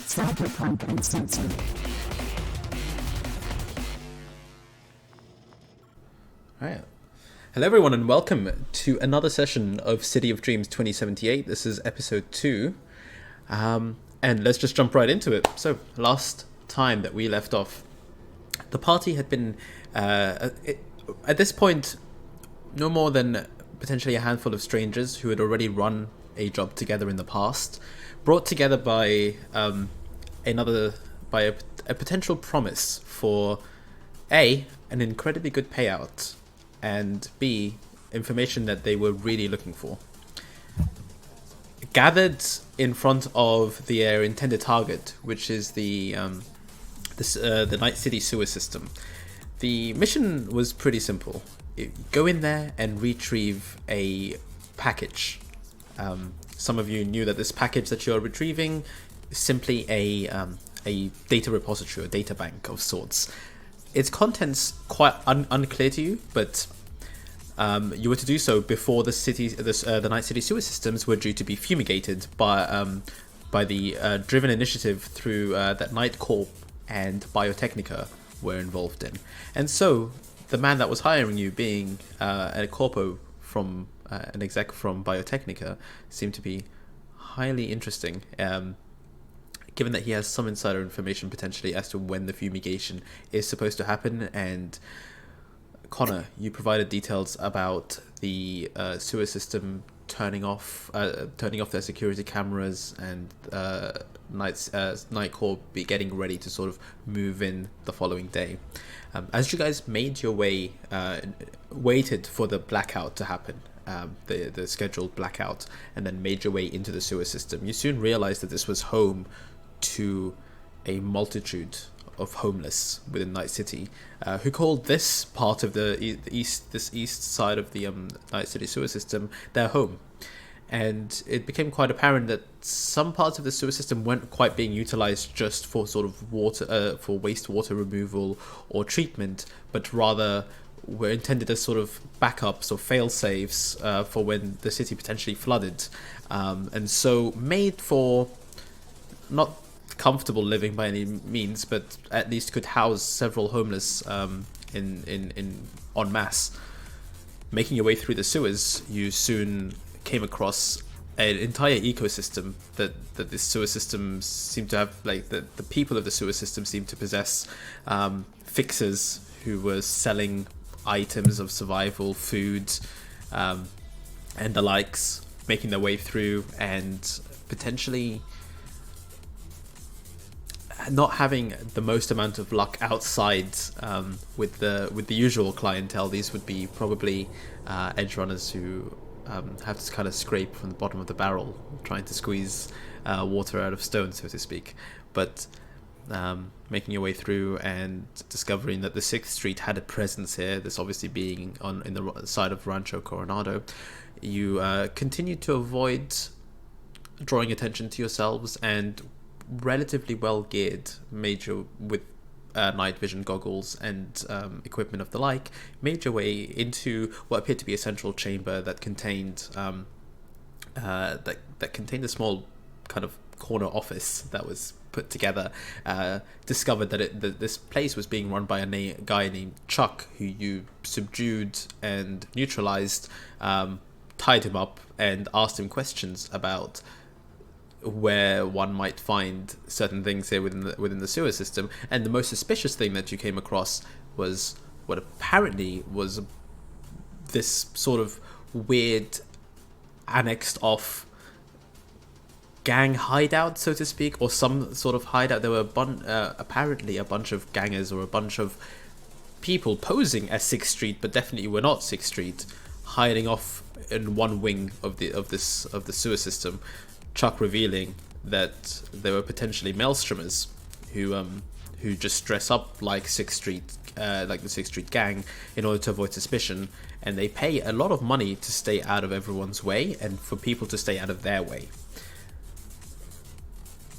Cyberpunk Uncensored. Alright. Hello everyone and welcome to another session of City of Dreams 2078. This is episode 2. And let's just jump right into it. So, last time that we left off, the party had been, at this point, no more than potentially a handful of strangers who had already run a job together in the past, brought together by a potential promise for A, an incredibly good payout, and B, information that they were really looking for. Gathered in front of their intended target, which is the Night City sewer system. The mission was pretty simple. Go in there and retrieve a package. Some of you knew that this package that you're retrieving is simply a data repository, a data bank of sorts. Its contents quite unclear to you, but you were to do so before the Night City sewer systems were due to be fumigated by the driven initiative through that Night Corp and Biotechnica were involved in. And so the man that was hiring you, being a corpo from an exec from Biotechnica, seemed to be highly interesting, given that he has some insider information potentially as to when the fumigation is supposed to happen. And Connor, you provided details about the sewer system turning off their security cameras, and Night Corps be getting ready to sort of move in the following day. As you guys made your way, waited for the blackout to happen, the scheduled blackout, and then made your way into the sewer system, you soon realized that this was home to a multitude of homeless within Night City, who called this part of the east side of the Night City sewer system their home. And it became quite apparent that some parts of the sewer system weren't quite being utilized just for sort of water, for wastewater removal or treatment, but rather were intended as sort of backups or fail-safes for when the city potentially flooded, and so made for not comfortable living by any means, but at least could house several homeless in en masse. Making your way through the sewers, you soon came across an entire ecosystem that the sewer system seemed to have, like the people of the sewer system seemed to possess, fixers who were selling items of survival, food, and the likes, making their way through, and potentially not having the most amount of luck outside with the usual clientele. These would be probably edge runners who have to kind of scrape from the bottom of the barrel, trying to squeeze water out of stone, so to speak. But making your way through and discovering that the 6th Street had a presence here, this obviously being in the side of Rancho Coronado, you continued to avoid drawing attention to yourselves, and relatively well geared, major with night vision goggles and equipment of the like, made your way into what appeared to be a central chamber that contained that contained a small kind of corner office that was put together. Discovered that this place was being run by a guy named Chuck, who you subdued and neutralized, tied him up and asked him questions about where one might find certain things here within the sewer system. And the most suspicious thing that you came across was what apparently was this sort of weird annexed off gang hideout, so to speak, or some sort of hideout. There were apparently a bunch of gangers or a bunch of people posing as 6th Street, but definitely were not 6th Street, hiding off in one wing of the sewer system. Chuck revealing that there were potentially maelstromers who just dress up like 6th Street, like the 6th Street gang, in order to avoid suspicion, and they pay a lot of money to stay out of everyone's way and for people to stay out of their way.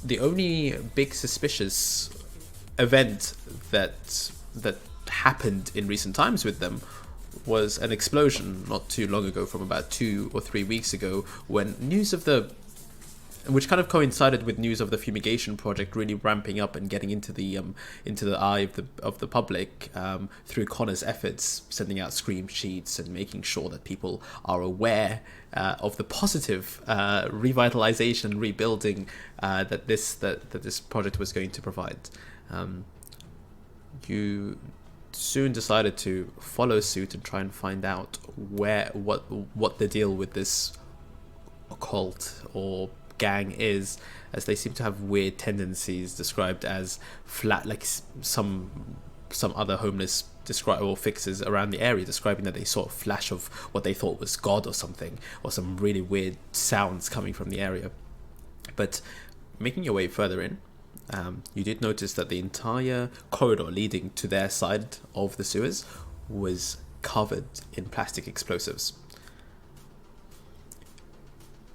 The only big suspicious event that happened in recent times with them was an explosion not too long ago, from about 2 or 3 weeks ago, when news of the which kind of coincided with news of the fumigation project really ramping up and getting into the eye of the public through Connor's efforts, sending out scream sheets and making sure that people are aware of the positive revitalization and rebuilding that this project was going to provide. You soon decided to follow suit and try and find out what the deal with this occult or gang is, as they seem to have weird tendencies described as flat, like some other homeless or fixers around the area describing that they saw a flash of what they thought was God or something, or some really weird sounds coming from the area. But making your way further in, you did notice that the entire corridor leading to their side of the sewers was covered in plastic explosives.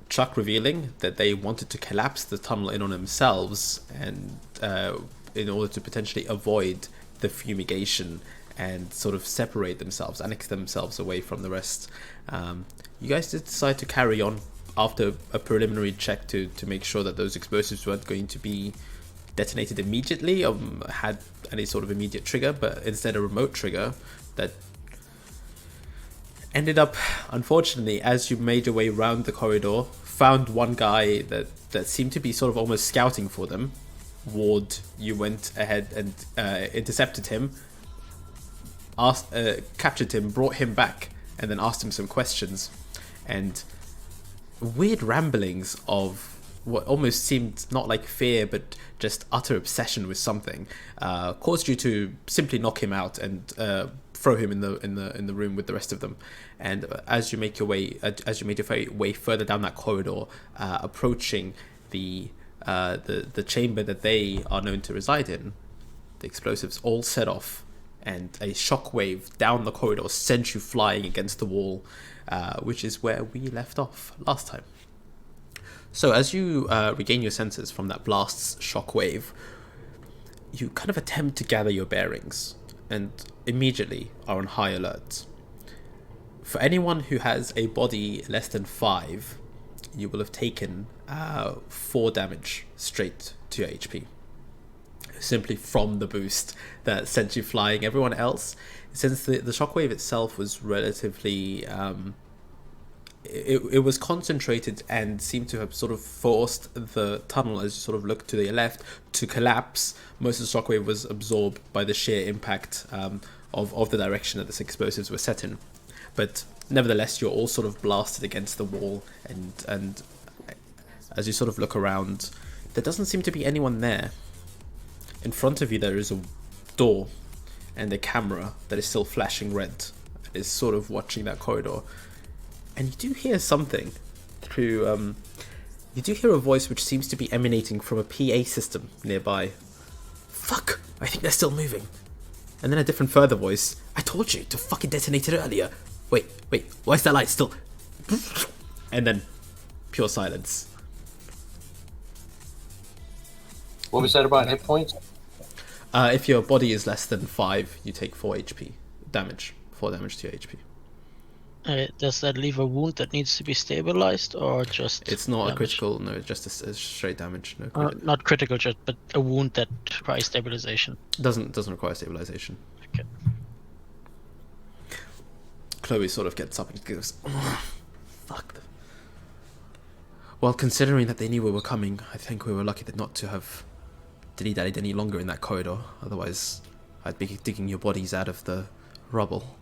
Chuck revealing that they wanted to collapse the tunnel in on themselves, and in order to potentially avoid the fumigation and sort of separate themselves, annex themselves away from the rest. You guys did decide to carry on after a preliminary check to make sure that those explosives weren't going to be detonated immediately or had any sort of immediate trigger, but instead a remote trigger that ended up, unfortunately, as you made your way around the corridor, found one guy that seemed to be sort of almost scouting for them. Ward, you went ahead and intercepted him, captured him, brought him back, and then asked him some questions. And weird ramblings of what almost seemed not like fear, but just utter obsession with something, caused you to simply knock him out and throw him in the room with the rest of them. And as you made your way further down that corridor, approaching the chamber that they are known to reside in, the explosives all set off, and a shockwave down the corridor sent you flying against the wall, which is where we left off last time. So as you regain your senses from that blast's shockwave, you kind of attempt to gather your bearings, and immediately are on high alert. For anyone who has a body less than 5, you will have taken 4 damage straight to your HP, simply from the boost that sent you flying. Everyone else, since the shockwave itself was relatively it was concentrated and seemed to have sort of forced the tunnel, as you sort of look to the left, to collapse. Most of the shockwave was absorbed by the sheer impact of the direction that the explosives were set in. But nevertheless, you're all sort of blasted against the wall, and as you sort of look around, there doesn't seem to be anyone there. In front of you there is a door and a camera that is still flashing red, is sort of watching that corridor. And you do hear something through, you do hear a voice which seems to be emanating from a PA system nearby. Fuck, I think they're still moving. And then a different further voice, I told you to fucking detonate it earlier. Wait, why is that light still? And then pure silence. What was that about hit points? If your body is less than 5, you take 4 HP damage. 4 damage to your HP. Does that leave a wound that needs to be stabilized, or just? It's not damage? a critical, no, just a straight damage. No Not critical, but a wound that requires stabilization. Doesn't require stabilization. Okay. Chloe sort of gets up and goes, oh, fuck them. Well, considering that they knew we were coming, I think we were lucky not to have dilly-dallied any longer in that corridor. Otherwise, I'd be digging your bodies out of the rubble.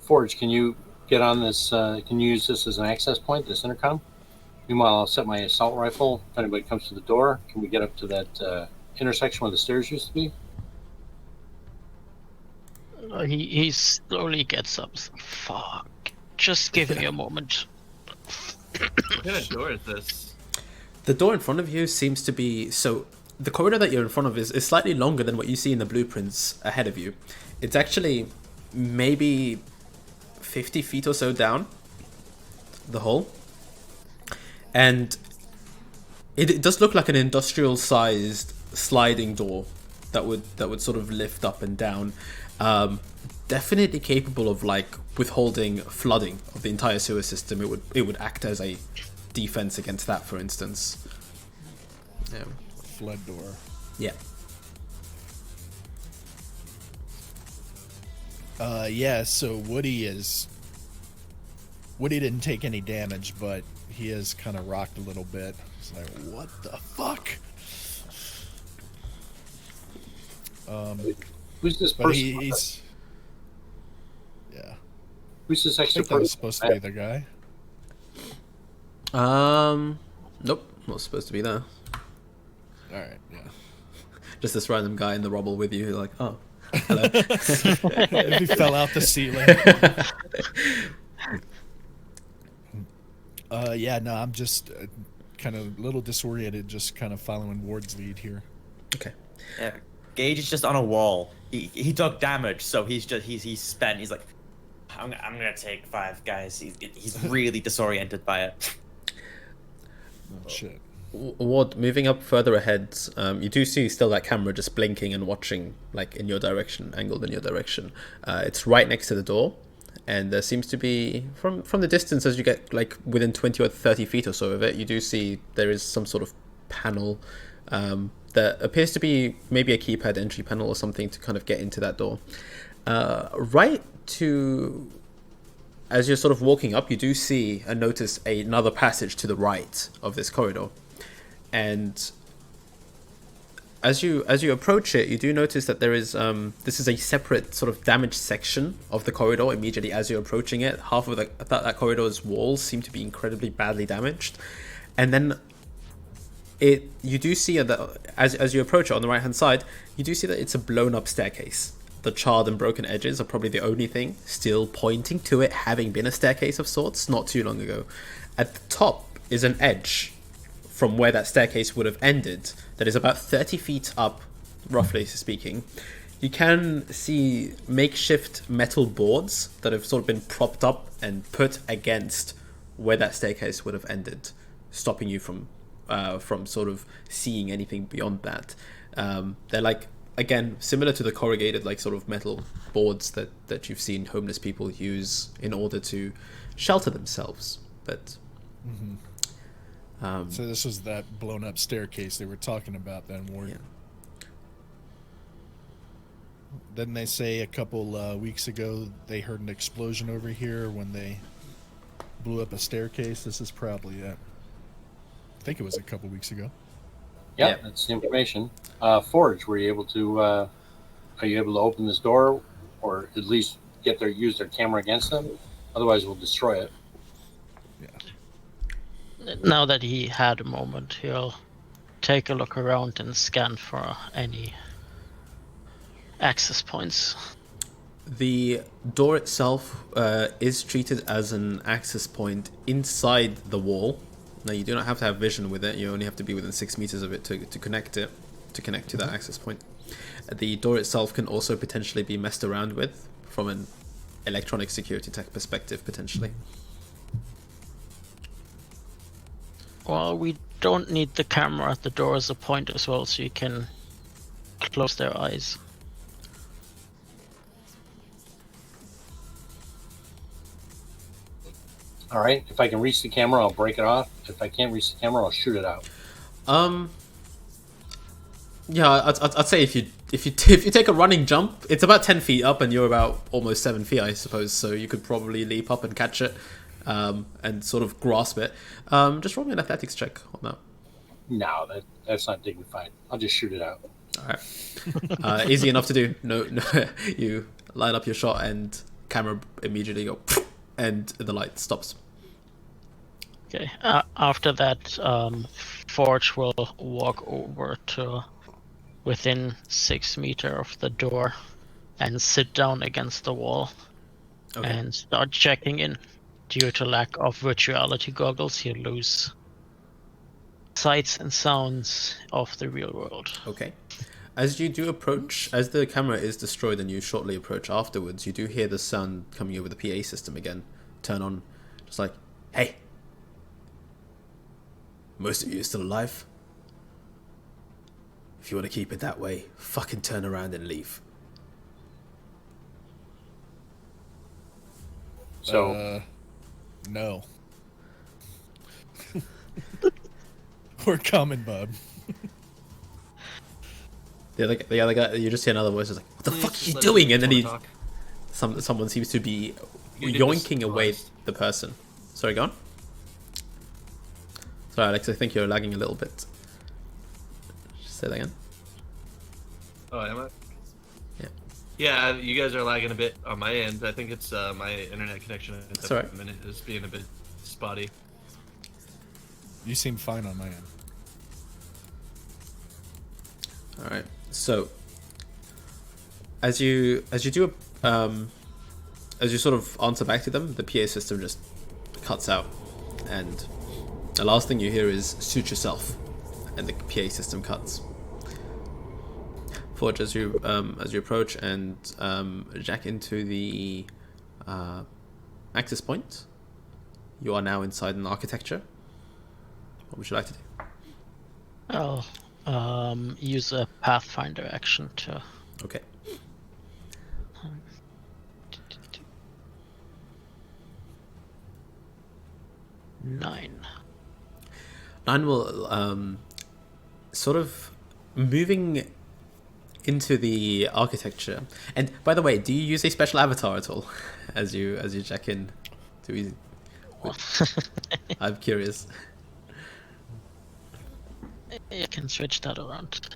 Forge, can you get on this? Can you use this as an access point, this intercom? Meanwhile, I'll set my assault rifle. If anybody comes to the door, can we get up to that intersection where the stairs used to be? He slowly gets up. Fuck. Just give me a moment. What kind of door is this? The door in front of you seems to be... So, the corridor that you're in front of is slightly longer than what you see in the blueprints ahead of you. It's actually maybe 50 feet or so down the hole. And it does look like an industrial-sized sliding door that would sort of lift up and down. Definitely capable of like withholding flooding of the entire sewer system. It would act as a defense against that, for instance. Yeah. Flood door. Yeah. Yeah, so Woody didn't take any damage, but he is kind of rocked a little bit. It's like, what the fuck? Who's this But person? he's yeah. Who's this I extra think that was person? supposed to be the guy. Nope, not supposed to be there. All right, yeah. Just this random guy in the rubble with you, like, oh, hello. He fell out the ceiling. Yeah, no, I'm just kind of a little disoriented, just kind of following Ward's lead here. Okay. Yeah, Gage is just on a wall. He took damage, so he's spent. He's like, I'm gonna take 5 guys. He's really disoriented by it. Oh, shit. Ward, moving up further ahead, you do see still that camera just blinking and watching, like, in your direction, angled in your direction. It's right next to the door, and there seems to be, from the distance, as you get, like, within 20 or 30 feet or so of it, you do see there is some sort of panel that appears to be maybe a keypad entry panel or something to kind of get into that door. Right to... As you're sort of walking up, you do see and notice another passage to the right of this corridor. And as you approach it, you do notice that there is this is a separate sort of damaged section of the corridor. Immediately as you're approaching it, half of that corridor's walls seem to be incredibly badly damaged, and then you do see that as you approach it on the right hand side, you do see that it's a blown up staircase. The charred and broken edges are probably the only thing still pointing to it having been a staircase of sorts not too long ago. At the top is an edge from where that staircase would have ended that is about 30 feet up, roughly speaking. You can see makeshift metal boards that have sort of been propped up and put against where that staircase would have ended, stopping you from sort of seeing anything beyond that. They're like, again, similar to the corrugated, like, sort of metal boards that you've seen homeless people use in order to shelter themselves. But So this was that blown up staircase they were talking about then, Ward. Yeah. Didn't they say a couple weeks ago they heard an explosion over here when they blew up a staircase? This is probably it. I think it was a couple weeks ago. Yeah, that's the information. Forge, were you able to? Are you able to open this door, or at least use their camera against them? Otherwise, we'll destroy it. Now that he had a moment, he'll take a look around and scan for any access points. The door itself is treated as an access point inside the wall. Now, you do not have to have vision with it. You only have to be within 6 meters of it to connect to that access point. The door itself can also potentially be messed around with from an electronic security tech perspective, potentially. Well, we don't need the camera at the door as a point as well, so you can close their eyes. All right. If I can reach the camera, I'll break it off. If I can't reach the camera, I'll shoot it out. Yeah, I'd say if you take a running jump, it's about 10 feet up, and you're about almost 7 feet, I suppose. So you could probably leap up and catch it, and sort of grasp it. Just roll me an athletics check on that. No, that's not dignified. I'll just shoot it out. All right. Easy enough to do. No, you line up your shot, and camera immediately go, and the light stops. Okay. After that, Forge will walk over to within 6 meters of the door and sit down against the wall and start checking in. Due to lack of virtuality goggles, you lose sights and sounds of the real world. Okay. As you do approach, as the camera is destroyed and you shortly approach afterwards, you do hear the sound coming over the PA system again. Turn on, just like, hey, most of you are still alive. If you want to keep it that way, fucking turn around and leave. So, No. We're coming, bub. The other guy, you just hear another voice, is like, "What the fuck Just are you let doing?" me And then talk. someone seems to be You did this yoinking away twice. the person. Sorry, go on. Sorry, Alex, I think you're lagging a little bit. Say that again. Oh, am I? Yeah. Yeah, you guys are lagging a bit on my end. I think it's my internet connection at That's the alright. minute is being a bit spotty. You seem fine on my end. All right. So, as you do as you sort of answer back to them, the PA system just cuts out, and the last thing you hear is "suit yourself," and the PA system cuts. Forge, as you approach and jack into the access point, you are now inside an architecture. What would you like to do? I'll use a Pathfinder action to. Okay. Nine. 9 will sort of moving into the architecture. And by the way, do you use a special avatar at all as you check in? Do we? I'm curious. You can switch that around.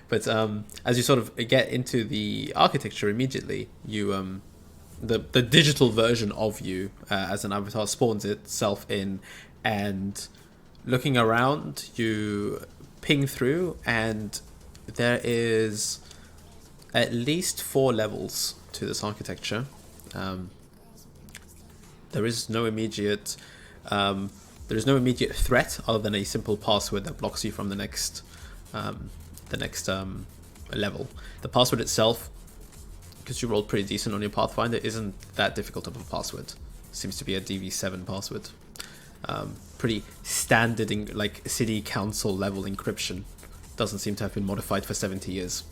But as you sort of get into the architecture immediately, you the digital version of you as an avatar spawns itself in, and looking around, you ping through, and there is at least 4 levels to this architecture. There is no immediate threat other than a simple password that blocks you from the next level. The password itself, because you rolled pretty decent on your Pathfinder, isn't that difficult of a password. Seems to be a DV7 password. Pretty standard in like city council level encryption. Doesn't seem to have been modified for 70 years.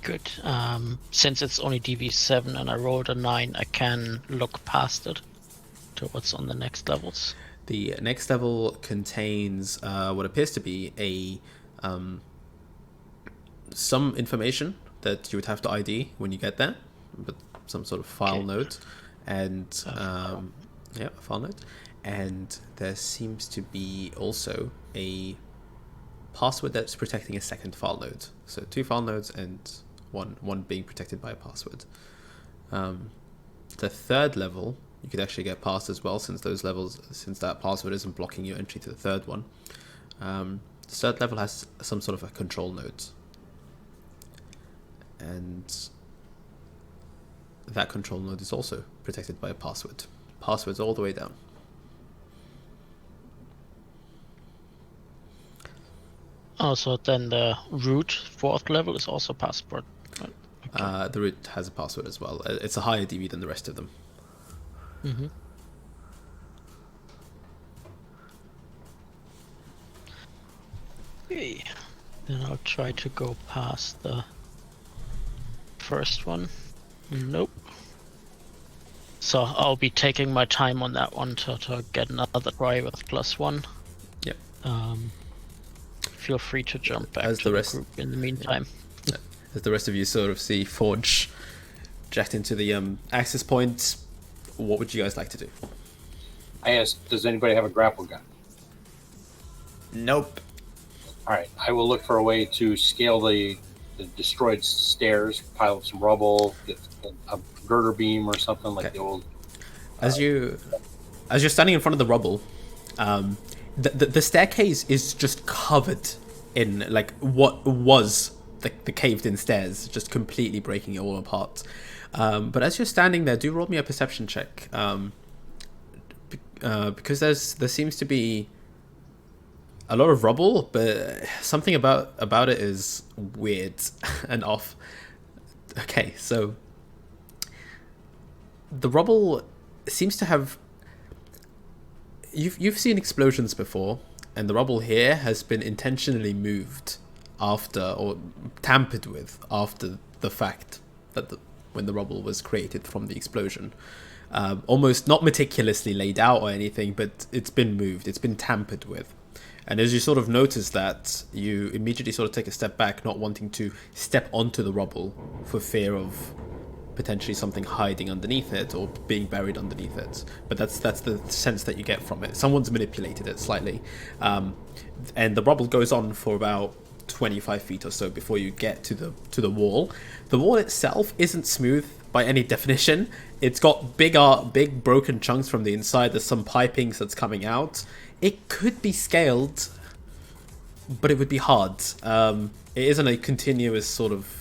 Good. Since it's only DV7 and I rolled a 9, I can look past it to what's on the next levels. The next level contains what appears to be some information that you would have to ID when you get there, but some sort of file Okay. note, and a file note, and there seems to be also a password that's protecting a second file node. So 2 file nodes and one being protected by a password. The third level you could actually get past as well, since that password isn't blocking your entry to the third one. The third level has some sort of a control node, and that control node is also protected by a password. Passwords all the way down. Also, then the root 4th level is also password. The root has a password as well. It's a higher DB than the rest of them. Mm-hmm. Okay. Then I'll try to go past the first one. Nope. So I'll be taking my time on that one to get another try with +1. Yep. Feel free to jump back As to the the rest- group in the meantime. As the rest of you sort of see Forge jacked into the access point, what would you guys like to do? I asked, does anybody have a grapple gun? Nope. All right, I will look for a way to scale the destroyed stairs, pile up some rubble, get a girder beam or something like Okay. the old. As you're standing in front of the rubble, the staircase is just covered in like what was the caved-in stairs, just completely breaking it all apart. But as you're standing there, do roll me a perception check, because there seems to be a lot of rubble, but something about it is weird and off. Okay, so the rubble seems to have. You've seen explosions before, and the rubble here has been intentionally moved after or tampered with after the fact that when the rubble was created from the explosion. Almost not meticulously laid out or anything, but it's been moved, it's been tampered with. And as you sort of notice that, you immediately sort of take a step back, not wanting to step onto the rubble for fear of potentially something hiding underneath it or being buried underneath it. But that's the sense that you get from it. Someone's manipulated it slightly. And the rubble goes on for about 25 feet or so before you get to the wall. The wall itself isn't smooth by any definition. It's got big broken chunks from the inside. There's some pipings that's coming out. It could be scaled, but it would be hard. It isn't a continuous sort of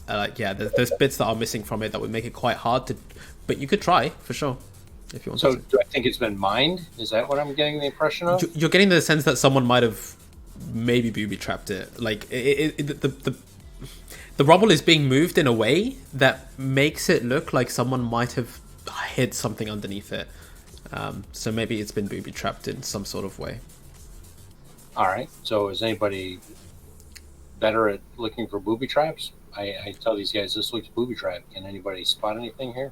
there's bits that are missing from it that would make it quite hard to, but you could try for sure if you want. So do I think it's been mined? Is that what I'm getting the impression of? You're getting the sense that someone might have maybe booby trapped it. Like the rubble is being moved in a way that makes it look like someone might have hid something underneath it. So maybe it's been booby trapped in some sort of way. All right. So is anybody better at looking for booby traps? I tell these guys this looks booby trap. Can anybody spot anything here?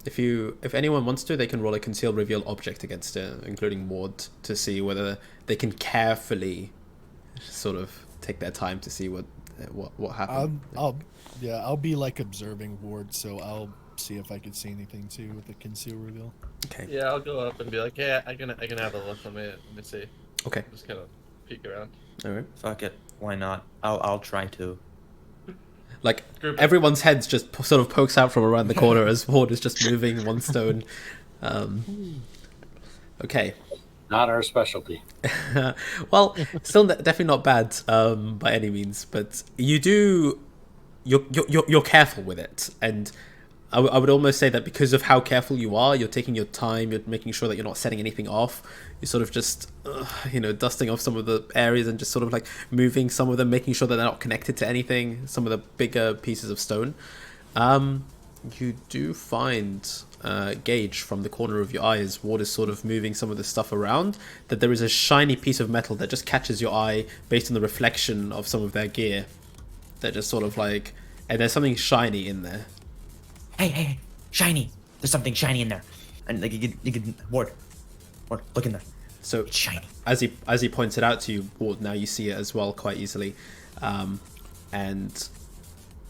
If anyone wants to, they can roll a conceal reveal object against it, including Ward, to see whether they can carefully sort of take their time to see what happened. I'll be like observing Ward, so I'll see if I can see anything too with the conceal reveal. Okay. Yeah, I'll go up and be like, yeah, I can have a look. Let me see. Okay. Just kind of peek around. All right. Fuck it. Why not? I'll try to. Like, everyone's heads just sort of pokes out from around the corner as Ward is just moving one stone. Okay. Not our specialty. Well, still definitely not bad by any means, but you're careful with it, and I would almost say that because of how careful you are, you're taking your time, you're making sure that you're not setting anything off. You're sort of just, dusting off some of the areas and just sort of like moving some of them, making sure that they're not connected to anything, some of the bigger pieces of stone. You do find, Gage, from the corner of your eye, as Ward is sort of moving some of the stuff around, that there is a shiny piece of metal that just catches your eye based on the reflection of some of their gear. That just sort of like, and there's something shiny in there. Hey, shiny! There's something shiny in there, and like you can Ward, look in there. So It's shiny. As he points it out to you, Ward, now you see it as well quite easily, and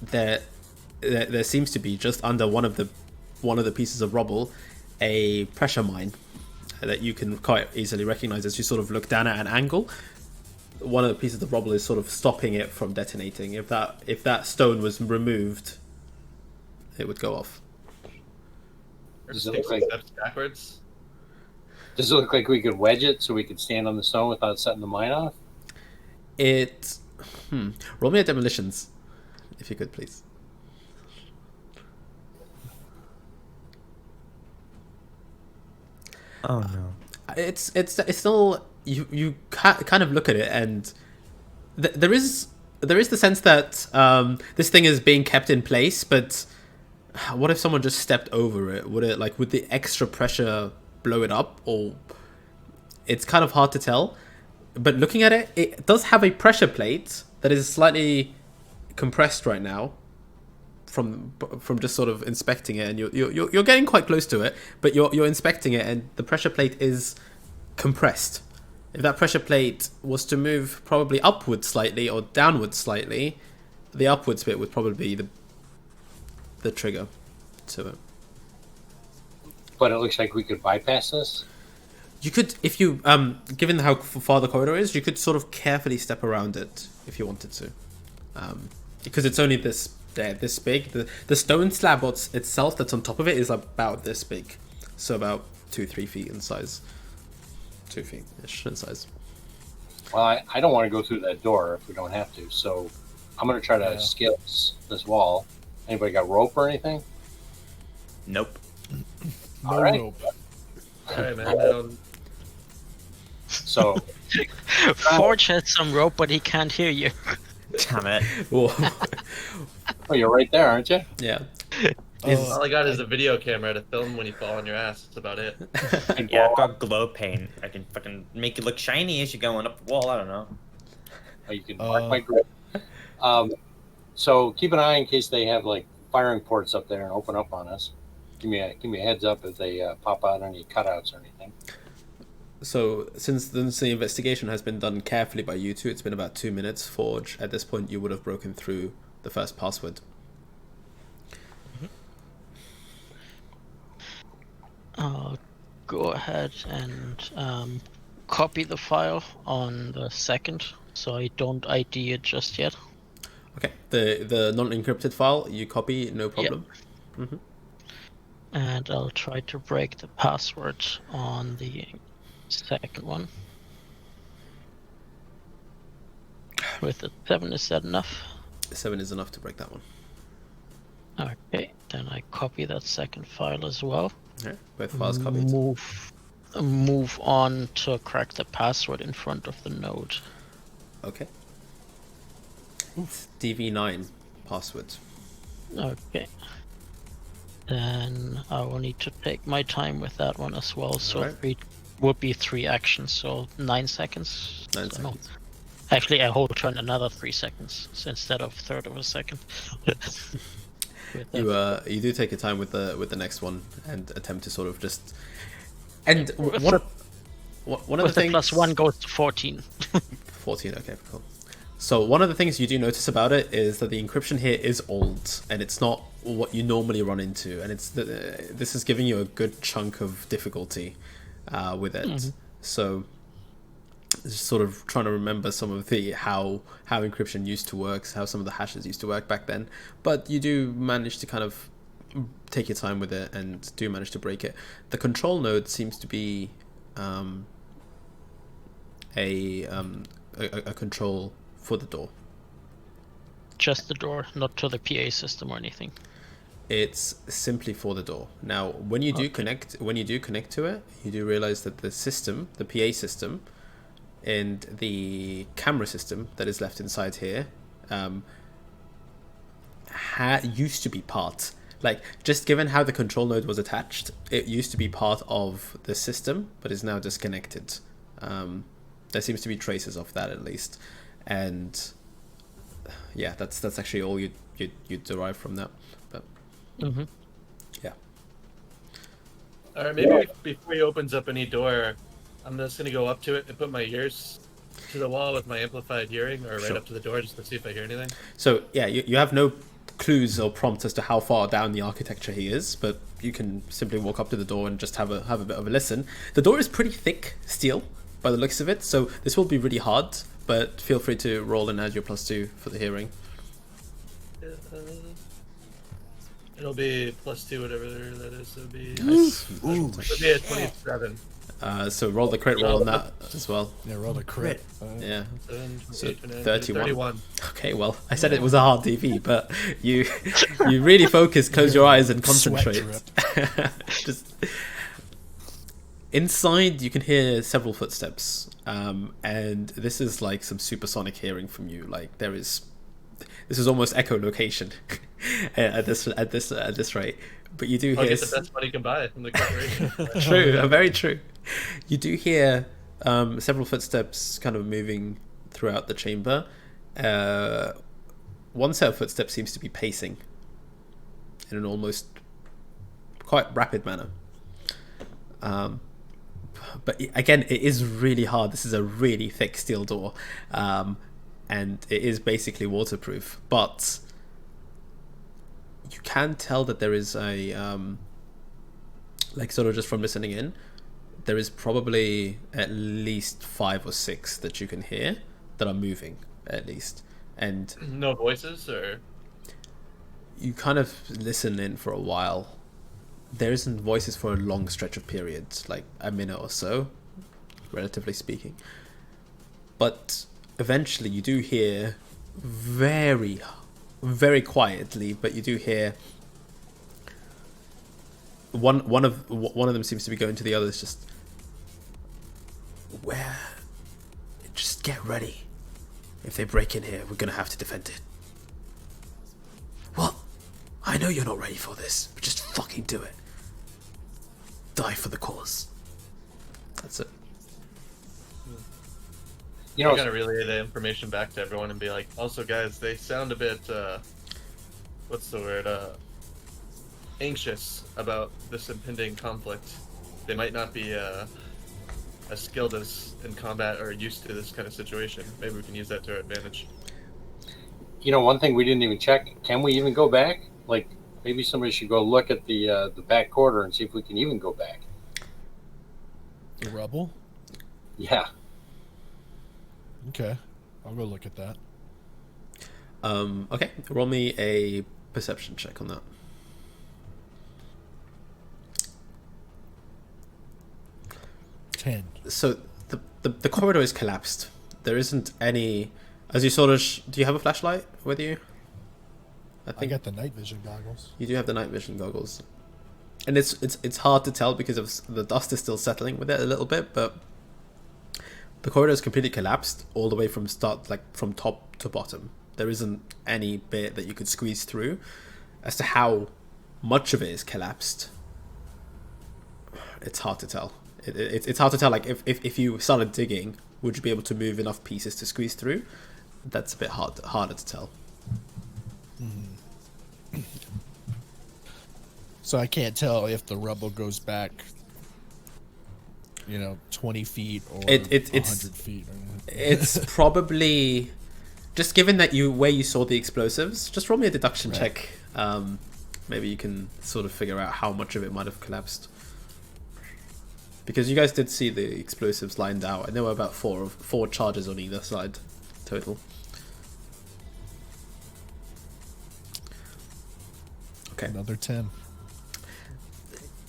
there seems to be just under one of the pieces of rubble a pressure mine that you can quite easily recognize as you sort of look down at an angle. One of the pieces of rubble is sort of stopping it from detonating. If that stone was removed, it would go off. Or Does just it take look some like- steps backwards. Does it look like we could wedge it so we could stand on the stone without setting the mine off? Roll me a demolitions, if you could, please. Oh no. It's still, you kind of look at it, and there is the sense that this thing is being kept in place, but what if someone just stepped over it? Would the extra pressure blow it up? Or it's kind of hard to tell, but looking at it, it does have a pressure plate that is slightly compressed right now from just sort of inspecting it, and you're getting quite close to it, but you're inspecting it, and the pressure plate is compressed. If that pressure plate was to move probably upwards slightly or downwards slightly, the upwards bit would probably be the trigger to it. But it looks like we could bypass this. You could, if you, given how far the corridor is, you could sort of carefully step around it if you wanted to, because it's only this big. The stone slab itself that's on top of it is about this big, so about 2-3 feet in size, 2 feet-ish in size. Well, I don't want to go through that door if we don't have to, so I'm going to try to scale this wall. Anybody got rope or anything? Nope. No All right. rope. Alright, man. So, Forge has some rope, but he can't hear you. Damn it. Whoa. oh, you're right there, aren't you? Yeah. All I got is a video camera to film when you fall on your ass. That's about it. Yeah, I've got glow paint. I can fucking make it look shiny as you're going up the wall. I don't know. Oh, you can mark my grip. So keep an eye in case they have like firing ports up there and open up on us. Give me a heads up if they pop out any cutouts or anything. So since the investigation has been done carefully by you two, it's been about 2 minutes. Forge, at this point, you would have broken through the first password. I'll go ahead and copy the file on the second, so I don't ID it just yet. Okay, the non-encrypted file you copy, no problem. Yep. And I'll try to break the password on the second one. With a 7, is that enough? 7 is enough to break that one. Okay, then I copy that second file as well. Okay, both files copied. Move on to crack the password in front of the node. Okay. It's DV9 password. Okay. Then I will need to take my time with that one as well. So Alright. it would be 3 actions, so 9 seconds. 9 So no. seconds. Actually, a whole turn, another 3 seconds instead of third of a second. You do take your time with the next one and attempt to sort of just. And With one of With the things. +1 goes to 14. 14. Okay, cool. So one of the things you do notice about it is that the encryption here is old, and it's not what you normally run into, and this is giving you a good chunk of difficulty with it. So just sort of trying to remember some of the how encryption used to work, how some of the hashes used to work back then. But you do manage to kind of take your time with it and do manage to break it. The control node seems to be a control for the door. Just the door, not to the PA system or anything. It's simply for the door. Now, when you do connect to it, you do realize that the system, the PA system, and the camera system that is left inside here, used to be part. Like, just given how the control node was attached, it used to be part of the system, but is now disconnected. There seems to be traces of that at least, and yeah, that's actually all you derive from that. But yeah. All right, maybe before he opens up any door, I'm just gonna go up to it and put my ears to the wall with my amplified hearing, or right Sure. up to the door, just to see if I hear anything. So yeah, you have no clues or prompts as to how far down the architecture he is, but you can simply walk up to the door and just have a bit of a listen. The door is pretty thick steel by the looks of it, so this will be really hard, but feel free to roll and add your +2 for the hearing. It'll be +2, whatever that is. It'll be, Ooh, it'll be a 27. So roll the crit roll on that as well. Yeah, roll a crit. Yeah. 7, So 8, 9, 31. 31. Okay, well, I said it was a hard DV, but you really focus, close your eyes, and Sweat concentrate. Just inside, you can hear several footsteps, and this is like some supersonic hearing from you. Like this is almost echolocation at this rate. But you do I'll hear get the best money you can buy from the corporation. true, very true. You do hear several footsteps kind of moving throughout the chamber. One set of footsteps seems to be pacing in an almost quite rapid manner. But again, it is really hard. This is a really thick steel door, and it is basically waterproof. But you can tell that there is a like, sort of just from listening in, there is probably at least 5 or 6 that you can hear that are moving, at least. And No voices, or you kind of listen in for a while. There isn't voices for a long stretch of periods, like a minute or so, relatively speaking. But eventually you do hear very, very quietly, but you do hear one of them seems to be going to the others, just just get ready. If they break in here, we're gonna have to defend it. What? I know you're not ready for this, but just fucking do it. Die for the cause. That's it. You We're know, gonna relay the information back to everyone and be like, also guys, they sound a bit what's the word? Anxious about this impending conflict. They might not be as skilled as in combat or used to this kind of situation. Maybe we can use that to our advantage. you know, one thing we didn't even check. Can we even go back? Like, maybe somebody should go look at the back quarter and see if we can even go back. The rubble? Yeah. Okay. I'll go look at that. Okay, roll me a perception check on that. Ten. So the corridor is collapsed. There isn't any. As you sort of, do you have a flashlight with you? I got the night vision goggles. You do have the night vision goggles, and it's hard to tell because of the dust is still settling with it a little bit, but the corridor is completely collapsed all the way from start, like from top to bottom. There isn't any bit that you could squeeze through. As to how much of it is collapsed, it's hard to tell. It's hard to tell. Like if you started digging, would you be able to move enough pieces to squeeze through? That's a bit harder to tell. So I can't tell if the rubble goes back, 20 feet or It's 100 feet. It's probably just given that where you saw the explosives. Just roll me a deduction check. Maybe you can sort of figure out how much of it might have collapsed. Because you guys did see the explosives lined out, and there were about four charges on either side total. Okay. Another 10.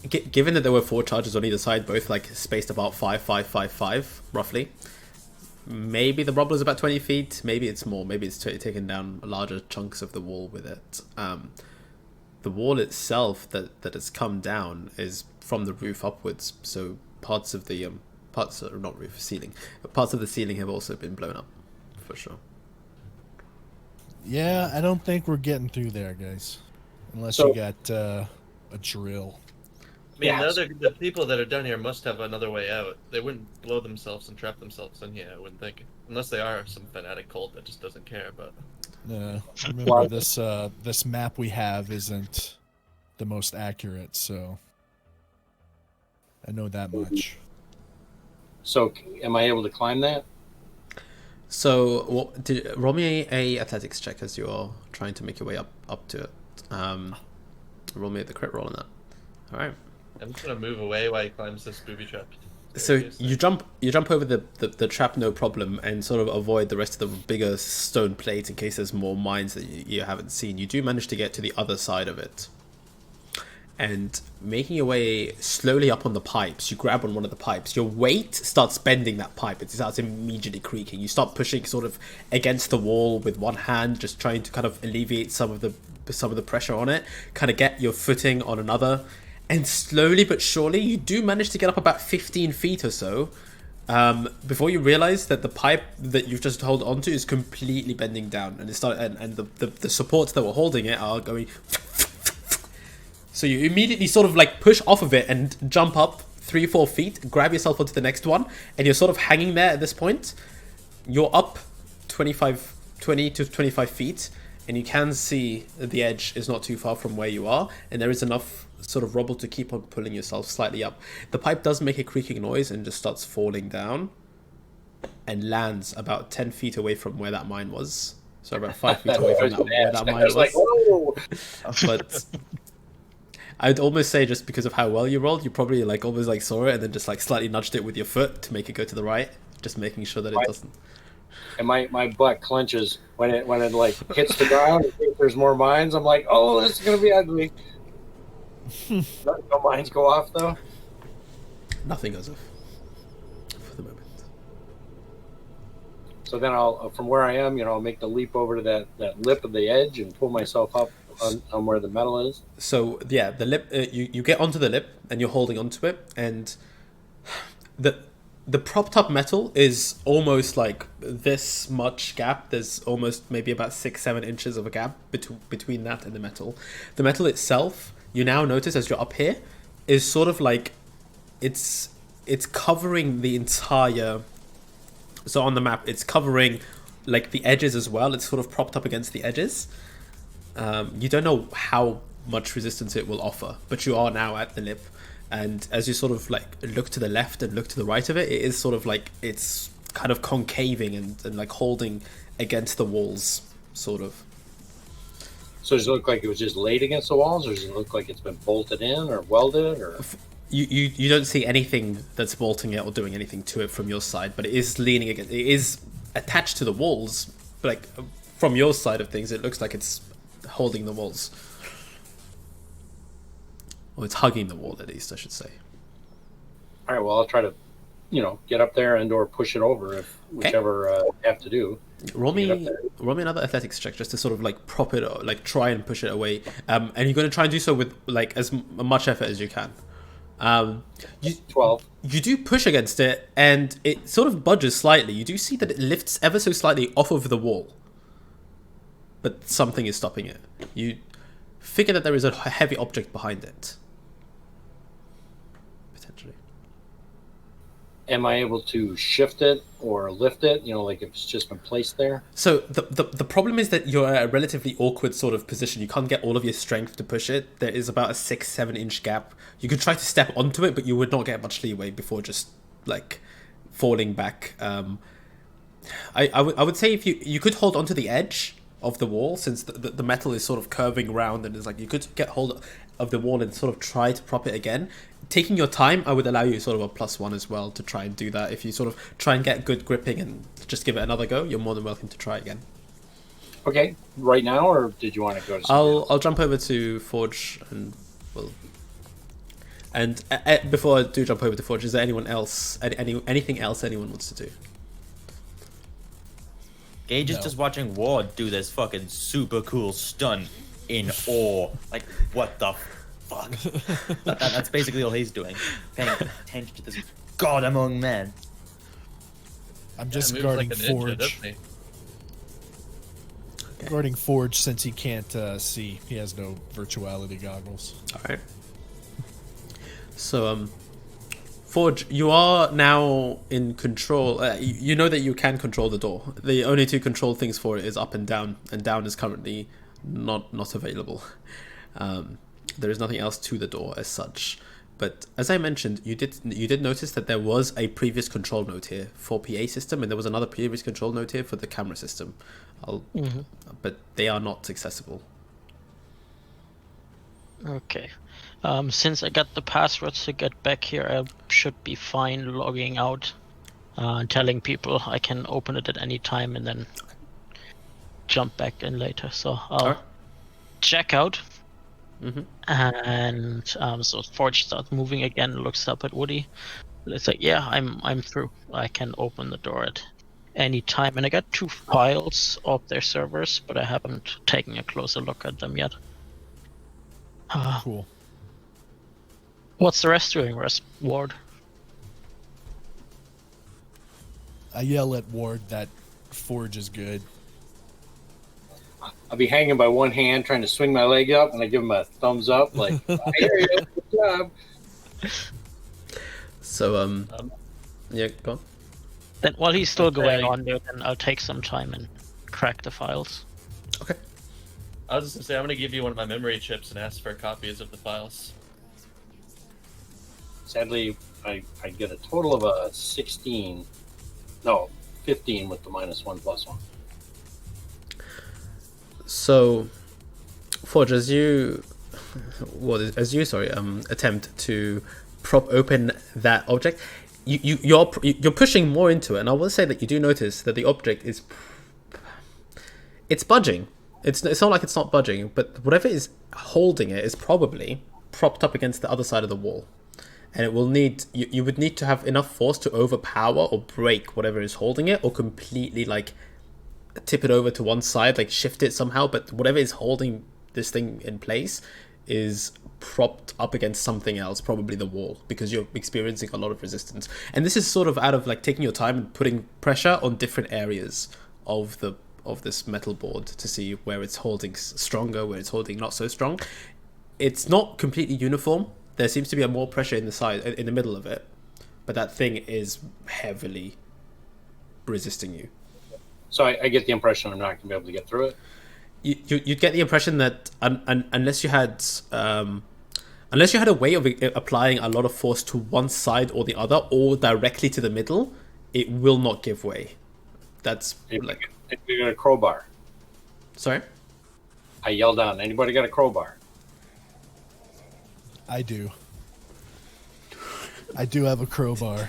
Given that there were 4 charges on either side, both like spaced about 5, 5, 5, 5, roughly. Maybe the rubble is about 20 feet. Maybe it's more. Maybe it's taken down larger chunks of the wall with it. The wall itself that has come down is from the roof upwards. So parts of the not roof, ceiling. Parts of the ceiling have also been blown up, for sure. Yeah, I don't think we're getting through there, guys. Unless you got a drill. I mean, Yes. the people that are down here must have another way out. They wouldn't blow themselves and trap themselves in here, I wouldn't think. Unless they are some fanatic cult that just doesn't care, but... Remember, this map we have isn't the most accurate, so I know that much. So, am I able to climb that? So, roll me a athletics check as you're trying to make your way up to it. Roll me the crit roll on that. All right. I'm just gonna move away while he climbs this booby trap. So you jump over the trap, no problem, and sort of avoid the rest of the bigger stone plates in case there's more mines that you haven't seen. You do manage to get to the other side of it, and making your way slowly up on the pipes, you grab on one of the pipes. Your weight starts bending that pipe. It starts immediately creaking. You start pushing sort of against the wall with one hand, just trying to kind of alleviate some of the pressure on it. Kind of get your footing on another. And slowly but surely, you do manage to get up about 15 feet or so before you realize that the pipe that you've just held onto is completely bending down, and the supports that were holding it are going. So you immediately sort of like push off of it and jump up 3-4 feet, grab yourself onto the next one, and you're sort of hanging there at this point. You're up 20 to 25 feet, and you can see that the edge is not too far from where you are, and there is enough sort of rubble to keep on pulling yourself slightly up. The pipe does make a creaking noise and just starts falling down and lands about 10 feet away from where that mine was. So about 5 feet away from where that mine was. Like, whoa! But I'd almost say, just because of how well you rolled, you probably like almost like saw it and then just like slightly nudged it with your foot to make it go to the right, just making sure that it doesn't. And my butt clenches when it like hits the ground. And if there's more mines, I'm like, oh, this is gonna be ugly. No mines go off though. Nothing goes off for the moment. So then I'll, from where I am, I'll make the leap over to that lip of the edge and pull myself up on where the metal is. So yeah, the lip. You get onto the lip and you're holding onto it, and the propped up metal is almost like this much gap. There's almost maybe about 6-7 inches of a gap between that and the metal. The metal itself, you now notice as you're up here, is sort of like it's covering the entire So on the map, it's covering like the edges as well. It's sort of propped up against the edges. You don't know how much resistance it will offer, but you are now at the lip. And as you sort of like look to the left and look to the right of it, it is sort of like it's kind of concaving and like holding against the walls, sort of. So does it look like it was just laid against the walls, or does it look like it's been bolted in or welded? Or You don't see anything that's bolting it or doing anything to it from your side, but it is leaning against. It is attached to the walls, but like from your side of things, it looks like it's holding the walls. Or it's hugging the wall, at least, I should say. all right, well, I'll try to, get up there and or push it over, if whichever I have to do. Roll Get up me there. another athletics check just to sort of like prop it, or like try and push it away. And you're going to try and do so with like as much effort as you can. 12. You do push against it, and it sort of budges slightly. You do see that it lifts ever so slightly off of the wall, but something is stopping it. You figure that there is a heavy object behind it, potentially. Am I able to shift it or lift it? Like if it's just been placed there? So the problem is that you're at a relatively awkward sort of position. You can't get all of your strength to push it. There is about a 6-7 inch gap. You could try to step onto it, but you would not get much leeway before just like falling back. I would say if you could hold onto the edge of the wall, since the metal is sort of curving around, and it's like you could get hold of the wall and sort of try to prop it again. Taking your time, I would allow you sort of a +1 as well to try and do that. If you sort of try and get good gripping and just give it another go, you're more than welcome to try again. Okay, right now, or did you want to go to? I'll jump over to Forge and before I do jump over to Forge, is there anyone else, anything else anyone wants to do? Gage is just watching Ward do this fucking super cool stunt in awe. Like, what the fuck? That's basically all he's doing. Paying attention to this god among men. I'm just moves guarding like a ninja, Forge. doesn't he? Guarding Forge since he can't see. He has no virtuality goggles. All right. So, Forge, you are now in control. You know that you can control the door. The only two control things for it is up and down is currently not available. There is nothing else to the door as such. But as I mentioned, you did notice that there was a previous control node here for PA system, and there was another previous control node here for the camera system. But they are not accessible. Okay. Since I got the passwords to get back here, I should be fine logging out, telling people I can open it at any time and then jump back in later. So I'll check out. And so Forge starts moving again, looks up at Woody. It's like, yeah, I'm through. I can open the door at any time. And I got 2 files of their servers, but I haven't taken a closer look at them yet. Cool. What's the rest doing, Ward? I yell at Ward that Forge is good. I'll be hanging by one hand, trying to swing my leg up, and I give him a thumbs up, like, I hear you, good job. So, yeah, go on. Then while he's still going on there, then I'll take some time and crack the files. Okay. I was just gonna say, I'm gonna give you one of my memory chips and ask for copies of the files. Sadly, I get a total of a 16. No, 15 with the -1 +1. So, Forge, as you attempt to prop open that object, you're pushing more into it, and I will say that you do notice that the object it's budging. It's not like it's not budging, but whatever is holding it is probably propped up against the other side of the wall, and it will need you would need to have enough force to overpower or break whatever is holding it, or completely like tip it over to one side, like shift it somehow. But whatever is holding this thing in place is propped up against something else, probably the wall, because you're experiencing a lot of resistance. And this is sort of out of like taking your time and putting pressure on different areas of this metal board to see where it's holding stronger, where it's holding not so strong. It's not completely uniform. There seems to be more pressure in the middle of it, but that thing is heavily resisting you. So I get the impression I'm not going to be able to get through it. You'd get the impression that unless you had a way of applying a lot of force to one side or the other, or directly to the middle, it will not give way. That's If you got a crowbar. Sorry? I yell down, anybody got a crowbar? I do. I do have a crowbar.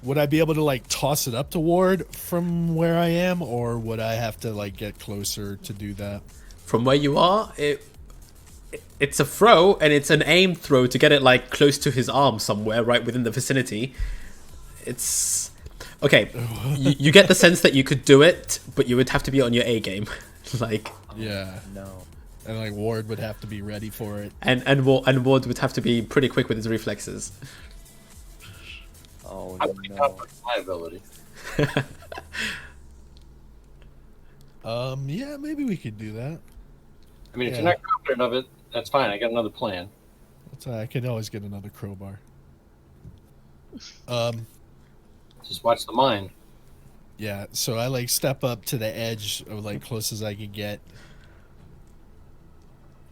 Would I be able to like toss it up to Ward from where I am, or would I have to like get closer to do that? From where you are, it's a throw, and it's an aim throw to get it like close to his arm somewhere, right within the vicinity. It's okay. You get the sense that you could do it, but you would have to be on your A game, like. Yeah. No. And like Ward would have to be ready for it. And Ward would have to be pretty quick with his reflexes. Oh I'm pretty no. confident in my ability. Yeah, maybe we could do that. I mean, if Yeah. you're not confident of it, that's fine. I got another plan. That's I can always get another crowbar. Just watch the mine. Yeah, so I like step up to the edge of like close as I can get.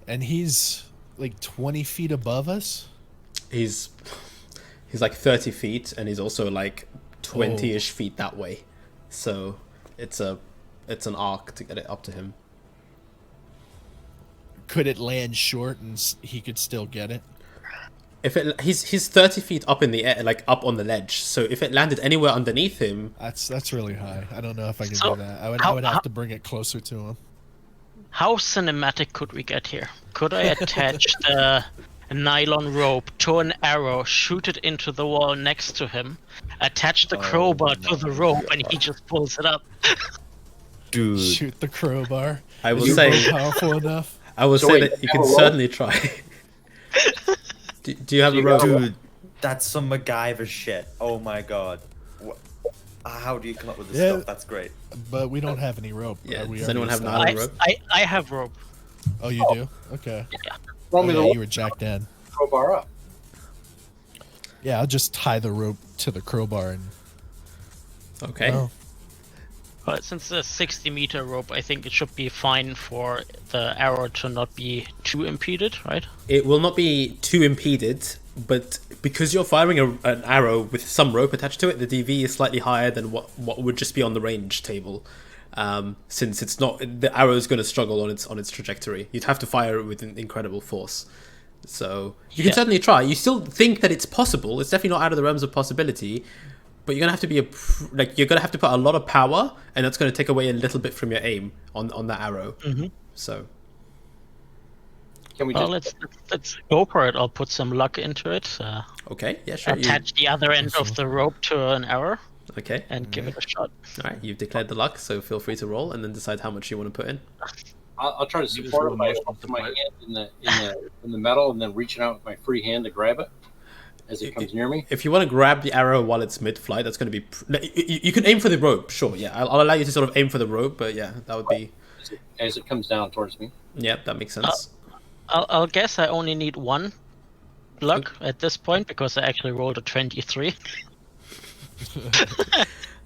And he's like 20 feet above us. He's like 30 feet, and he's also like 20-ish feet that way. So it's an arc to get it up to him. Could it land short and he could still get it? If he's 30 feet up in the air, like up on the ledge. So if it landed anywhere underneath him, That's really high. I don't know if I can So, do that. I would how- have to bring it closer to him. How cinematic could we get here? Could I attach the nylon rope to an arrow, shoot it into the wall next to him, attach the crowbar to the rope, and he just pulls it up? Dude. Shoot the crowbar. I will Is say- your bow powerful enough. I will So say wait, that you you can have a rope? certainly try. Do you have a rope? Dude, that's some MacGyver shit. Oh my god. How do you come up with this Yeah. stuff? That's great. But we don't have any rope. Yeah, We does already anyone have established- nylon rope? I have rope. Oh, you do? Okay. Throw me Yeah, the you were jacked in. crowbar up. Yeah, I'll just tie the rope to the crowbar and. Okay. Oh, But since it's a 60-meter rope, I think it should be fine for the arrow to not be too impeded, right? It will not be too impeded, but because you're firing an arrow with some rope attached to it, the DV is slightly higher than what would just be on the range table. Since it's not, the arrow is going to struggle on its trajectory. You'd have to fire it with an incredible force. So you can Yeah. certainly try. You still think that it's possible. It's definitely not out of the realms of possibility. But you're gonna have to be you're gonna have to put a lot of power, and that's gonna take away a little bit from your aim on that arrow. Mm-hmm. So Can we Well, just let's go for it. I'll put some luck into it. okay, yeah, sure. Attach the other end of the rope to an arrow Okay, and give it a shot. all right. You've declared the luck, so feel free to roll and then decide how much you want to put in. I'll try to just support roll it by motion holding to my fight. hand in the metal and then reaching out with my free hand to grab it as it comes near me. If you want to grab the arrow while it's mid-flight, that's going to be. You can aim for the rope, sure. Yeah, I'll allow you to sort of aim for the rope, but yeah, that would be. As it comes down towards me. Yeah, that makes sense. I'll guess I only need one luck at this point because I actually rolled a 23.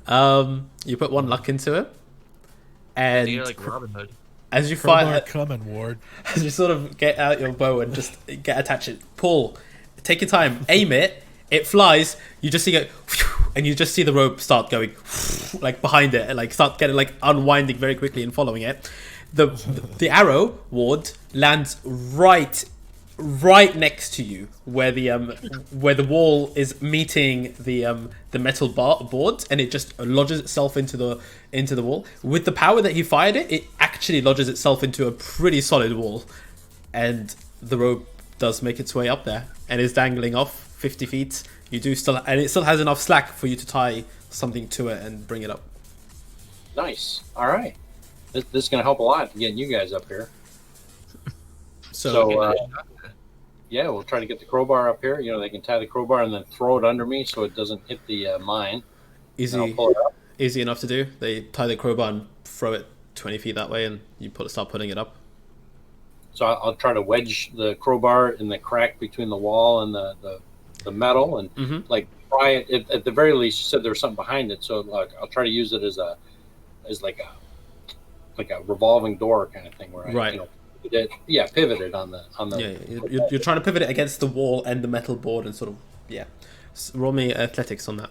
You put one luck into it, and You're like Robin Hood. as you crowbar fire, coming, Ward. as you sort of get out your bow and just attach it, pull, take your time, aim it. It flies. You just see it, and you just see the rope start going like behind it, and like start getting like unwinding very quickly and following it. The arrow, Ward, lands right next to you, where the wall is meeting the metal board, and it just lodges itself into the wall. With the power that he fired it actually lodges itself into a pretty solid wall, and the rope does make its way up there and is dangling off 50 feet. You do still, and it still has enough slack for you to tie something to it and bring it up. Nice. All right. This is going to help a lot in getting you guys up here. So, So, yeah, we'll try to get the crowbar up here. You know, they can tie the crowbar and then throw it under me so it doesn't hit the mine. And I'll easy pull it up. easy enough to do. They tie the crowbar and throw it 20 feet that way, and you start putting it up. So I'll try to wedge the crowbar in the crack between the wall and the the metal and like pry it. At the very least, you said there was something behind it, so like I'll try to use it as like a revolving door kind of thing where Right. pivoted on the You're trying to pivot it against the wall and the metal board and sort of roll me athletics on that.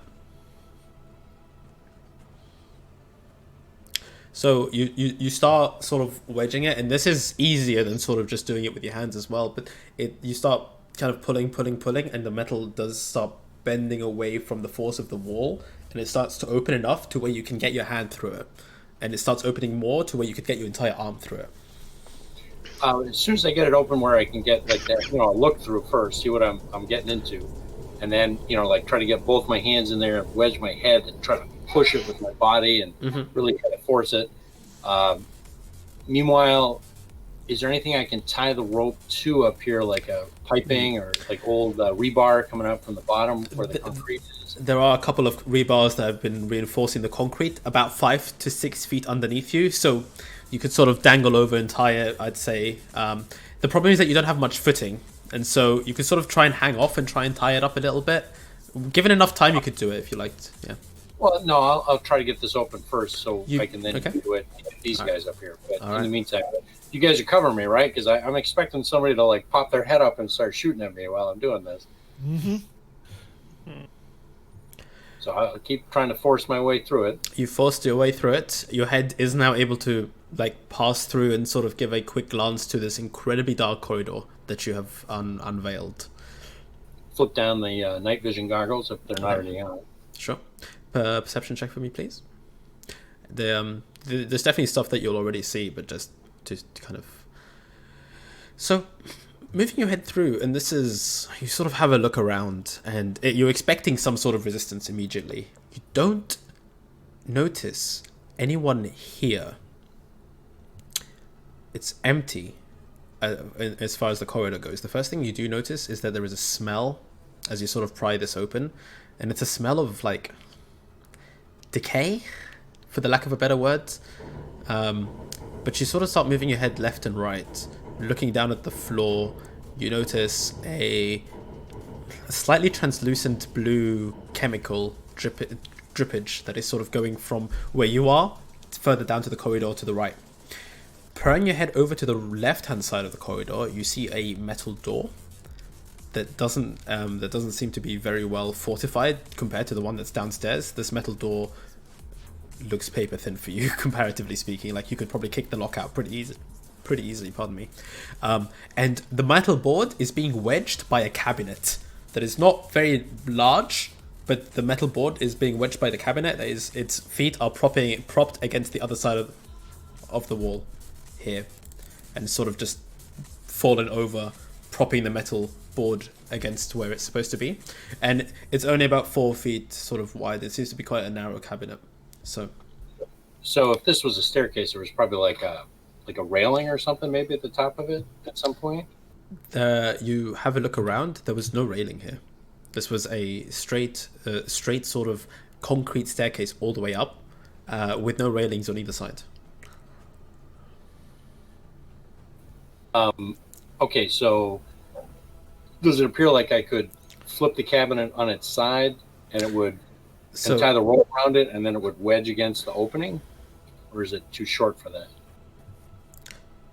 So you start sort of wedging it, and this is easier than sort of just doing it with your hands as well. But you start kind of pulling, and the metal does start bending away from the force of the wall, and it starts to open enough to where you can get your hand through it, and it starts opening more to where you could get your entire arm through it. As soon as I get it open where I can get like that, I'll look through first, see what I'm getting into, and then like try to get both my hands in there and wedge my head and try to push it with my body and really try to force it. Meanwhile, is there anything I can tie the rope to up here, like a piping or like old rebar coming out from the bottom where the concrete is? There are a couple of rebars that have been reinforcing the concrete about 5 to 6 feet underneath you, so you could sort of dangle over and tie it, I'd say. The problem is that you don't have much footing, and so you could sort of try and hang off and try and tie it up a little bit. Given enough time, you could do it if you liked. Yeah. Well, no, I'll try to get this open first so I can then do it. These guys up here. But in the meantime, you guys are covering me, right? Because I'm expecting somebody to like pop their head up and start shooting at me while I'm doing this. So I'll keep trying to force my way through it. You forced your way through it. Your head is now able to like pass through and sort of give a quick glance to this incredibly dark corridor that you have unveiled. Flip down the night vision goggles if they're not already on. Sure. Perception check for me, please. There's definitely stuff that you'll already see, but just to kind of... So, moving your head through, and this is... You sort of have a look around, and you're expecting some sort of resistance immediately. You don't notice anyone here. It's empty as far as the corridor goes. The first thing you do notice is that there is a smell as you sort of pry this open, and it's a smell of, like... decay, for the lack of a better word. But you sort of start moving your head left and right, looking down at the floor. You notice a slightly translucent blue chemical drippage that is sort of going from where you are further down to the corridor to the right. Prying your head over to the left hand side of the corridor, you see a metal door that doesn't seem to be very well fortified compared to the one that's downstairs. This metal door looks paper thin for you, comparatively speaking. Like you could probably kick the lock out pretty easily. Pardon me. And the metal board is being wedged by a cabinet that is not very large, but the metal board is being wedged by the cabinet. That is, its feet are propped against the other side of the wall here, and sort of just fallen over, propping the metal board against where it's supposed to be. And it's only about 4 feet sort of wide. It seems to be quite a narrow cabinet. So if this was a staircase, there was probably like a railing or something maybe at the top of it at some point. You have a look around. There was no railing here. This was a straight sort of concrete staircase all the way up, with no railings on either side. Okay, so does it appear like I could flip the cabinet on its side and it would and tie the rope around it and then it would wedge against the opening? Or is it too short for that?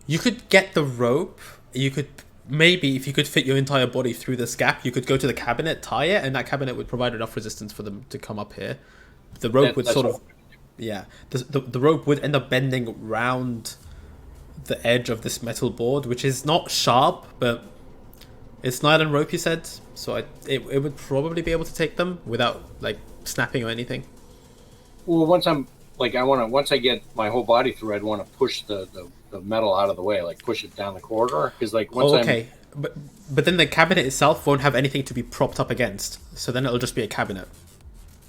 You could get the rope. You could maybe, if you could fit your entire body through this gap, you could go to the cabinet, tie it, and that cabinet would provide enough resistance for them to come up here. The rope would sort of... Yeah. The rope would end up bending round the edge of this metal board, which is not sharp, but it's nylon rope, you said, so it would probably be able to take them without like snapping or anything. Well, once I get my whole body through, I'd want to push the metal out of the way, like push it down the corridor, because like once but then the cabinet itself won't have anything to be propped up against, so then it'll just be a cabinet.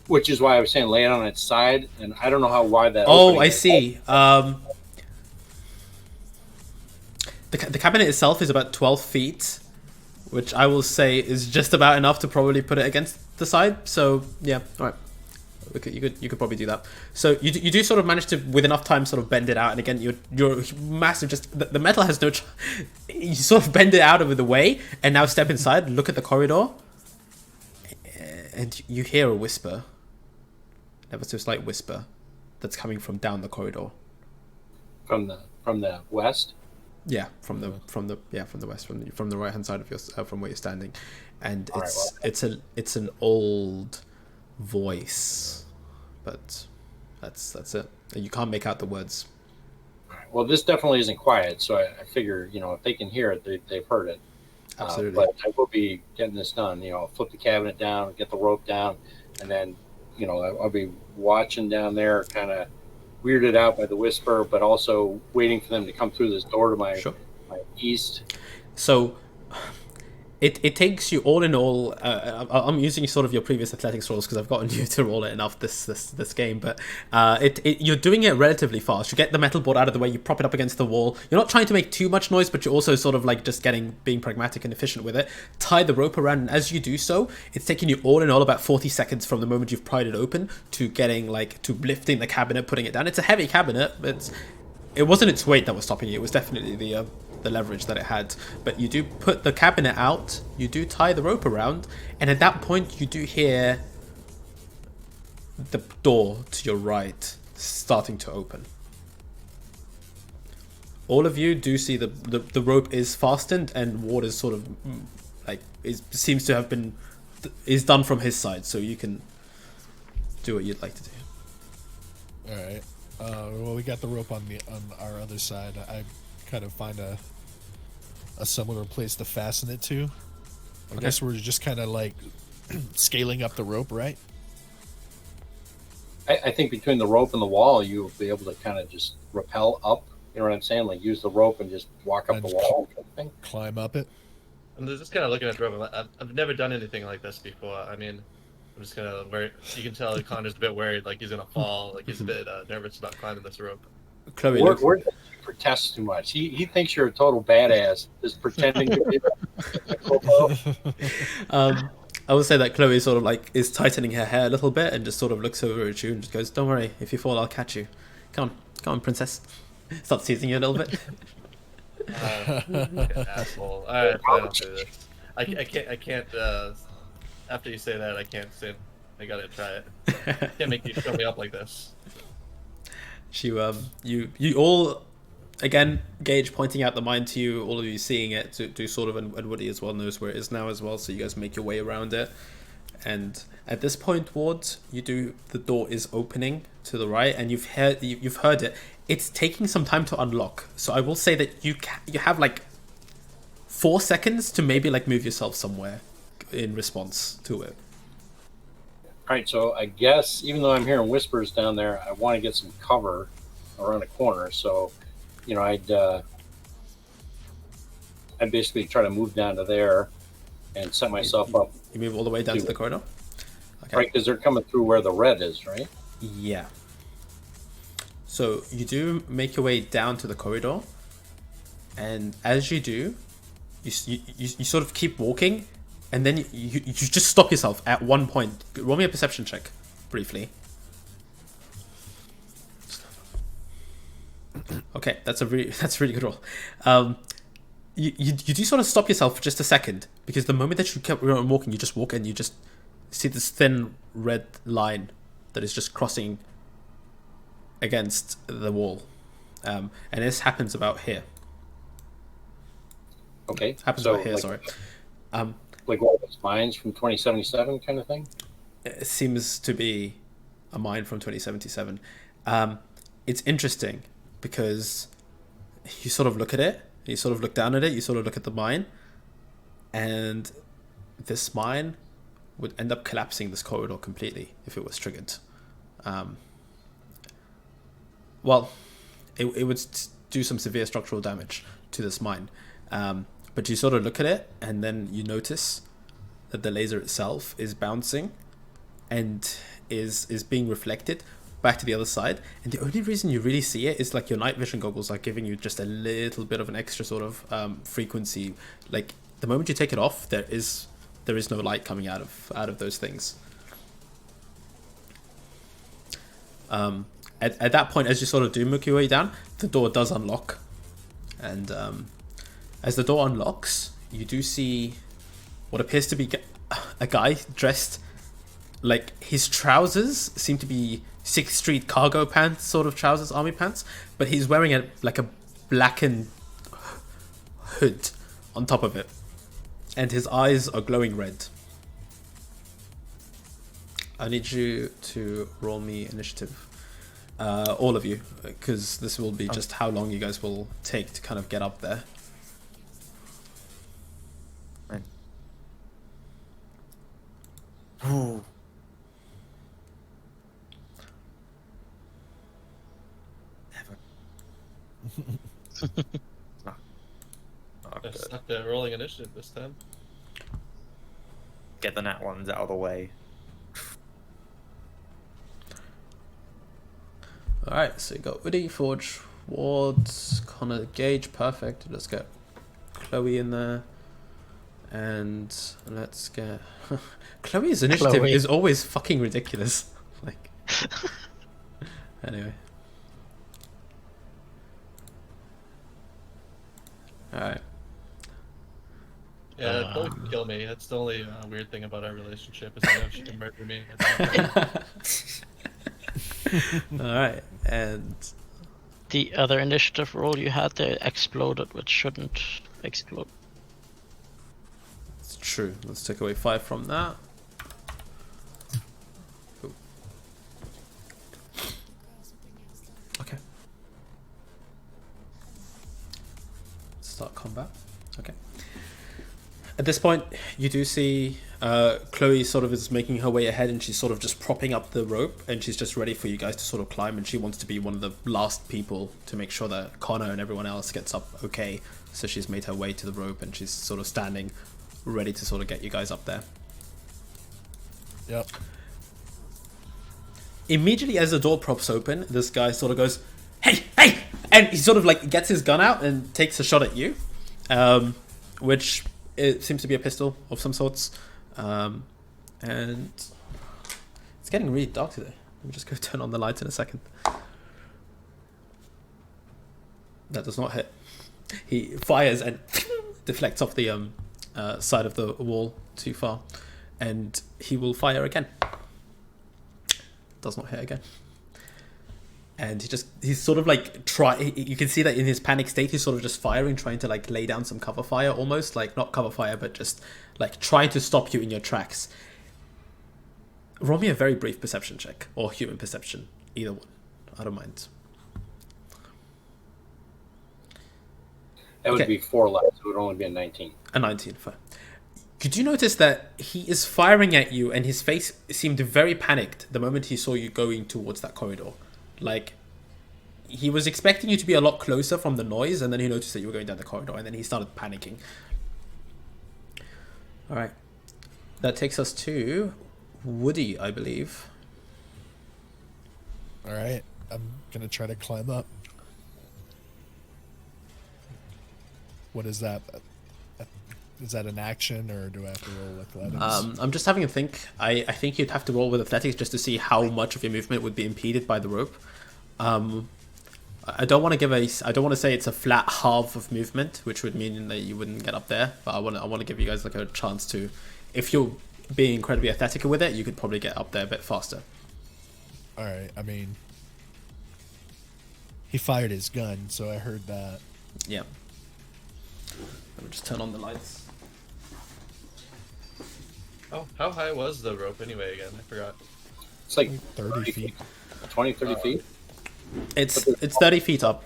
Which is why I was saying lay it on its side, and I don't know how wide that. Oh, I see. The cabinet itself is about 12 feet, which I will say is just about enough to probably put it against the side. So yeah, all right. You could probably do that. So you do sort of manage to, with enough time, sort of bend it out. And again, you're massive. Just the metal has no. You sort of bend it out of the way, and now step inside. Look at the corridor. and you hear a whisper, ever so slight whisper, that's coming from down the corridor. From the west. Yeah, from the west, from the right hand side of your from where you're standing, and All right, it's an old voice, but that's it. You can't make out the words. All right. Well, this definitely isn't quiet, so I figure if they can hear it, they've heard it. Absolutely. But I will be getting this done. I'll flip the cabinet down, get the rope down, and then I'll be watching down there, kind of weirded out by the whisper, but also waiting for them to come through this door to my east. So it takes you, all in all, I'm using sort of your previous athletics rolls because I've gotten you to roll it enough this game, but you're doing it relatively fast. You get the metal board out of the way, you prop it up against the wall. You're not trying to make too much noise, but you're also sort of like just being pragmatic and efficient with it. Tie the rope around, and as you do so, it's taking you all in all about 40 seconds from the moment you've pried it open to getting to lifting the cabinet, putting it down. It's a heavy cabinet, but it wasn't its weight that was stopping you. It was definitely the leverage that it had. But you do put the cabinet out, you do tie the rope around, and at that point you do hear the door to your right starting to open. All of you do see the rope is fastened, and Ward is sort of seems to have been is done from his side, so you can do what you'd like to do. All right. Well, we got the rope on our other side. I kind of find a similar place to fasten it to. I guess we're just kind of like scaling up the rope, right? I think between the rope and the wall, you'll be able to kind of just rappel up. You know what I'm saying? Like use the rope and just walk up the wall. Kind of thing. Climb up it. I'm just kind of looking at the rope. I've never done anything like this before. I mean, I'm just kind of worried. You can tell Connor's a bit worried, like he's gonna fall, like he's a bit nervous about climbing this rope. Chloe, We're protest too much. He thinks you're a total badass, just pretending to be. I would say that Chloe sort of is tightening her hair a little bit and just sort of looks over at you and just goes, "Don't worry, if you fall, I'll catch you. Come on, princess." Starts teasing you a little bit. Asshole. Alright, I don't do this. I can't. After you say that, I can't say. I gotta try it. Can't make you show me up like this. You all, again, Gage pointing out the mine to you, all of you seeing it, do sort of, and Woody as well knows where it is now as well, so you guys make your way around it. And at this point, Ward, the door is opening to the right, and you've heard it. It's taking some time to unlock, so I will say that you have 4 seconds to maybe move yourself somewhere in response to it. All right, so I guess even though I'm hearing whispers down there, I want to get some cover around a corner. So, I'd basically try to move down to there and set myself up. You move all the way down to the corridor? Okay. Right, because they're coming through where the red is, right? Yeah. So you do make your way down to the corridor, and as you do, you sort of keep walking, and then you just stop yourself at one point. Roll me a perception check, briefly. Okay, that's a really good roll. You do sort of stop yourself for just a second, because the moment that you kept walking, you just walk and you just see this thin red line that is just crossing against the wall, and this happens about here. Okay, happens about here. Sorry. Like one of those mines from 2077 kind of thing? It seems to be a mine from 2077. It's interesting because you sort of look at it, you sort of look down at it, you sort of look at the mine, and this mine would end up collapsing this corridor completely if it was triggered. Well, it would do some severe structural damage to this mine. But you sort of look at it, and then you notice that the laser itself is bouncing and is being reflected back to the other side. And the only reason you really see it is your night vision goggles are giving you just a little bit of an extra sort of frequency. Like the moment you take it off, there is no light coming out of those things. At that point, as you sort of do make your way down, the door does unlock, and as the door unlocks, you do see what appears to be a guy dressed like his trousers seem to be 6th Street cargo pants sort of trousers, army pants, but he's wearing a blackened hood on top of it, and his eyes are glowing red. I need you to roll me initiative, all of you, because this will be just how long you guys will take to kind of get up there. Ooh. Not I good. sucked at rolling initiative this time. Get the nat ones out of the way. Alright, so you got Woody, Forge, Ward, Connor, Gage, perfect. Let's get Chloe in there. And let's get... Chloe's initiative Chloe. is always fucking ridiculous. Like, anyway. Alright. Yeah, Chloe can kill me. That's the only weird thing about our relationship is I know she can murder me. Alright, and... The other initiative roll you had there exploded, which shouldn't explode. It's true. Let's take away 5 from that. Cool. Okay. Start combat. Okay. At this point, you do see Chloe sort of is making her way ahead, and she's sort of just propping up the rope, and she's just ready for you guys to sort of climb, and she wants to be one of the last people to make sure that Connor and everyone else gets up okay. So she's made her way to the rope, and she's sort of standing ready to sort of get you guys up there. Yep. Immediately as the door props open, this guy sort of goes, "Hey, hey!" And he sort of like gets his gun out and takes a shot at you, which it seems to be a pistol of some sorts. And it's getting really dark today. Let me just go turn on the lights in a second. That does not hit. He fires and deflects off the side of the wall too far, and he will fire again. Does not hit again. And he's sort of like you can see that in his panic state he's sort of just firing, trying to like lay down some cover fire, almost like not cover fire but just like trying to stop you in your tracks. Roll me a very brief perception check, or human perception, either one. I don't mind. That would Okay. be 4 left, so it would only be a 19. A 19, fine. Could you notice that he is firing at you and his face seemed very panicked the moment he saw you going towards that corridor? Like, he was expecting you to be a lot closer from the noise, and then he noticed that you were going down the corridor, and then he started panicking. Alright. That takes us to Woody, I believe. Alright. I'm gonna try to climb up. What is that? Is that an action, or do I have to roll athletics? I'm just having a think. I think you'd have to roll with athletics just to see how much of your movement would be impeded by the rope. I don't want to say it's a flat half of movement, which would mean that you wouldn't get up there. But I want to give you guys like a chance to, if you're being incredibly athletic with it, you could probably get up there a bit faster. Alright, I mean, he fired his gun, so I heard that. Yeah. Let me just turn on the lights. How high was the rope anyway again? I forgot. It's like 30 feet. 20, 30 feet. It's 30 feet up,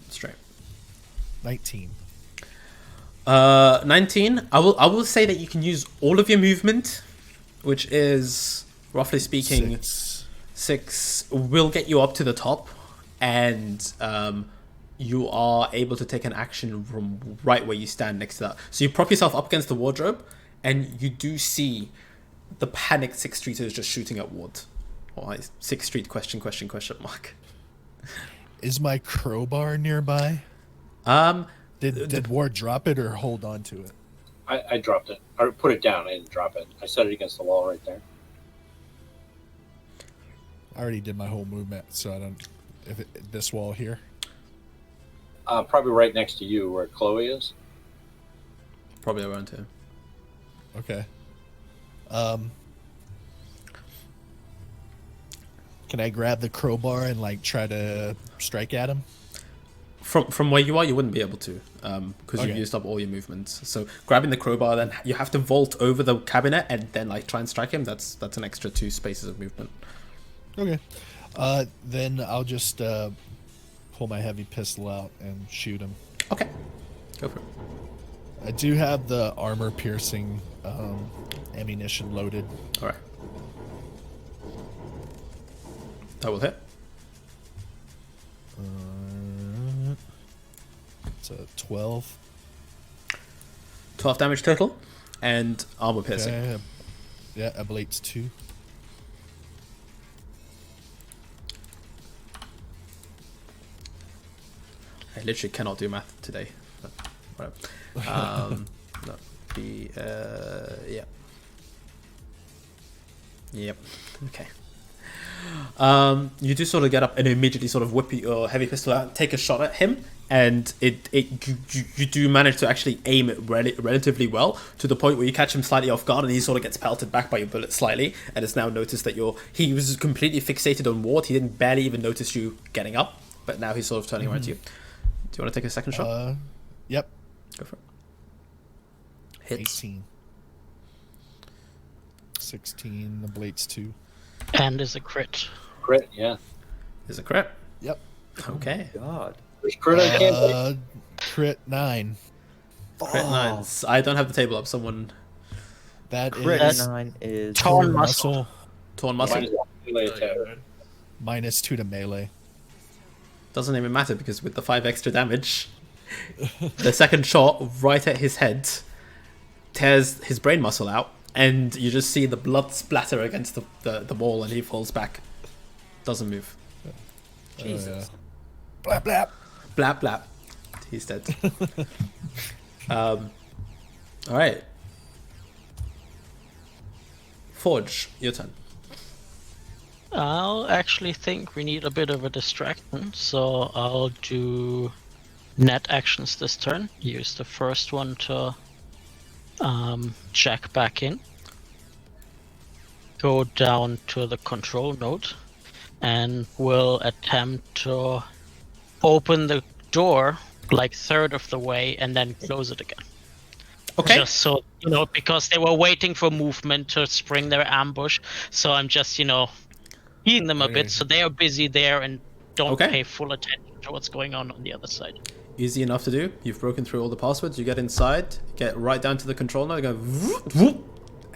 straight. 19. 19. I will say that you can use all of your movement, which is roughly speaking 6 will get you up to the top, and you are able to take an action from right where you stand next to that. So you prop yourself up against the wardrobe, and you do see the panicked 6th Streeters just shooting at Ward. Or 6th Street question mark. Is my crowbar nearby? Did Ward drop it or hold on to it? I dropped it. I put it down. I didn't drop it. I set it against the wall right there. I already did my whole movement, so I don't. This wall here. Probably right next to you where Chloe is. Probably around here. Okay. Can I grab the crowbar and like try to strike at him? From where you are, you wouldn't be able to, because you've Okay. used up all your movements. So grabbing the crowbar, then you have to vault over the cabinet and then like try and strike him. That's an extra 2 spaces of movement. Okay. Then I'll just pull my heavy pistol out and shoot him. Okay, go for it. I do have the armor piercing ammunition loaded. All right, that will hit. It's a 12. 12 damage total, and armor piercing. Okay. Yeah, ablates 2. I literally cannot do math today. But whatever. No, yeah. Yep. Okay. You do sort of get up and immediately sort of whip your heavy pistol out, take a shot at him, and you do manage to actually aim it relatively well, to the point where you catch him slightly off guard and he sort of gets pelted back by your bullet slightly, and it's now noticed that he was completely fixated on Ward. He didn't barely even notice you getting up, but now he's sort of turning around to you. Do you want to take a second shot? Yep. Go for it. Hits. 18. 16, ablates 2. And is a crit. Crit, yeah. Is a crit. Yep. Okay. God. First crit I can't Crit 9. Crit 9. I don't have the table up. Someone... That Crit is 9 is Torn muscle. Torn muscle. melee attack. minus 2 to melee. Doesn't even matter, because with the 5 extra damage, the second shot right at his head tears his brain muscle out, and you just see the blood splatter against the wall, and he falls back. Doesn't move. Jesus. Blap blap. Blap blap. He's dead. All right. Forge, your turn. I'll actually think we need a bit of a distraction, so I'll do net actions this turn. Use the first one to check back in. Go down to the control node and will attempt to open the door like third of the way and then close it again. Okay. Just so, because they were waiting for movement to spring their ambush, so I'm just, healing them a Okay. bit so they are busy there and don't Okay. pay full attention to what's going on the other side. Easy enough to do. You've broken through all the passwords. You get inside, get right down to the control node, go whoop, whoop,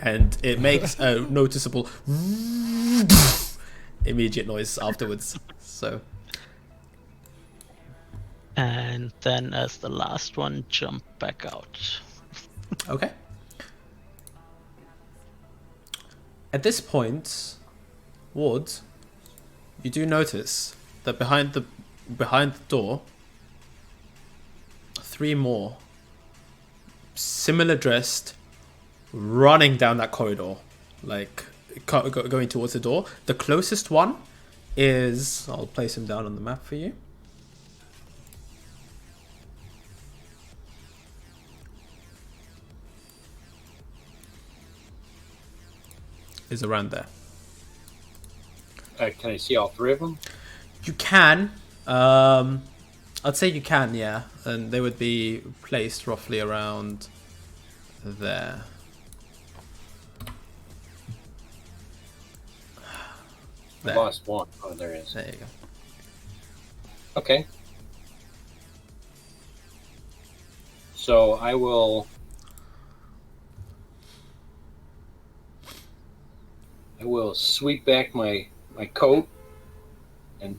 and it makes a noticeable immediate noise afterwards. So And then as the last one, jump back out. okay. At this point, Ward, you do notice that behind the door, 3 more similar dressed running down that corridor, like going towards the door. The closest one is, I'll place him down on the map for you. Is around there. Can I see all 3 of them? You can. I'd say you can, yeah. And they would be placed roughly around there. I lost one. Oh, there it is. There you go. Okay. So I will sweep back my coat, and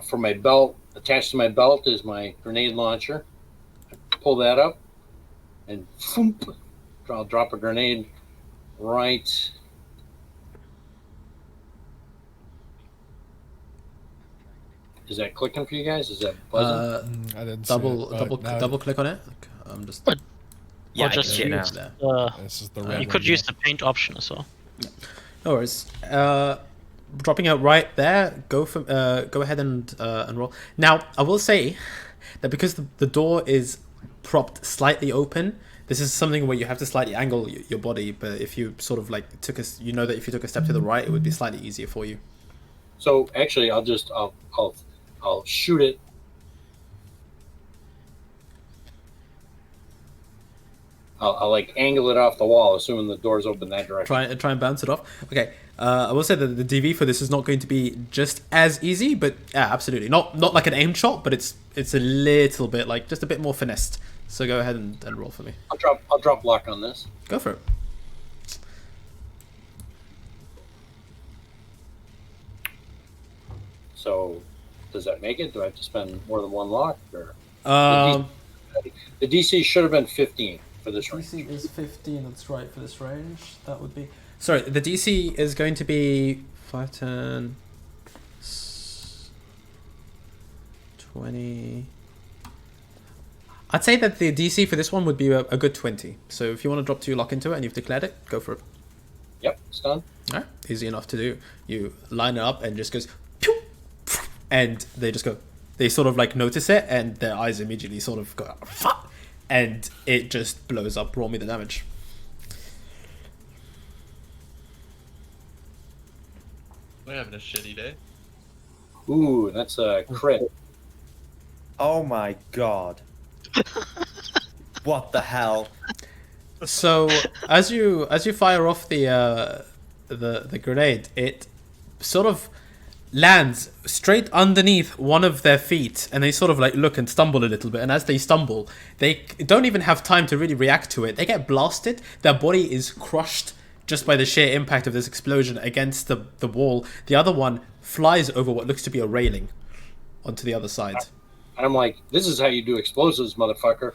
from my belt, attached to my belt is my grenade launcher. I pull that up and foomp, I'll drop a grenade right. Is that clicking for you guys? Is that buzzing? I didn't see it, but now double click on it. I'm just But- Yeah, Or I can just see it now. use there. This is the you red could one, use yeah. the paint option as well. No worries. Dropping out right there. Go ahead and roll. Now, I will say that because the door is propped slightly open, this is something where you have to slightly angle your body. But if you sort of like that if you took a step to the right, it would be slightly easier for you. So actually, I'll shoot it. I'll like angle it off the wall, assuming the door's open that direction. Try and bounce it off. Okay. I will say that the DV for this is not going to be just as easy, but yeah, absolutely not like an aim shot, but it's a little bit like just a bit more finessed. So go ahead and roll for me. I'll drop luck on this. Go for it. So, does that make it? Do I have to spend more than one luck? Or Um, the DC should have been 15 for this range. DC is 15. That's right for this range. That would be. Sorry, the DC is going to be 5, 10, 20. I'd say that the DC for this one would be a good 20. So if you want to drop 2 luck into it and you've declared it, go for it. Yep, it's done. All right, easy enough to do. You line it up and just goes, pew, and they just go. They sort of like notice it, and their eyes immediately sort of go, fuck, and it just blows up. Roll me the damage. We're having a shitty day. Ooh, that's a crit. Oh my god. What the hell? So as you fire off the grenade, it sort of lands straight underneath one of their feet, and they sort of like look and stumble a little bit, and as they stumble, they don't even have time to really react to it. They get blasted. Their body is crushed just by the sheer impact of this explosion against the wall. The other one flies over what looks to be a railing onto the other side. And I'm like, this is how you do explosives, motherfucker.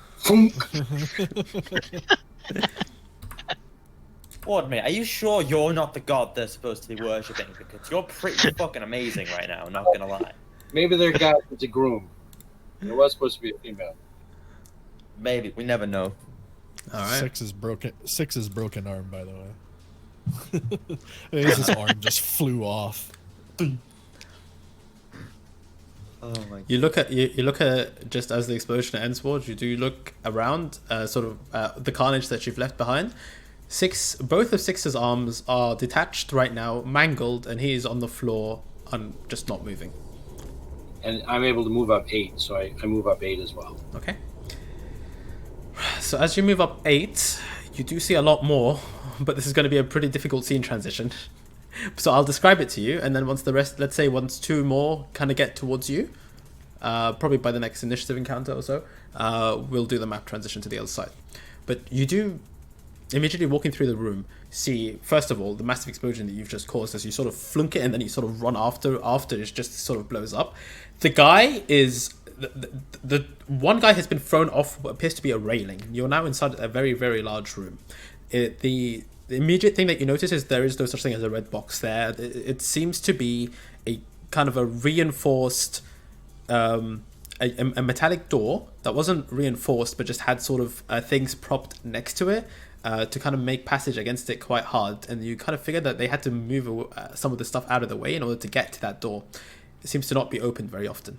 Lord, mate, are you sure you're not the god they're supposed to be worshipping? Because you're pretty fucking amazing right now, not gonna lie. Maybe their god is a groom. It was supposed to be a female. Maybe, we never know. All right. Six's broken arm, by the way. His arm just flew off. Oh my. You look at just as the explosion ends, Ward. You do look around, the carnage that you've left behind. Both of Six's arms are detached right now, mangled, and he is on the floor, just not moving. And I'm able to move up 8, so I move up 8 as well. Okay. So as you move up 8, you do see a lot more, but this is going to be a pretty difficult scene transition. So I'll describe it to you, and then once 2 more kind of get towards you, probably by the next initiative encounter or so, we'll do the map transition to the other side. But you do, immediately walking through the room, see, first of all, the massive explosion that you've just caused as you sort of flunk it and then you sort of run after it just sort of blows up. The guy is... The one guy has been thrown off what appears to be a railing. You're now inside a very, very large room. The immediate thing that you notice is there is no such thing as a red box there. It seems to be a kind of a reinforced, a metallic door that wasn't reinforced but just had sort of things propped next to it to kind of make passage against it quite hard. And you kind of figured that they had to move some of the stuff out of the way in order to get to that door. It seems to not be opened very often.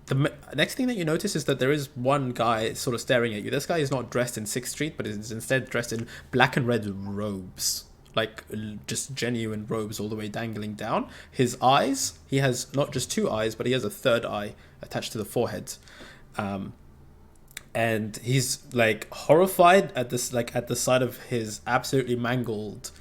The next thing that you notice is that there is one guy sort of staring at you. This guy is not dressed in 6th Street, but is instead dressed in black and red robes. Like, just genuine robes all the way dangling down. His eyes, he has not just 2 eyes, but he has a 3rd eye attached to the forehead. And he's, like, horrified at this, like, at the sight of his absolutely mangled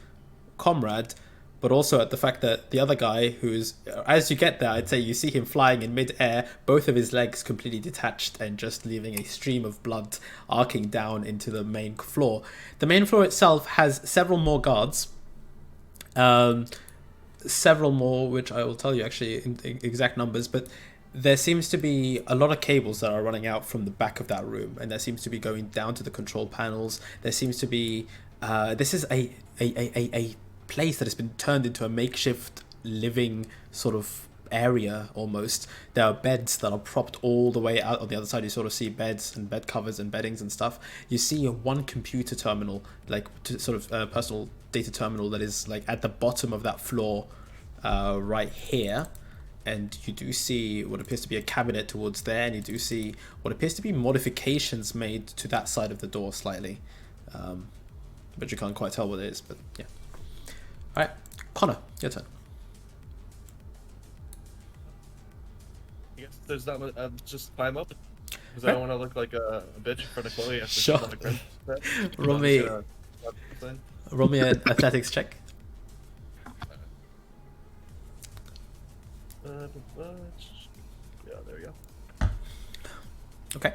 comrade, but also at the fact that the other guy, who's, as you get there, I'd say you see him flying in mid-air, both of his legs completely detached and just leaving a stream of blood arcing down into the main floor. The main floor itself has several more guards, several more, which I will tell you actually in exact numbers, but there seems to be a lot of cables that are running out from the back of that room, and there seems to be going down to the control panels. There seems to be, this is a place that has been turned into a makeshift living sort of area almost. There are beds that are propped all the way out on the other side. You sort of see beds and bed covers and beddings and stuff. You see one computer terminal, like sort of personal data terminal that is like at the bottom of that floor right here. And you do see what appears to be a cabinet towards there, and you do see what appears to be modifications made to that side of the door slightly. But you can't quite tell what it is, but yeah. Alright, Connor, your turn. there's not much, just climb up. Because I don't want to look like a bitch in front of Chloe after Sure. she's on the ground. Roll me, roll me an athletics check. Yeah, there we go. Okay.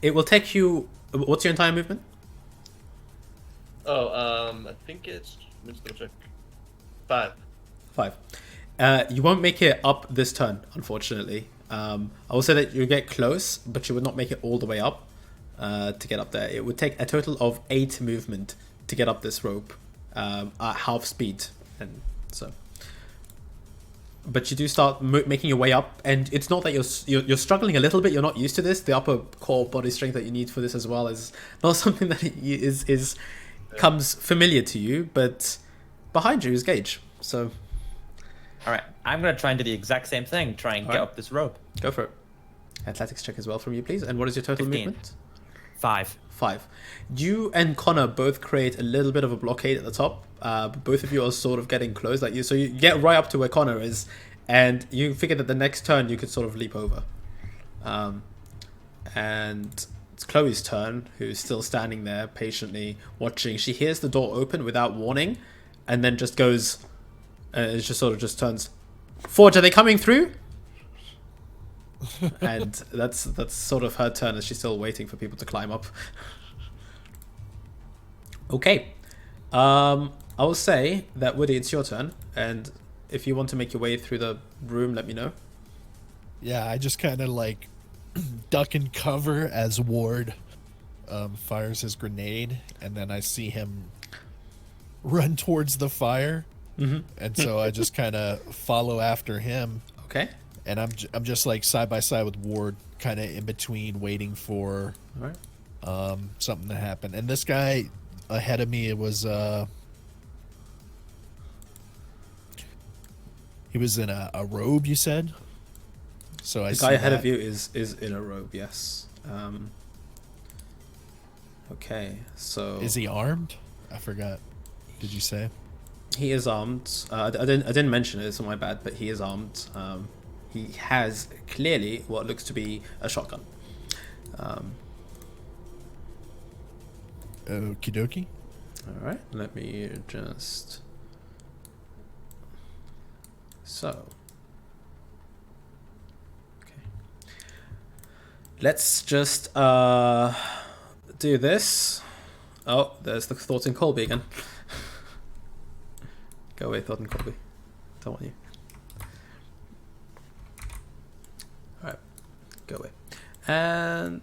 It will take you. What's your entire movement? Oh, I think it's. Let me just double check. 5. 5. You won't make it up this turn, unfortunately. I will say that you get close, but you would not make it all the way up to get up there. It would take a total of 8 movement to get up this rope at half speed, and so. But you do start making your way up, and it's not that you're struggling a little bit. You're not used to this. The upper core body strength that you need for this as well is not something that is comes familiar to you. But behind you is Gage. So, All right, I'm gonna try and do the exact same thing. Try and get up this rope. Go for it. Athletics check as well from you, please. And what is your total 15. movement? 5. 5. You and Connor both create a little bit of a blockade at the top. Both of you are sort of getting close, like you. So you get right up to where Connor is, and you figure that the next turn you could sort of leap over. And it's Chloe's turn, who's still standing there patiently watching. She hears the door open without warning, and then just goes, it just sort of just turns. Forge, are they coming through? And that's sort of her turn, as she's still waiting for people to climb up. Okay. I will say that, Woody, it's your turn, and if you want to make your way through the room, let me know. Yeah, I just kind of like duck and cover as Ward fires his grenade, and then I see him run towards the fire, and so I just kind of follow after him. Okay. And I'm just like side by side with Ward, kind of in between, waiting for All right. something to happen. And this guy ahead of me, it was he was in a robe, you said. So The guy ahead of you is in a robe. Yes. Okay. So Is he armed? I forgot. Did you say? he is armed. I didn't mention it. It's my bad, but he is armed. He has clearly what looks to be a shotgun. Okie dokie. All right, let me just. So. Okay. Let's just do this. Oh, there's the Thornton Colby again. Go away, Thornton Colby. Don't want you. Alright, go away. And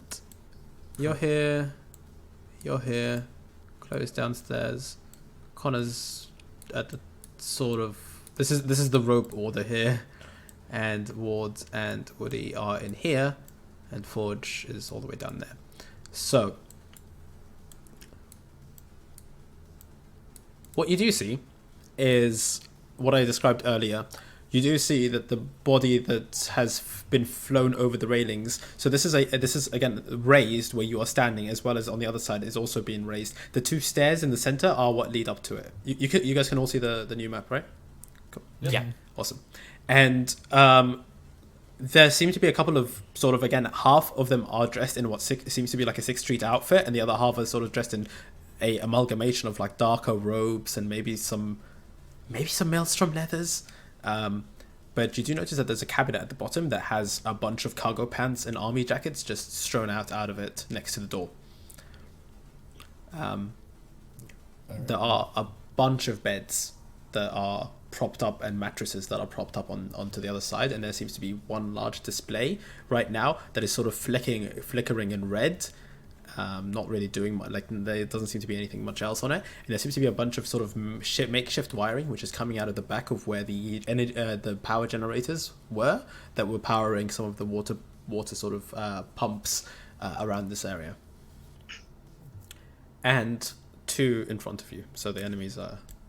you're here. You're here. Chloe's downstairs. Connor's at the sort of. This is the rope order here, and Ward and Woody are in here, and Forge is all the way down there. So, what you do see is what I described earlier. You do see that the body that has been flown over the railings. So this is again raised where you are standing, as well as on the other side is also being raised. The 2 stairs in the center are what lead up to it. You guys can all see the new map, right? Cool. Yeah. Awesome. And there seem to be a couple of sort of, again, half of them are dressed in what seems to be like a 6th Street outfit, and the other half are sort of dressed in a amalgamation of like darker robes and maybe some maelstrom leathers. But you do notice that there's a cabinet at the bottom that has a bunch of cargo pants and army jackets just strewn out of it next to the door. There are a bunch of beds that are propped up and mattresses that are propped up onto the other side, and there seems to be one large display right now that is sort of flickering in red. Not really doing much, like there doesn't seem to be anything much else on it, and there seems to be a bunch of sort of makeshift wiring which is coming out of the back of where the power generators were that were powering some of the water sort of pumps around this area. And 2 in front of you, so the enemies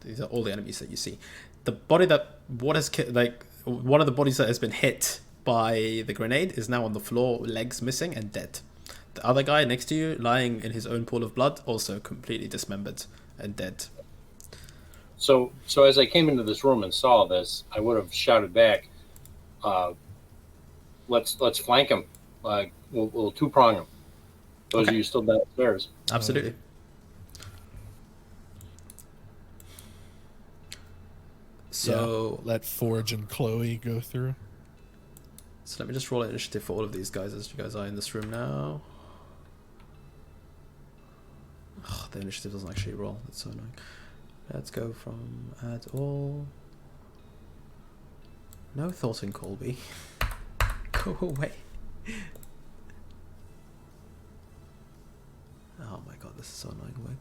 these are all the enemies that you see. The body that one of the bodies that has been hit by the grenade is now on the floor, legs missing and dead. The other guy next to you, lying in his own pool of blood, also completely dismembered and dead. So as I came into this room and saw this, I would have shouted back, let's flank them. We'll two-prong them. Those of you still downstairs. Absolutely. So let Forge and Chloe go through. So let me just roll an initiative for all of these guys as you guys are in this room now. Oh, the initiative doesn't actually roll. That's so annoying. Let's go from add all. No thought in Colby. Go away. Oh my god, this is so annoying. Wait.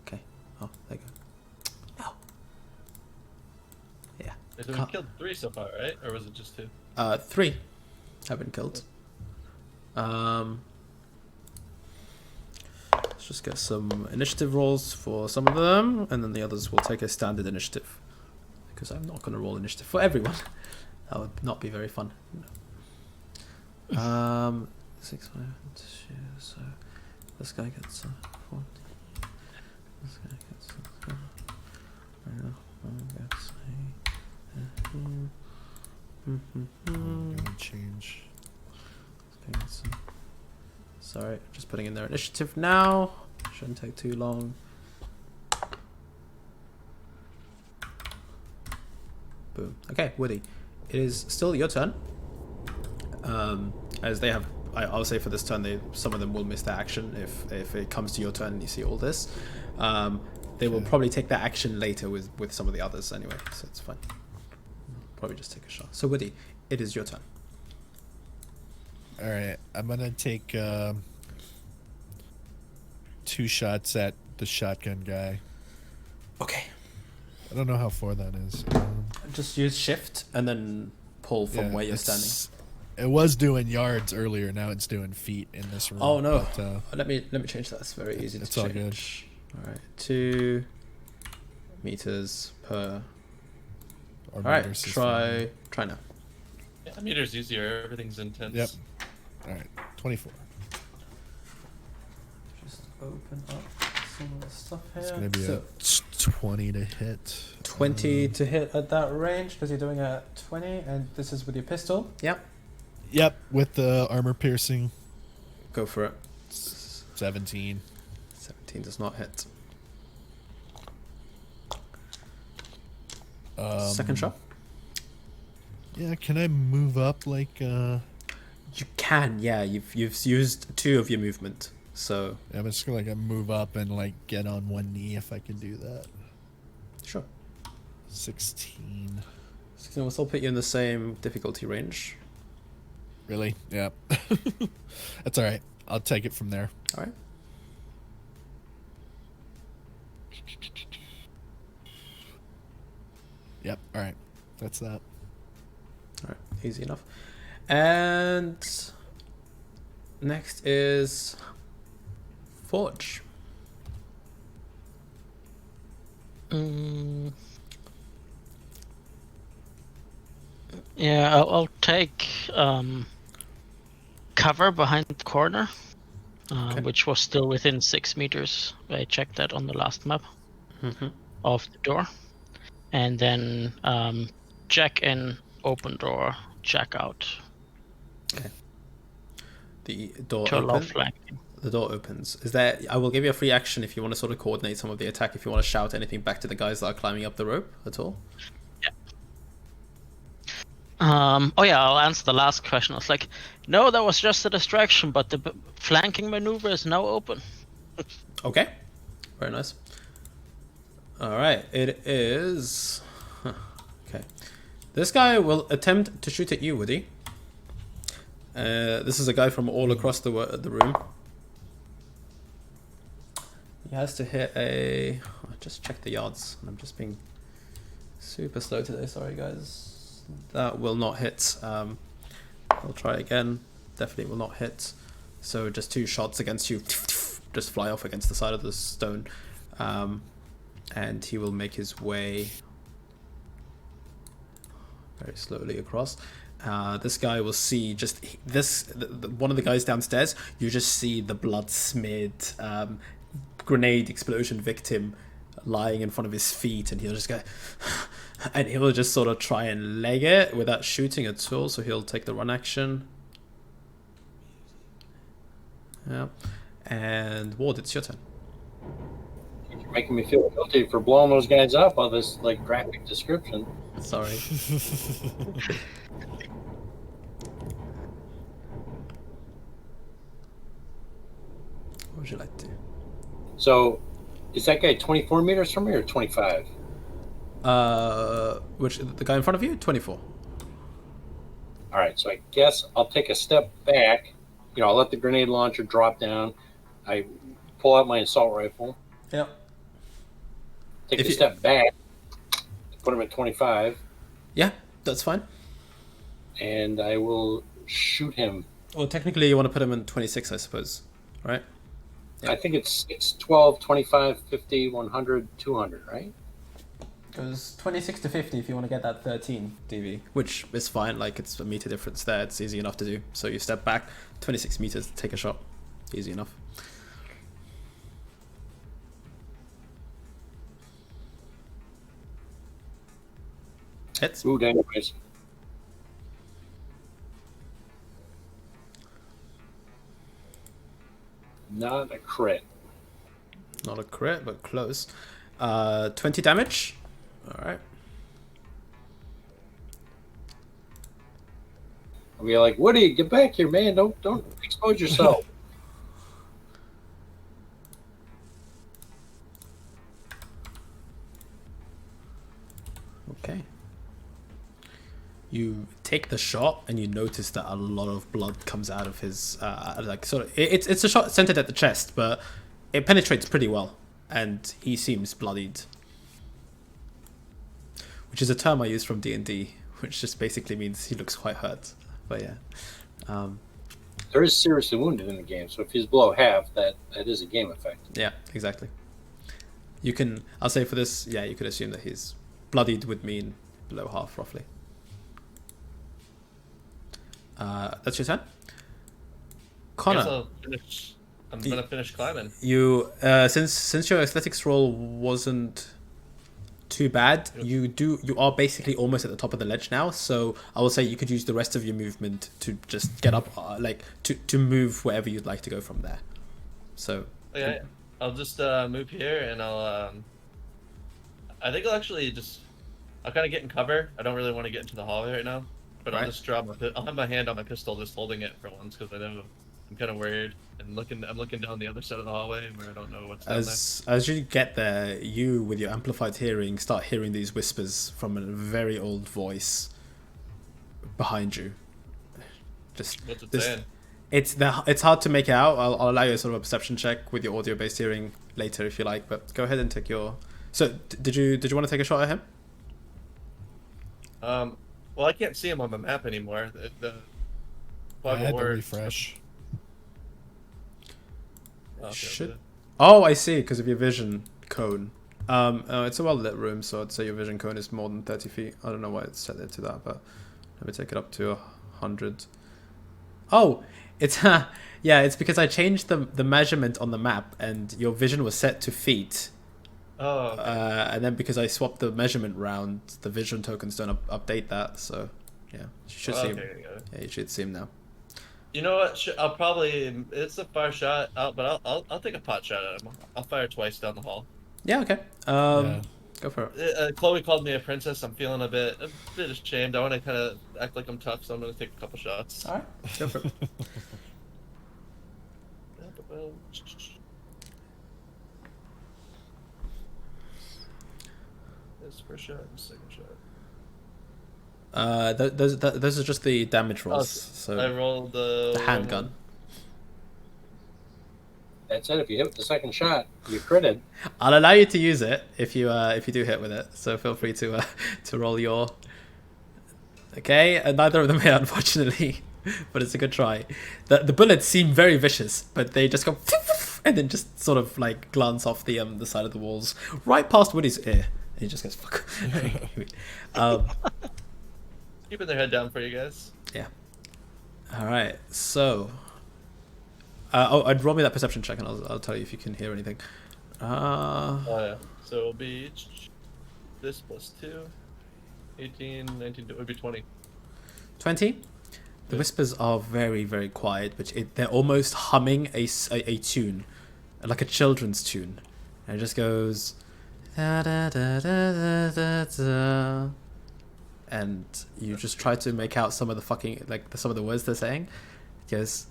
Okay. Oh, there you go. Oh. Yeah. So we killed 3 so far, right? Or was it just 2? 3 have been killed. Let's just get some initiative rolls for some of them, and then the others will take a standard initiative. Because I'm not going to roll initiative for everyone. That would not be very fun. No. 6, 5, 2, so this guy gets 40. This guy gets I'm gonna change. Sorry, just putting in their initiative now. Shouldn't take too long. Boom. Okay, Woody, it is still your turn. As they have, I'll say for this turn, some of them will miss their action if it comes to your turn and you see all this. They will probably take that action later with some of the others anyway, so it's fine. Probably just take a shot. So Woody, it is your turn. All right, I'm gonna take 2 shots at the shotgun guy. Okay. I don't know how far that is. Just use shift and then pull from where you're standing. It was doing yards earlier. Now it's doing feet in this room. Oh no! But, let me change that. It's very easy to it's change. all good. All right, 2 meters per. Or All right, meters is try fine. now. Yeah, meter's easier. Everything's intense. Yep. All right, 24. Just open up some of the stuff here. It's gonna be a 20 to hit. 20 to hit at that range because you're doing a 20, and this is with your pistol. Yep. Yep, with the armor piercing. Go for it. 17. 17 does not hit. Second shot. Yeah, can I move up like? You can, yeah. You've used 2 of your movement, so. Yeah, I'm just gonna move up and get on one knee if I can do that. Sure. 16. 16 will still put you in the same difficulty range. Really? Yeah. That's all right. I'll take it from there. All right. Yep. All right. That's that. All right. Easy enough. And next is Forge. Yeah, I'll take cover behind the corner, Okay. which was still within 6 meters. I checked that on the last map of the door. And then jack in, open door, jack out. Okay. The door To allow opens. flanking. The door opens. Is there? I will give you a free action if you want to sort of coordinate some of the attack. If you want to shout anything back to the guys that are climbing up the rope at all. Oh yeah, I'll answer the last question. I was like, no, that was just a distraction, but the flanking maneuver is now open. Okay. Very nice. All right. It is. Okay. This guy will attempt to shoot at you, Woody. This is a guy from all across the room. He has to hit a. I just checked the yards. I'm just being super slow today. Sorry, guys. That will not hit. I'll try again. Definitely will not hit. So just 2 shots against you. Just fly off against the side of the stone. And he will make his way very slowly across. This guy will see just this. One of the guys downstairs. You just see the blood-smeared grenade explosion victim lying in front of his feet, and he'll just go, And he'll just sort of try and leg it without shooting at all, so he'll take the run action. Yeah. And Ward, it's your turn. You're making me feel guilty for blowing those guys up on this like graphic description. Sorry. What would you like to do? So, is that guy 24 meters from me or 25? Which the guy in front of you? 24. All right, so I guess I'll take a step back. You know, I'll let the grenade launcher drop down. I pull out my assault rifle. Yep. Take a step back. Put him at 25. Yeah, that's fine. And I will shoot him. Well, technically, you want to put him in 26, I suppose, right? Yeah. I think it's 6, 12, 25, 50, 100, 200, right? Goes 26 to 50 if you want to get that 13 DV, which is fine. Like, it's a meter difference there. It's easy enough to do. So you step back 26 meters, take a shot. Easy enough. Hits. Ooh, anyways. Not a crit. Not a crit, but close. 20 damage. All right. I'll be like, Woody, get back here, man! Don't expose yourself. Okay. You take the shot and you notice that a lot of blood comes out of his like sort of it's a shot centered at the chest, but it penetrates pretty well, and he seems bloodied, which is a term I use from D&D, which just basically means he looks quite hurt. But yeah, there is seriously wounded in the game, so if he's below half, that is a game effect. Yeah, exactly. You can, I'll say for this, yeah, you could assume that he's bloodied would mean below half roughly. That's your turn. Connor, I'm gonna finish climbing. you since your athletics roll wasn't too bad, you are basically almost at the top of the ledge now. So I will say you could use the rest of your movement to just get up, like to move wherever you'd like to go from there. So Okay, I'll just move here, and I think I'll kind of get in cover. I don't really want to get into the hallway right now. But Right. I'll just I'll have my hand on my pistol, just holding it for once, because I'm kind of worried and I'm looking down the other side of the hallway where I don't know what's down there. As you get there, you with your amplified hearing start hearing these whispers from a very old voice behind you. Just What's it saying? it's hard to make it out. I'll allow you a sort of a perception check with your audio based hearing later if you like, but go ahead and take your. So did you want to take a shot at him? Well, I can't see him on the map anymore. I had to refresh. Okay, Should. Oh, I see, because of your vision cone. It's a well lit room, so I'd say your vision cone is more than 30 feet. I don't know why it's set there to that, but let me take it up to 100. Oh, it's yeah, it's because I changed the measurement on the map, and your vision was set to feet. Oh. Okay. And then because I swapped the measurement round, the vision tokens don't update that. So yeah, you should see him. Yeah, you should see him now. You know what? I'll probably. It's a far shot, but I'll take a pot shot at him. I'll fire twice down the hall. Yeah. Okay. Yeah. Go for it. Chloe called me a princess. I'm feeling a bit ashamed. I want to kind of act like I'm tough, so I'm gonna take a couple shots. All right. Go for it. This first shot and second shot. Those are just the damage rolls. So I rolled the handgun. That's it. If you hit with the second shot, you critted. I'll allow you to use it if you do hit with it. So feel free to roll your. Okay, and neither of them hit, unfortunately, but it's a good try. The bullets seem very vicious, but they just go and then just sort of like glance off the side of the walls, right past Woody's ear, and he just goes fuck. Keeping their head down for you guys. Yeah. All right. So. I'd roll me that perception check, and I'll tell you if you can hear anything. Oh yeah. So it'll be this +2. 18, 19, it would be 20. 20. The whispers are very, very quiet, but they're almost humming a tune, like a children's tune. And it just goes... Da, da, da, da, da, da. And you just try to make out some of the some of the words they're saying. It goes...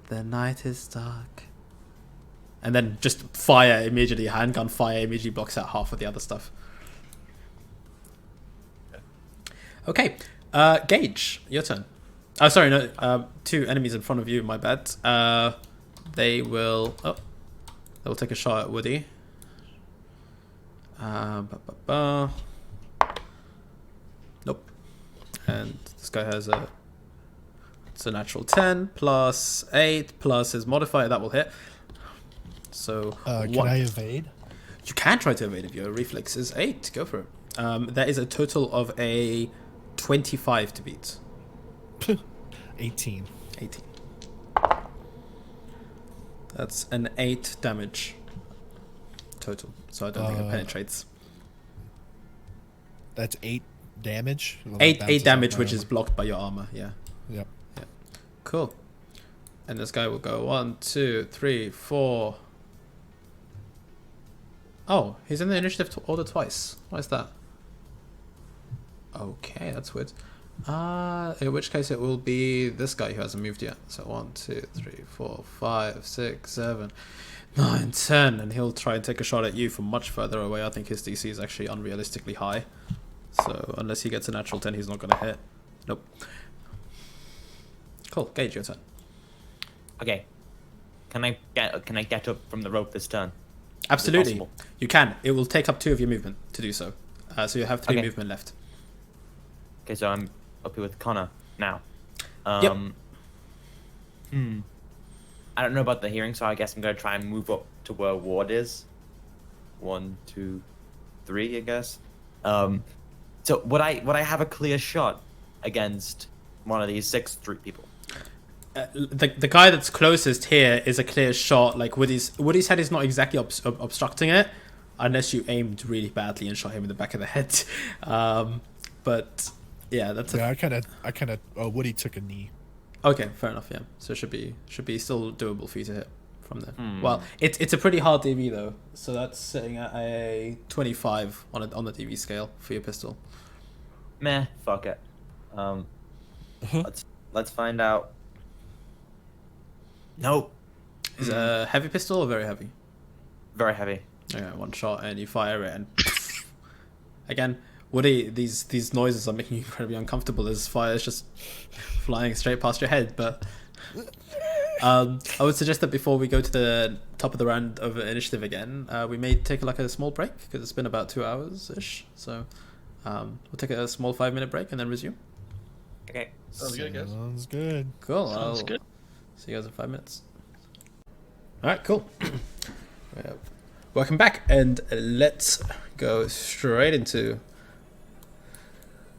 The night is dark. And then just fire immediately, handgun fire immediately blocks out half of the other stuff. Okay, Gage, your turn. Oh, sorry, no, 2 enemies in front of you, my bad. They will take a shot at Woody. Nope. And this guy has it's a natural 10 plus 8 plus his modifier, that will hit. So can I evade? You can try to evade if your reflex is 8. Go for it. That is a total of a 25 to beat. 18. 18. That's an 8 damage total. So I don't think it penetrates. That's 8 damage? Well, 8 damage, which is blocked by your armor. Yeah. Yep. Yeah. Cool. And this guy will go 1, 2, 3, 4. Oh, he's in the initiative order twice. Why is that? Okay, that's weird. In which case it will be this guy who hasn't moved yet. So 1, 2, 3, 4, 5, 6, 7, 9, 10. And he'll try and take a shot at you from much further away. I think his DC is actually unrealistically high. So unless he gets a natural 10, he's not going to hit. Nope. Cool. Gage, your turn. Okay. Can I get up from the rope this turn? Absolutely. You can. It will take up 2 of your movement to do so. So you have 3 movement left. Okay, so I'm up here with Connor now. Yep. I don't know about the hearing, so I guess I'm gonna try and move up to where Ward is. 1, 2, 3, I guess. So would I have a clear shot against one of these 6 street people? The guy that's closest here is a clear shot. Like Woody's head is not exactly obstructing it, unless you aimed really badly and shot him in the back of the head. But yeah, that's I kind of Woody took a knee. Okay, fair enough. Yeah, so it should be still doable for you to hit from there. Well, it's a pretty hard DV though, so that's sitting at a 25 on the DV scale for your pistol. Meh, fuck it. Let's find out. Nope. Is it a heavy pistol or very heavy? Very heavy. Okay, 1 shot and you fire it and again, Woody, these noises are making you incredibly uncomfortable as fire is just flying straight past your head. But I would suggest that before we go to the top of the round of initiative again, we may take like a small break because it's been about 2 hours ish. So we'll take a small 5-minute break and then resume. Okay. Sounds good, guys. Sounds good. Cool. Sounds good. See you guys in 5 minutes. All right, cool. Welcome back, and let's go straight into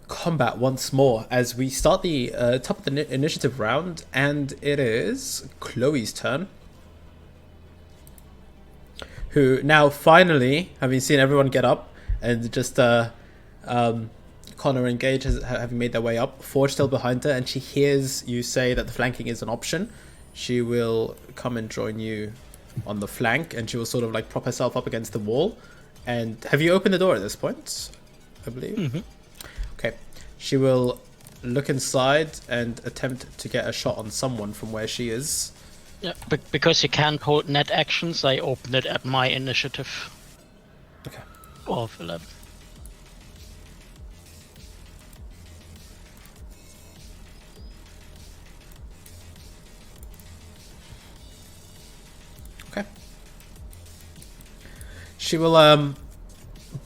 combat once more as we start the top of the initiative round, and it is Chloe's turn, who now finally, having seen everyone get up and just Connor and Gage having made their way up, Forge still behind her, and she hears you say that the flanking is an option. She will come and join you on the flank, and she will sort of like prop herself up against the wall. And have you opened the door at this point? I believe. Mm-hmm. Okay. She will look inside and attempt to get a shot on someone from where she is. Yeah, because you can't hold net actions, I opened it at my initiative. Okay. Of 11. Okay. She will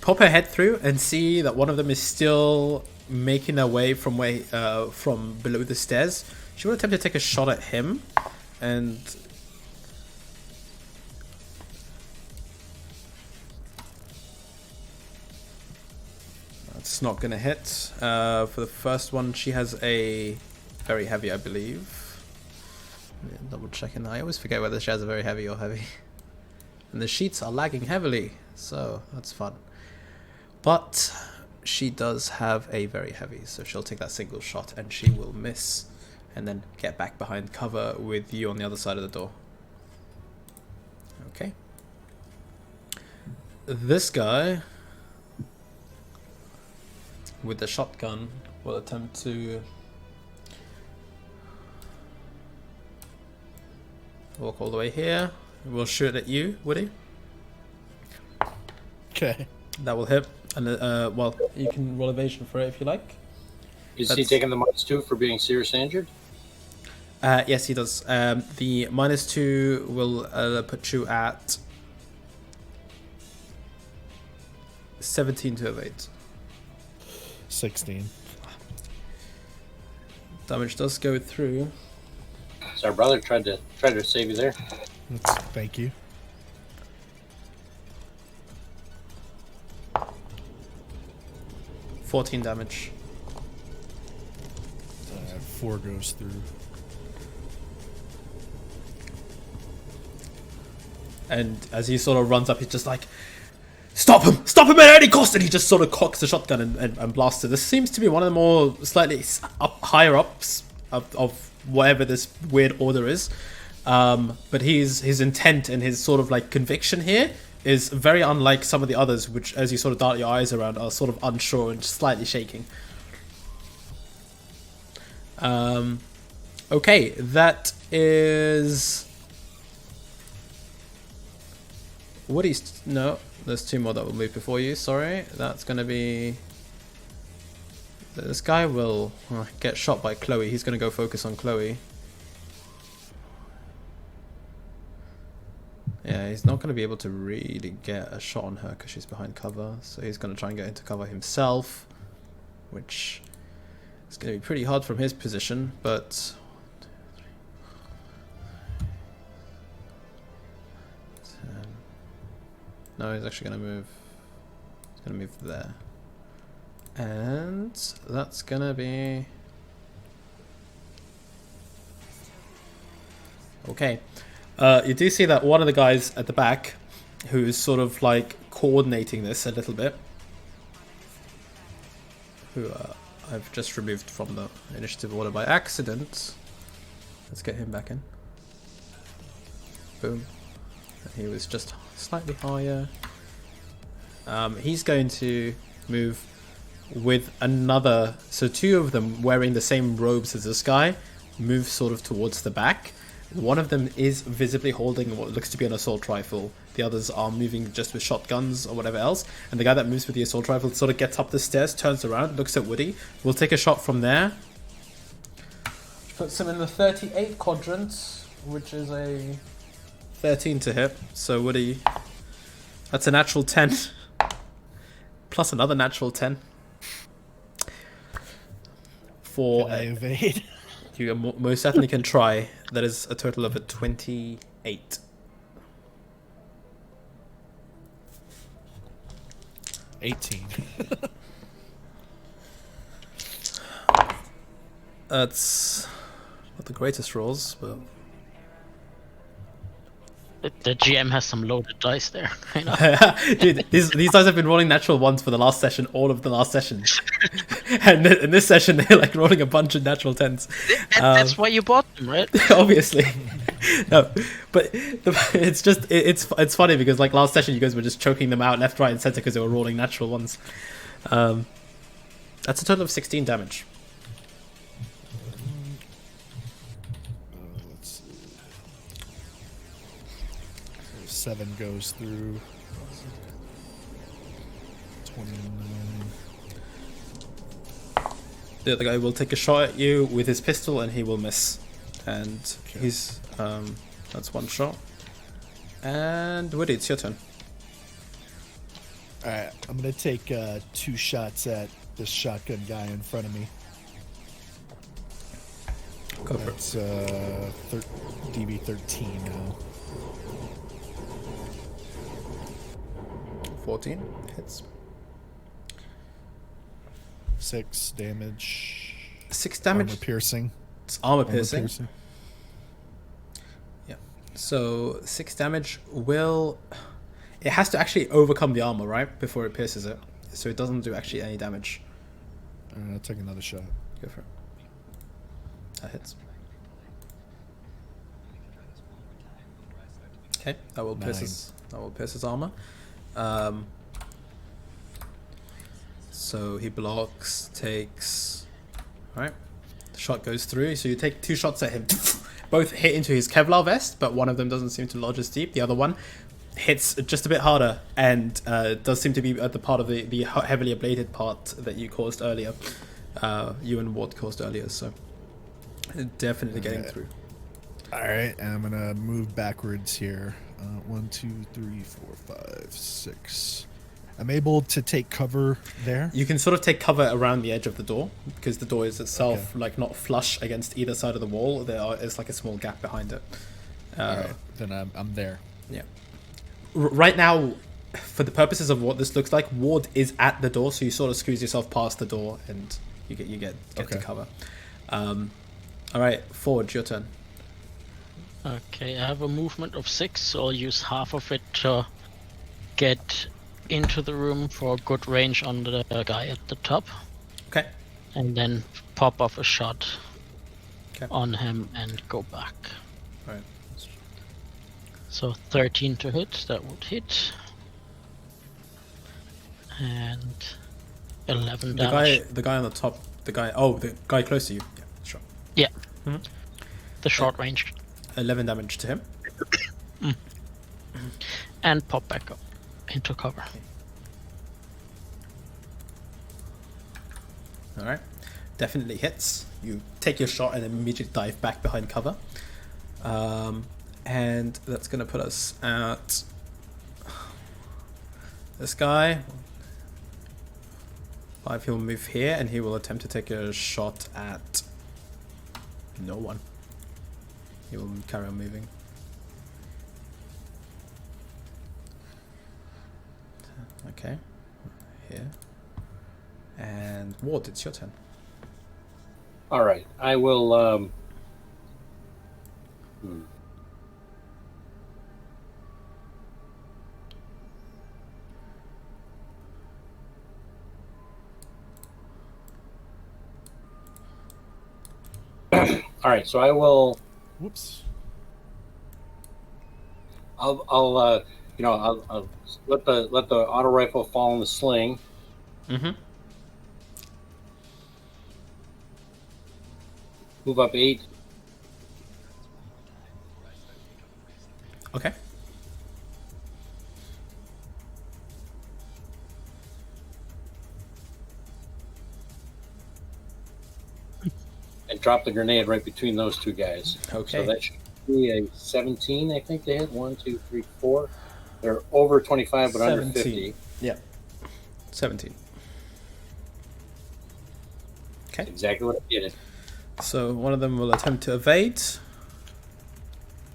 pop her head through and see that one of them is still making their way from below the stairs. She will attempt to take a shot at him, and that's not gonna hit. For the first one, she has a very heavy, I believe. Double checking. I always forget whether she has a very heavy or heavy. And the sheets are lagging heavily, so that's fun. But she does have a very heavy, so she'll take that single shot and she will miss, and then get back behind cover with you on the other side of the door. Okay. This guy with the shotgun will attempt to walk all the way here. We'll shoot at you, Woody. Okay. That will hit. And well, you can roll evasion for it if you like. Is he taking the -2 for being seriously injured? Yes, he does. The -2 will put you at 17 to evade. 16. Damage does go through. So our brother tried to save you there. Thank you. Uh, 14 damage. 4 goes through. And as he sort of runs up, he's just like, Stop him! Stop him at any cost! And he just sort of cocks the shotgun and blasts it. This seems to be one of the more slightly higher ups of whatever this weird order is. But his intent and his sort of like conviction here is very unlike some of the others, which as you sort of dart your eyes around are sort of unsure and slightly shaking. Okay, that is... Woody's... No, there's 2 more that will move before you, sorry. That's going to be... This guy will get shot by Chloe. He's going to go focus on Chloe. Yeah, he's not going to be able to really get a shot on her because she's behind cover. So he's going to try and get into cover himself, which is going to be pretty hard from his position, but... 10. No, he's actually going to move. He's going to move there. And that's going to be... Okay. You do see that one of the guys at the back, who's sort of like coordinating this a little bit, who I've just removed from the initiative order by accident. Let's get him back in. Boom. He was just slightly higher. He's going to move with another, so 2 of them wearing the same robes as this guy, move sort of towards the back. One of them is visibly holding what looks to be an assault rifle. The others are moving just with shotguns or whatever else. And the guy that moves with the assault rifle sort of gets up the stairs, turns around, looks at Woody. We'll take a shot from there. Which puts him in the 38 quadrant, which is a 13 to hit. So Woody, that's a natural 10. Plus another natural 10. For Can I evade? You most certainly can try. That is a total of a 28. 18. That's not the greatest rolls, but... The GM has some loaded dice there. I know. Dude, these guys have been rolling natural ones for the last session, all of the last session. And in this session, they're like rolling a bunch of natural 10s. That's why you bought them, right? Obviously. No, but it's funny because like last session, you guys were just choking them out left, right, and center because they were rolling natural ones. That's a total of 16 damage. Let's see. 7 goes through. 29. The other guy will take a shot at you with his pistol and he will miss. And he's that's 1 shot. And Woody, it's your turn. Alright, I'm gonna take 2 shots at this shotgun guy in front of me. Go for it. That's DB 13 now. 14 hits. 6 damage. 6 damage. Armor piercing. It's armor piercing. Yeah. So 6 damage will... It has to actually overcome the armor, right? Before it pierces it. so it doesn't do actually any damage. I'll take another shot. Go for it. That hits. Okay, that will pierce 9. his armor. So he blocks, takes. All right, the shot goes through. So you take 2 shots at him. Both hit into his Kevlar vest, but one of them doesn't seem to lodge as deep. The other one hits just a bit harder and does seem to be at the part of the heavily ablated part that you caused earlier. You and Ward caused earlier, so definitely getting through. All right, I'm gonna move backwards here. 1, 2, 3, 4, 5, 6. I'm able to take cover there. You can sort of take cover around the edge of the door because the door is itself like not flush against either side of the wall. It's like a small gap behind it. All right, then I'm there. Yeah. Right now, for the purposes of what this looks like, Ward is at the door, so you sort of squeeze yourself past the door and you get to cover. All right, Forge, your turn. Okay, I have a movement of 6, so I'll use half of it to get into the room for good range on the guy at the top. Okay. And then pop off a shot Okay. on him and go back. All right. So 13 to hit, that would hit. And 11 damage. The guy on the top, the guy close to you. Yeah, sure. Yeah. Mhm. The short range. 11 damage to him. And pop back up into cover. All right. Definitely hits. You take your shot and then immediately dive back behind cover. And that's going to put us at this guy. 5, he'll move here and he will attempt to take a shot at no one. He will carry on moving. Okay. Here. And Ward, it's your turn. All right, I will. All right, so I will. Whoops. I'll let the auto rifle fall in the sling. Mm-hmm. Move up 8. Okay. And drop the grenade right between those 2 guys. Okay. So that should be a 17, I think they hit. 1, 2, 3, 4. They're over 25, but under 50. Yeah. 17. Okay. Exactly what I did. So one of them will attempt to evade.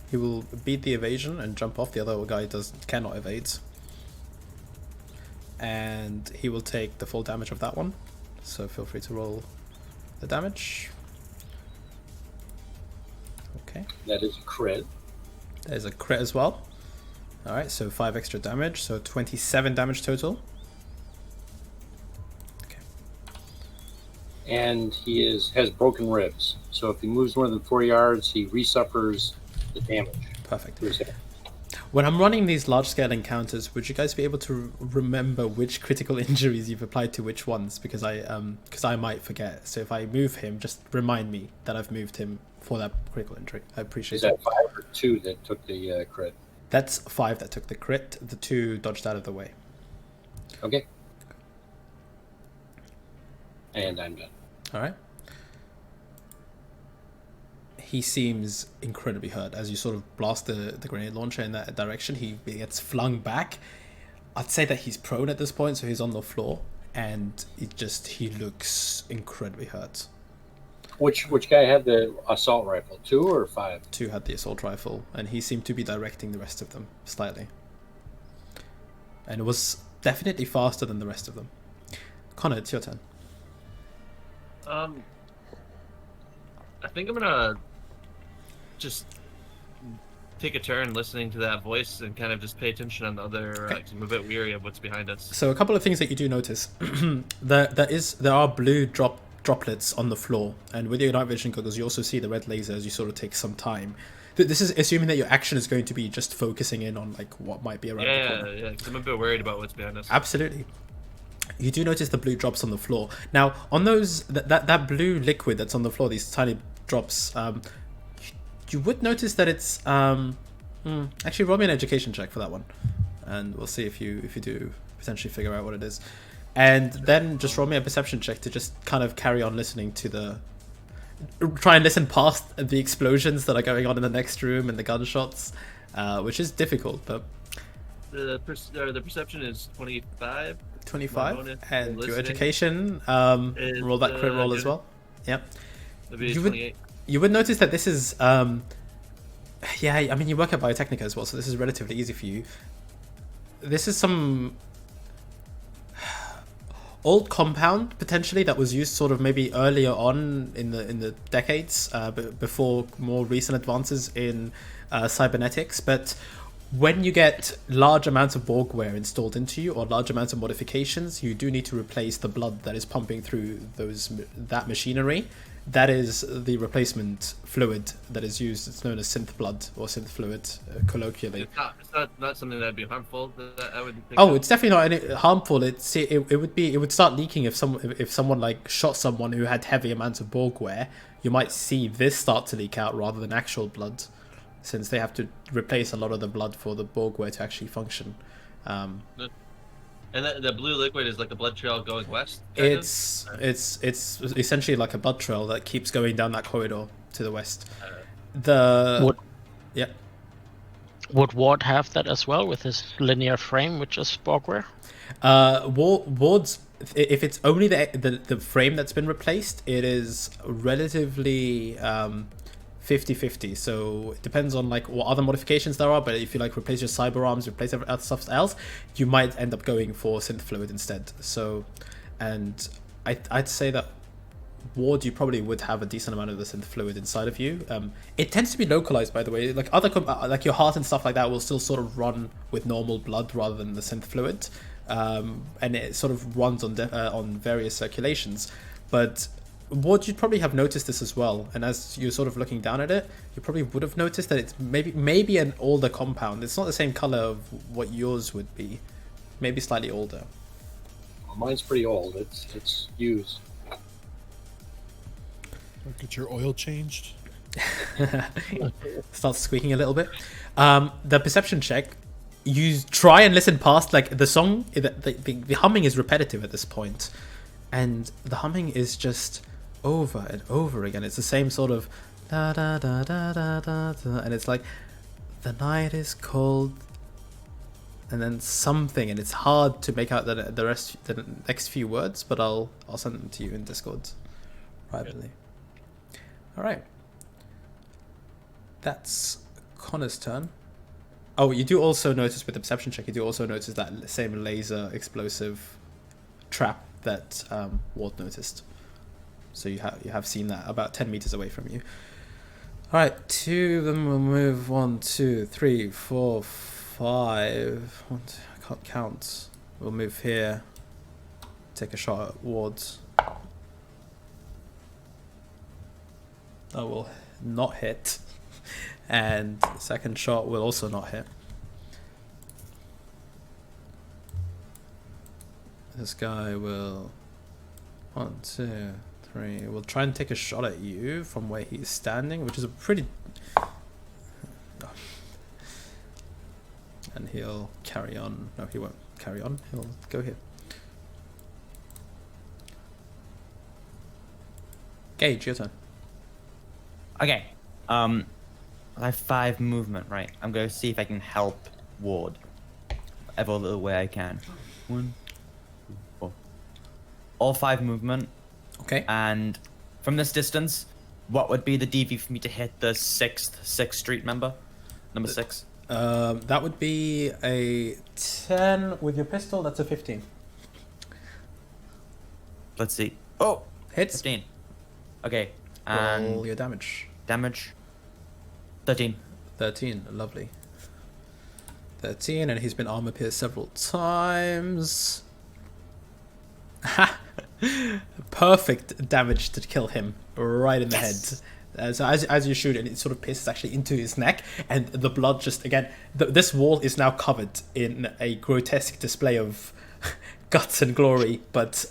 He will beat the evasion and jump off. The other guy cannot evade. And he will take the full damage of that one. So feel free to roll the damage. Okay. That is a crit. There's a crit as well. Alright, so 5 extra damage. So 27 damage total. Okay. And he has broken ribs. So if he moves more than 4 yards, he resuffers the damage. Perfect. to his head. When I'm running these large-scale encounters, would you guys be able to remember which critical injuries you've applied to which ones? Because I might forget. So if I move him, just remind me that I've moved him for that critical injury. I appreciate Is it. that 5 or 2 that took the crit? That's 5 that took the crit. The 2 dodged out of the way. Okay. And I'm done. All right. He seems incredibly hurt as you sort of blast the grenade launcher in that direction. He gets flung back. I'd say that he's prone at this point, so he's on the floor, and he looks incredibly hurt. Which guy had the assault rifle? 2 or 5? 2 had the assault rifle, and he seemed to be directing the rest of them slightly. And it was definitely faster than the rest of them. Connor, it's your turn. I think I'm gonna just take a turn listening to that voice and kind of just pay attention on the other. Okay. 'Cause I'm a bit weary of what's behind us. So a couple of things that you do notice. there are blue droplets on the floor, and with your night vision goggles, you also see the red laser as you sort of take some time. This is assuming that your action is going to be just focusing in on like what might be around the corner. Yeah. Because I'm a bit worried about what's behind us. Absolutely. You do notice the blue drops on the floor. Now, on those that blue liquid that's on the floor, these tiny drops, you would notice that it's actually roll me an education check for that one, and we'll see if you do potentially figure out what it is, and then just roll me a perception check to just kind of carry on listening to try and listen past the explosions that are going on in the next room and the gunshots, which is difficult, but The perception is 25. 25, and your listening education, is, roll that crit roll as good. well. Yep. That'd be You 28. You would notice that this is, yeah, I mean, you work at Biotechnica as well, so this is relatively easy for you. This is some old compound, potentially, that was used sort of maybe earlier on in the decades, before more recent advances in cybernetics, but when you get large amounts of Borgware installed into you or large amounts of modifications, you do need to replace the blood that is pumping through that machinery. That is the replacement fluid that is used. It's known as synth blood or synth fluid, colloquially. It's not something that'd be harmful. That I would think. Oh, it's definitely not any harmful. It would start leaking if someone like shot someone who had heavy amounts of Borgware. You might see this start to leak out rather than actual blood, since they have to replace a lot of the blood for the Borgware to actually function. And the blue liquid is like a blood trail going west. It's essentially like a blood trail that keeps going down that corridor to the west. Yeah. Would Ward have that as well with his linear frame, which is Borgware? Ward's, if it's only the frame that's been replaced, it is relatively 50-50, so it depends on like what other modifications there are, but if you like replace your cyber arms, replace stuff else, you might end up going for synth fluid instead. So, and I'd say that Ward, you probably would have a decent amount of the synth fluid inside of you. It tends to be localized, by the way, like like your heart and stuff like that will still sort of run with normal blood rather than the synth fluid, and it sort of runs on various circulations, but Ward, you'd probably have noticed this as well, and as you're sort of looking down at it, you probably would have noticed that it's maybe an older compound. It's not the same color of what yours would be, maybe slightly older. Well, mine's pretty old. It's used. Get your oil changed. Starts squeaking a little bit. The perception check, you try and listen past like the song. The humming is repetitive at this point, and the humming is just over and over again. It's the same sort of da da da da da da, and it's like the night is cold, and then something, and it's hard to make out the next few words, but I'll send them to you in Discord privately. All right, that's Connor's turn. Oh, you do also notice with the perception check, you do also notice that same laser explosive trap that Ward noticed. So you have seen that about 10 meters away from you. All right, two of them will move. 1, 2, 3, 4, 5. I can't count. We'll move here. Take a shot at Ward's. That will not hit. And the second shot will also not hit. This guy will 1, 2, 3. We'll try and take a shot at you from where he's standing, which is a pretty. And he'll carry on. No, he won't carry on. He'll go here. Gage, your turn. Okay. I have 5 movement, right? I'm going to see if I can help Ward. Every little way I can. 1, 2, 4. All 5 movement. Okay. And from this distance, what would be the DV for me to hit the 6th street member? Number 6? That would be a 10 with your pistol. That's a 15. Let's see. Oh! Hits. 15. Okay. Roll And your damage. damage. 13. 13, lovely. 13, and he's been armor pierced several times. Perfect damage to kill him right in the head. So as you shoot it, it sort of pierces actually into his neck, and the blood just again. This wall is now covered in a grotesque display of guts and glory. But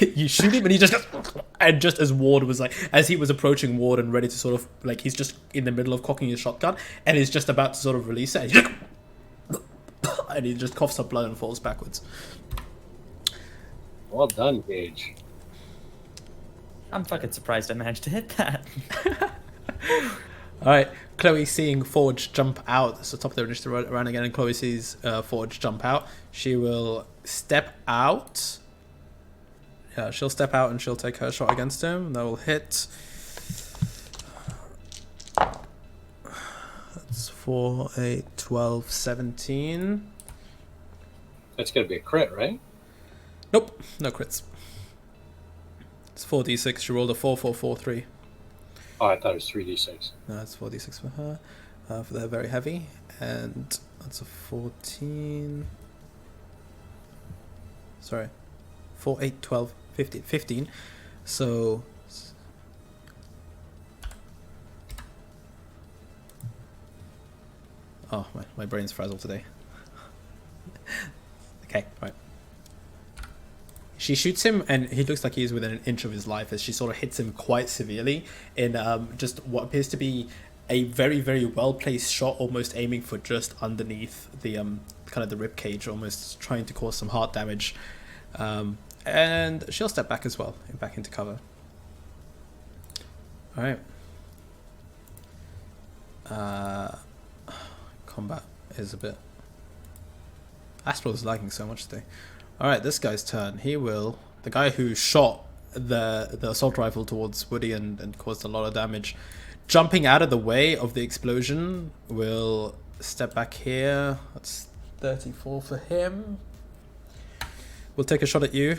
you shoot him, and he just goes, and just as Ward was like, as he was approaching Ward and ready to sort of like, he's just in the middle of cocking his shotgun, and he's just about to sort of release it, and he just coughs up blood and falls backwards. Well done, Gage. I'm fucking surprised I managed to hit that. Alright, Chloe seeing Forge jump out, so top of the initiative round again, and Chloe sees Forge jump out. She will step out. Yeah, she'll step out and she'll take her shot against him. That will hit. That's 4, 8, 12, 17. That's got to be a crit, right? Nope, no crits. It's 4d6. She rolled a 4, 4, 4, 3. Oh, I thought it was 3d6. No, it's 4d6 for her. For the very heavy. And that's a 14. Sorry. 4, 8, 12, 15. 15. So. Oh, my brain's frazzled today. Okay, right. She shoots him, and he looks like he is within an inch of his life as she sort of hits him quite severely in just what appears to be a very, very well-placed shot, almost aiming for just underneath the kind of the rib cage, almost trying to cause some heart damage. And she'll step back as well, back into cover. All right. Combat is a bit... Astral is lagging so much today. Alright, this guy's turn. He will... The guy who shot the assault rifle towards Woody and caused a lot of damage, jumping out of the way of the explosion, will step back here. That's 34 for him. We'll take a shot at you.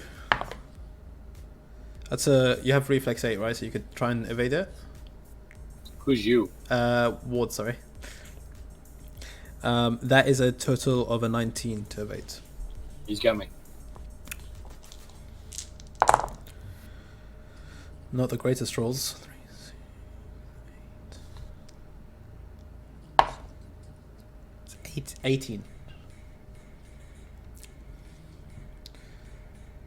That's a... You have reflex 8, right? So you could try and evade it. Who's you? Ward, sorry. That is a total of a 19 to evade. He's got me. Not the greatest rolls. 3, 6, 8. 18.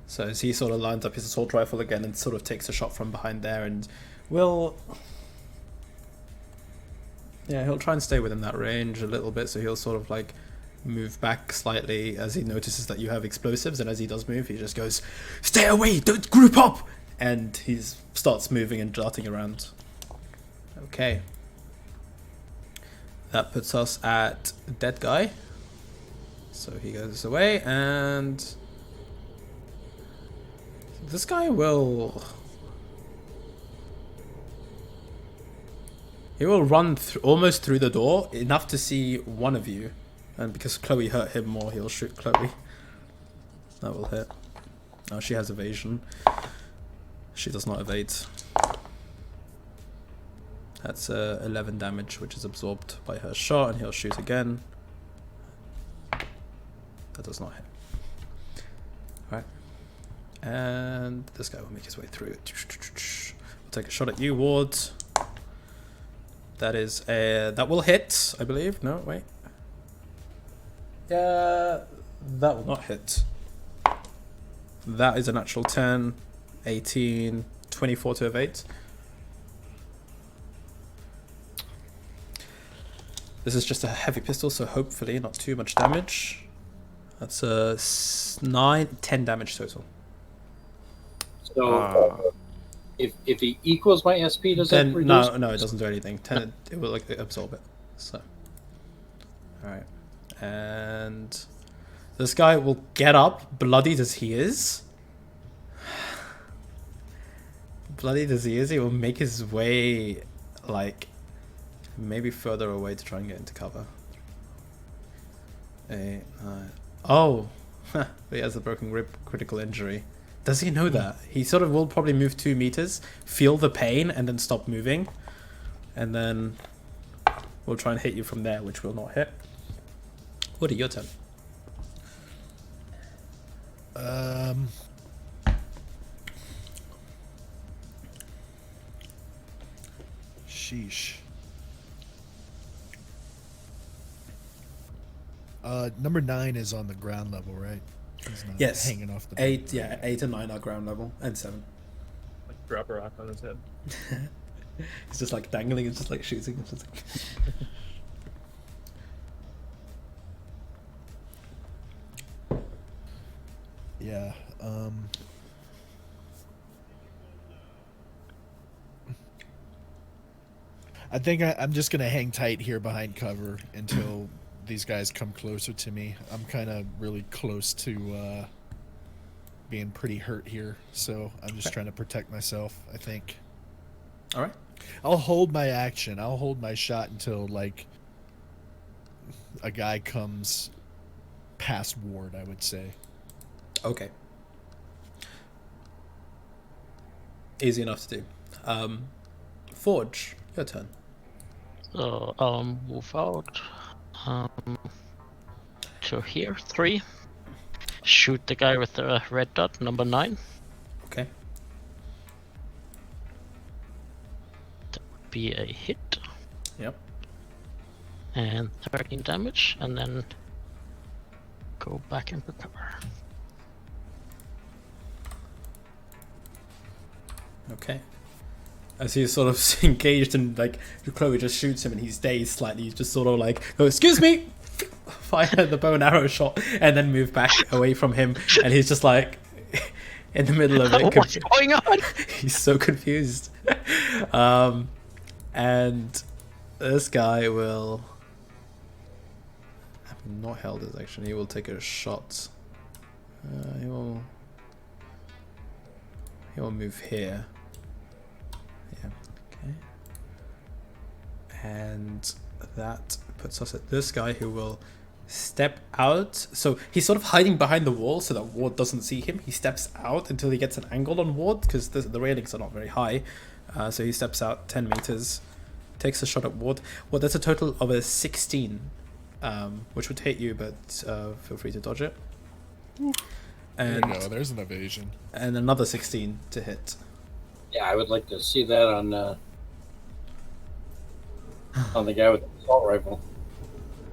So as he sort of lines up his assault rifle again and sort of takes a shot from behind there, and will... Yeah, he'll try and stay within that range a little bit, so he'll sort of like move back slightly as he notices that you have explosives, and as he does move, he just goes, "Stay away! Don't group up!" And he starts moving and darting around. Okay. That puts us at dead guy. So he goes away, and this guy will... He will run almost through the door, enough to see one of you. And because Chloe hurt him more, he'll shoot Chloe. That will hit. Oh, she has evasion. She does not evade. That's 11 damage, which is absorbed by her shot, and he'll shoot again. That does not hit. Alright. And this guy will make his way through. We'll take a shot at you, Ward. That is a... That will hit, I believe. No, wait. Yeah, that will not hit. That is a natural 10, 18, 24 to evade. This is just a heavy pistol, so hopefully not too much damage. That's a 10 damage total. So, if he equals my SP, does Then it reduce? no, it doesn't do anything. 10, it will like absorb it. So, all right, and this guy will get up, bloodied as he is. Bloodied as he is, he will make his way like maybe further away to try and get into cover. 8, 9. Oh, he has a broken rib, critical injury. Does he know that? He sort of will probably move 2 meters, feel the pain, and then stop moving. And then will try and hit you from there, which will not hit. Woody, your turn. Sheesh. Number 9 is on the ground level, right? He's not Yes. hanging off the 8, yeah, 8 and 9 are ground level, and 7. Like drop a rock on his head. It's just like dangling, it's just like shooting. It's just like... Yeah. I think I'm just gonna hang tight here behind cover until these guys come closer to me. I'm kind of really close to being pretty hurt here, so I'm just trying to protect myself, I think. All right. I'll hold my action. I'll hold my shot until like a guy comes past Ward, I would say. Okay. Easy enough to do. Forge, your turn. So I'll move out to here, 3. Shoot the guy with the red dot, number 9. Okay. That would be a hit. Yep. And 13 damage, and then go back and recover. Okay. As he's sort of engaged and like Chloe just shoots him and he's dazed slightly, he's just sort of like, oh, excuse me, fire the bow and arrow shot and then move back away from him, and he's just like in the middle of it. What's going on? He's so confused. And this guy will not held his action, he will take a shot. He will move here. Yeah, okay. And that puts us at this guy who will step out. So he's sort of hiding behind the wall so that Ward doesn't see him. He steps out until he gets an angle on Ward because the railings are not very high. So he steps out 10 meters, takes a shot at Ward. Well, that's a total of a 16, which would hit you, but feel free to dodge it. And There you go. There's an evasion. And another 16 to hit. Yeah, I would like to see that on the guy with the assault rifle.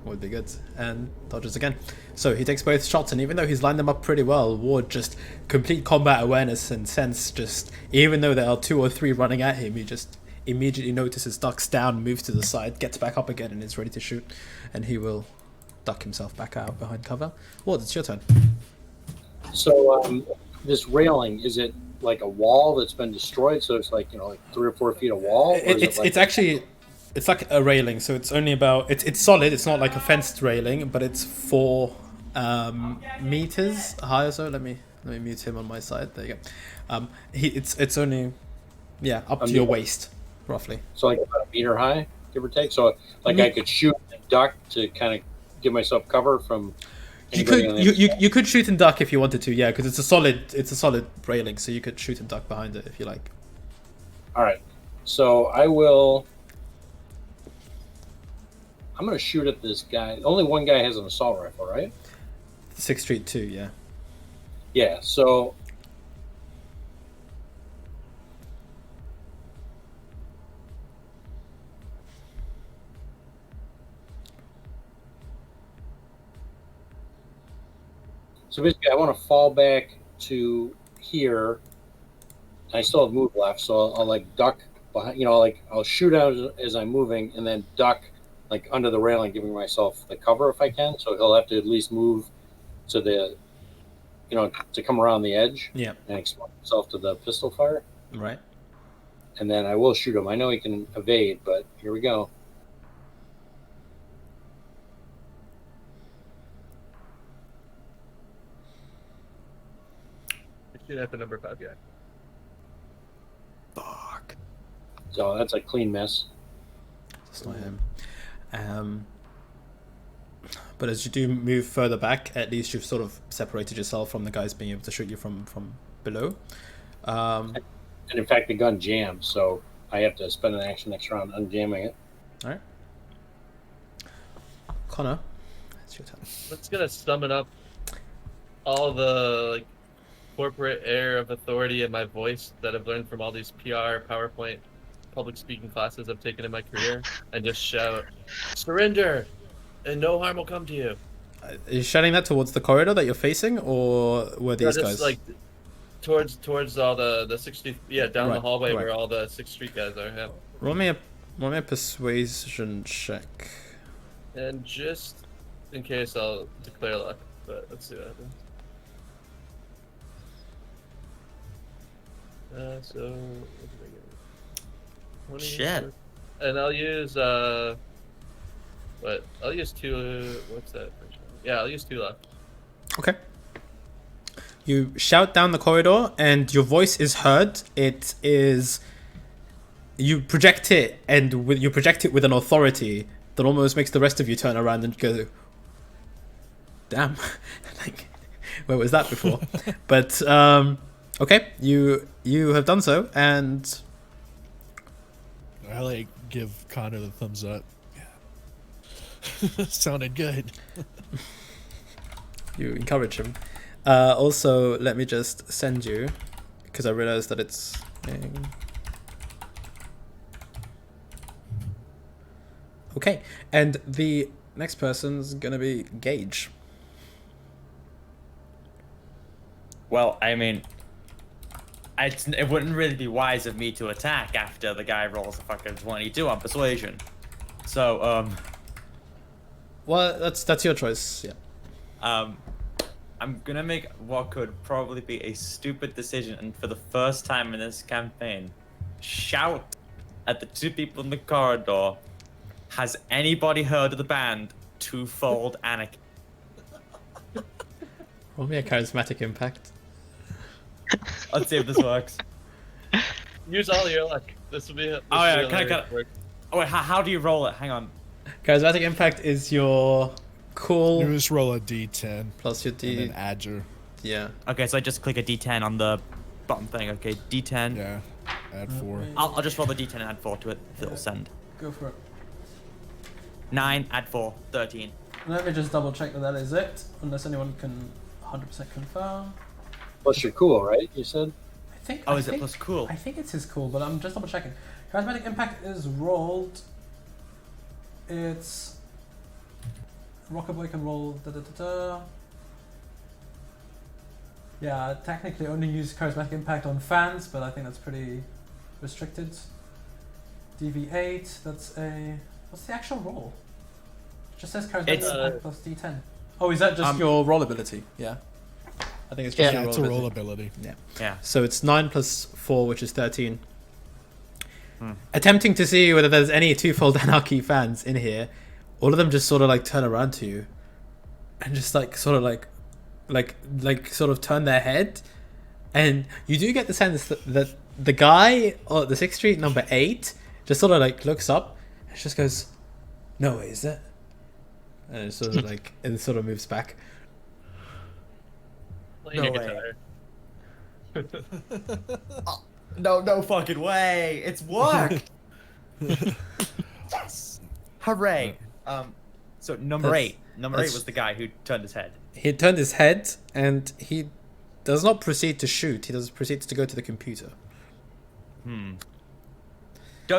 Would be good. And dodges again. So he takes both shots, and even though he's lined them up pretty well, Ward just complete combat awareness and sense, just even though there are 2 or 3 running at him, he just immediately notices, ducks down, moves to the side, gets back up again, and is ready to shoot. And he will duck himself back out behind cover. Ward, it's your turn. So this railing, is it like a wall that's been destroyed? So it's like, like 3 or 4 feet of wall? Or It's like a railing, so it's only about it's solid. It's not like a fenced railing, but it's 4 meters high or so. Let me mute him on my side. There you go. It's only up to your waist roughly. So like about a meter high, give or take. So like I could shoot and duck to kind of give myself cover from. You could shoot and duck if you wanted to, yeah, because it's a solid railing, so you could shoot and duck behind it if you like. All right, so I'm going to shoot at this guy. Only one guy has an assault rifle, right? 6th Street 2, yeah. Yeah, so basically I want to fall back to here. I still have move left, so I'll like duck behind, I'll shoot out as I'm moving and then duck like under the railing, giving myself the cover if I can. So he'll have to at least move to the, to come around the edge. Yeah. And expose himself to the pistol fire. Right. And then I will shoot him. I know he can evade, but here we go. Shoot at the number 5 guy. Fuck. So that's a clean miss. That's not him. But as you do move further back, at least you've sort of separated yourself from the guys being able to shoot you from below. And in fact, the gun jams, so I have to spend an action next round unjamming it. All right. Connor, it's your turn. Let's gonna summon up all the like corporate air of authority in my voice that I've learned from all these PR, PowerPoint, public speaking classes I've taken in my career, and just shout, "Surrender, and no harm will come to you." Are you shouting that towards the corridor that you're facing, or were these Just guys? like towards all the 60, down the Right, hallway right. where all the 6th Street guys are. Yeah. Roll me a persuasion check. And just in case, I'll declare luck. But let's see what happens. So what did I get? 20, Shit. And I'll use I'll use 2. What's that? Yeah, I'll use 2 luck. Okay. You shout down the corridor, and your voice is heard. It is. You project it, and you project it with an authority that almost makes the rest of you turn around and go, "Damn, like, where was that before?" But okay, you have done so, and I like give Connor the thumbs up. Yeah. Sounded good. you encourage him. Also, let me just send you, because I realized that it's. Okay, and the next person's gonna be Gage. Well, I mean, it wouldn't really be wise of me to attack after the guy rolls a fucking 22 on persuasion. So, Well, that's your choice. Yeah. I'm gonna make what could probably be a stupid decision, and for the first time in this campaign, shout at the 2 people in the corridor. Has anybody heard of the band Twofold Anarchy? Roll me a charismatic impact. Let's see if this works. Use all your luck. This will be. Oh yeah, can I? Oh wait, how do you roll it? Hang on. Charismatic impact is your cool You just roll a d10 plus your and D. then add your Yeah. Okay, so I just click a D10 on the bottom thing. Okay, D10. yeah. Add 4. I'll just roll the D10 and add 4 to it. It'll send. Go for it. 9, add 4, 13. Let me just double check that is it, unless anyone can 100% confirm. Plus you're cool, right? You said. I think. Oh, I is it think- plus cool? I think it's his cool, but I'm just double checking. Charismatic impact is rolled. It's. Rockaboy can roll. Yeah, technically only use charismatic impact on fans, but I think that's pretty restricted. DV8. That's a. What's the actual roll? It just says charismatic It's- impact plus D10. Oh, is that just your roll ability? Yeah. I think it's just Yeah, your it's roll a roll ability. ability. Yeah. So it's 9 plus 4, which is 13. Attempting to see whether there's any Twofold Anarchy fans in here, all of them just sort of like turn around to you, and just like sort of like sort of turn their head, and you do get the sense that the guy at the 6th Street number 8 just sort of like looks up and just goes, "No way, is it?" And it sort of like and sort of moves back. Playing No your guitar. No fucking way! It's worked! Yes! Hooray! So number That's- 8. Number 8 was the guy who turned his head. He turned his head and he does not proceed to shoot. He does proceed to go to the computer. Don't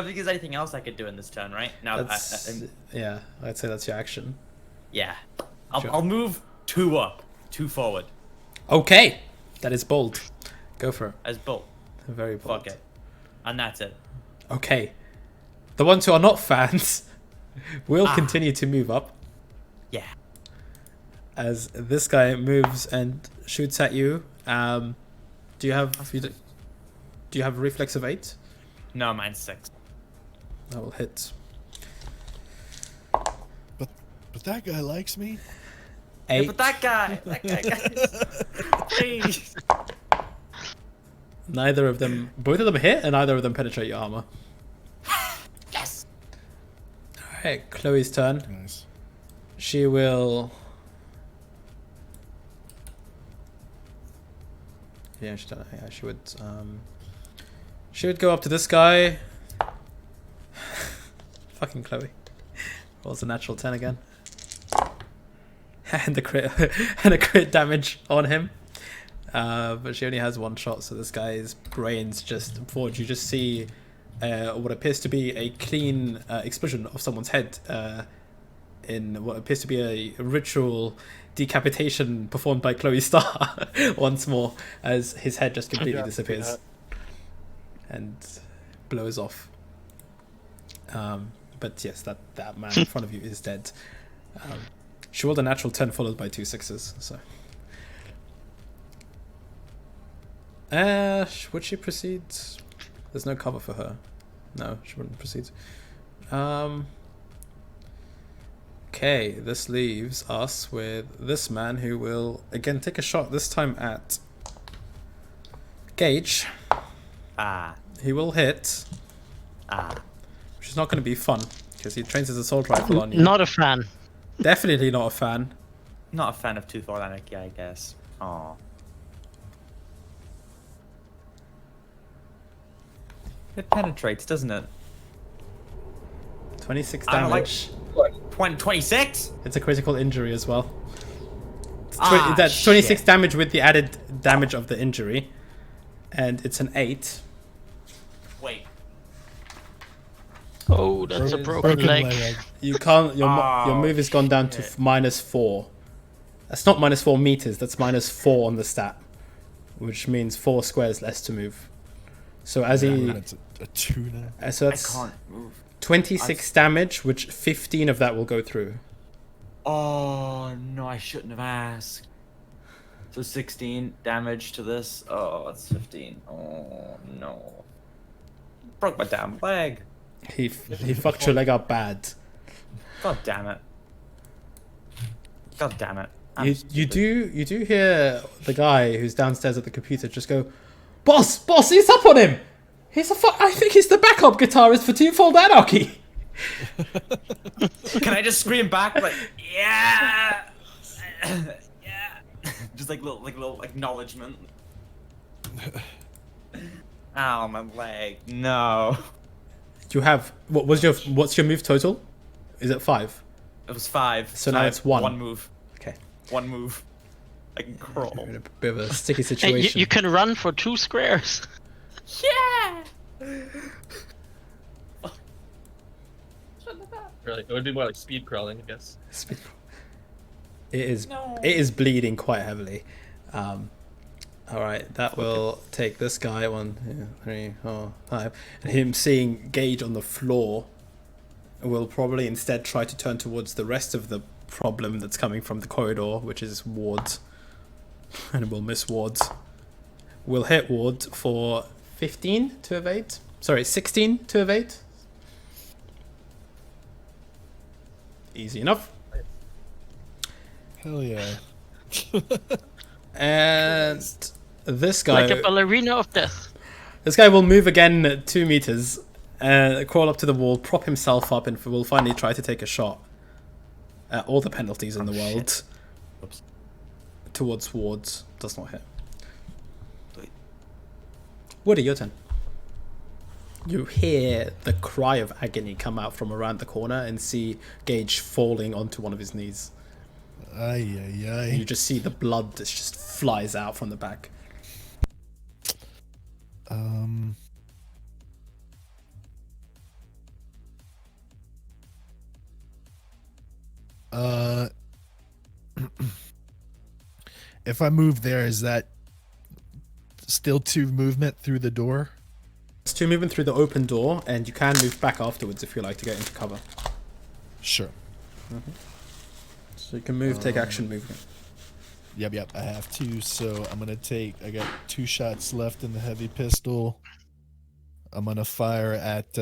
think there's anything else I could do in this turn, right? Now That's, yeah, I'd say that's your action. yeah. Sure. I'll move 2 up, 2 forward. Okay, that is bold. Go for it. As bolt. Very bold. Fuck it. And that's it. Okay, the ones who are not fans will continue to move up Yeah. as this guy moves and shoots at you. Do you have do you have a reflex of 8? No, mine's 6. That will hit. But that guy likes me. 8. Yeah, but that guy please. Neither of them, both of them hit, and neither of them penetrate your armor. Yes. All right, Chloe's turn. Nice. She will. Yeah, she would. She would go up to this guy. Fucking Chloe. Rolls a natural 10 again. and a crit and a crit damage on him. But she only has one shot, so this guy's brains just forge. You just see what appears to be a clean explosion of someone's head in what appears to be a ritual decapitation performed by Chloe Starr once more, as his head just completely disappears and blows off. But yes, that man in front of you is dead. She rolled a natural 10 followed by 2 6s, so. Would she proceed? There's no cover for her. No, she wouldn't proceed. Okay, this leaves us with this man who will again take a shot, this time at Gage. He will hit. Which is not going to be fun, because he trains his assault rifle on you. Not a fan. Definitely not a fan. Not a fan of Tooth or Anarchy, I guess. Aw. It penetrates, doesn't it? 26 I don't like- damage. 26? It's a critical injury as well. Ah, That's 26 shit. damage with the added damage of the injury. And it's an 8. Wait. Oh, that's a broken leg. You can't. Your Oh, move has gone down to shit. -4. That's not -4 meters. That's -4 on the stat, which means 4 squares less to move. So as he, That's a tuna. so I that's can't move. 26 damage, which 15 of that will go through. Oh, no, I shouldn't have asked. So 16 damage to this. Oh, it's 15. Oh, no. Broke my damn leg. He fucked your leg up bad. God damn it. God damn it. You do hear the guy who's downstairs at the computer just go, boss, he's up on him. I think he's the backup guitarist for Twofold Anarchy. Can I just scream back like, yeah, yeah, just like little acknowledgement. Ow, my leg. No. You have what's your move total? Is it 5? It was 5. So now it's 1. One move. Okay. One move. I can crawl. We're in a bit of a sticky Hey, situation. you can run for 2 squares. Yeah. Really, it would be more like speed crawling, I guess. It is. No. It is bleeding quite heavily. All right, that will take this guy 1, 2, 3, 4, 5, and him seeing Gage on the floor will probably instead try to turn towards the rest of the problem that's coming from the corridor, which is Ward, and will miss Ward. Will hit Ward for 15 to evade. Sorry, 16 to evade. Easy enough. Hell yeah. And this guy, Like a ballerina of death. this guy will move again 2 meters, crawl up to the wall, prop himself up, and will finally try to take a shot at all the penalties in the world. Oops. Towards Wards. Does not hit. Wait. Woody, your turn. You hear the cry of agony come out from around the corner and see Gage falling onto one of his knees. Ay, And ay, you ay. just see the blood that just flies out from the back. If I move there, is that still 2 movement through the door? It's 2 movement through the open door, and you can move back afterwards if you like to get into cover. Sure. So you can move, take action, movement. Yep, I have 2, so I'm gonna I got 2 shots left in the heavy pistol. I'm gonna fire at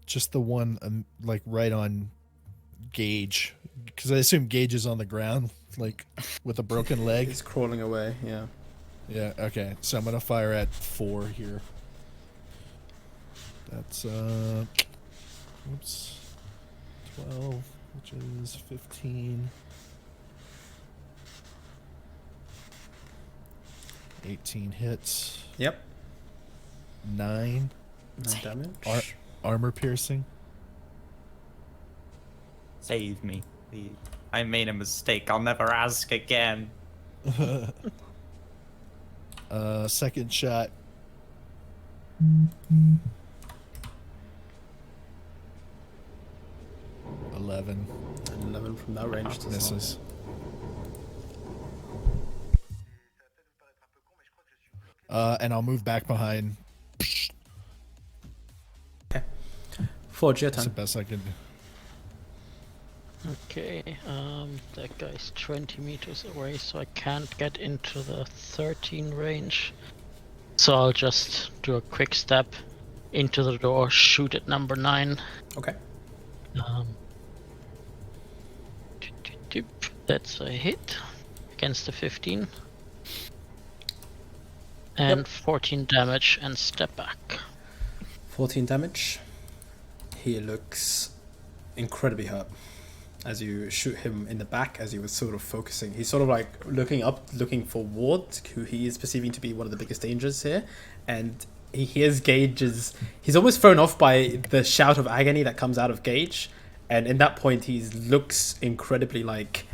just the one like right on Gage, because I assume Gage is on the ground, like with a broken leg. He's crawling away, yeah. Yeah, okay. So I'm gonna fire at 4 here. That's oops. 12, which is 15. 18 hits. Yep. 9 No damage. armor piercing. Save me, please. I made a mistake. I'll never ask again. Second shot. $11 11 from that range does not. misses. And I'll move back behind. Forge, your That's the turn. best I can do. Okay, that guy's 20 meters away, so I can't get into the 13 range. So I'll just do a quick step into the door, shoot at number 9. Okay. That's a hit against the 15. And 14 damage and step back. 14 damage. He looks incredibly hurt as you shoot him in the back as he was sort of focusing. He's sort of like looking up, looking for Ward, who he is perceiving to be one of the biggest dangers here. And he hears Gage's... He's almost thrown off by the shout of agony that comes out of Gage. And in that point, he looks incredibly like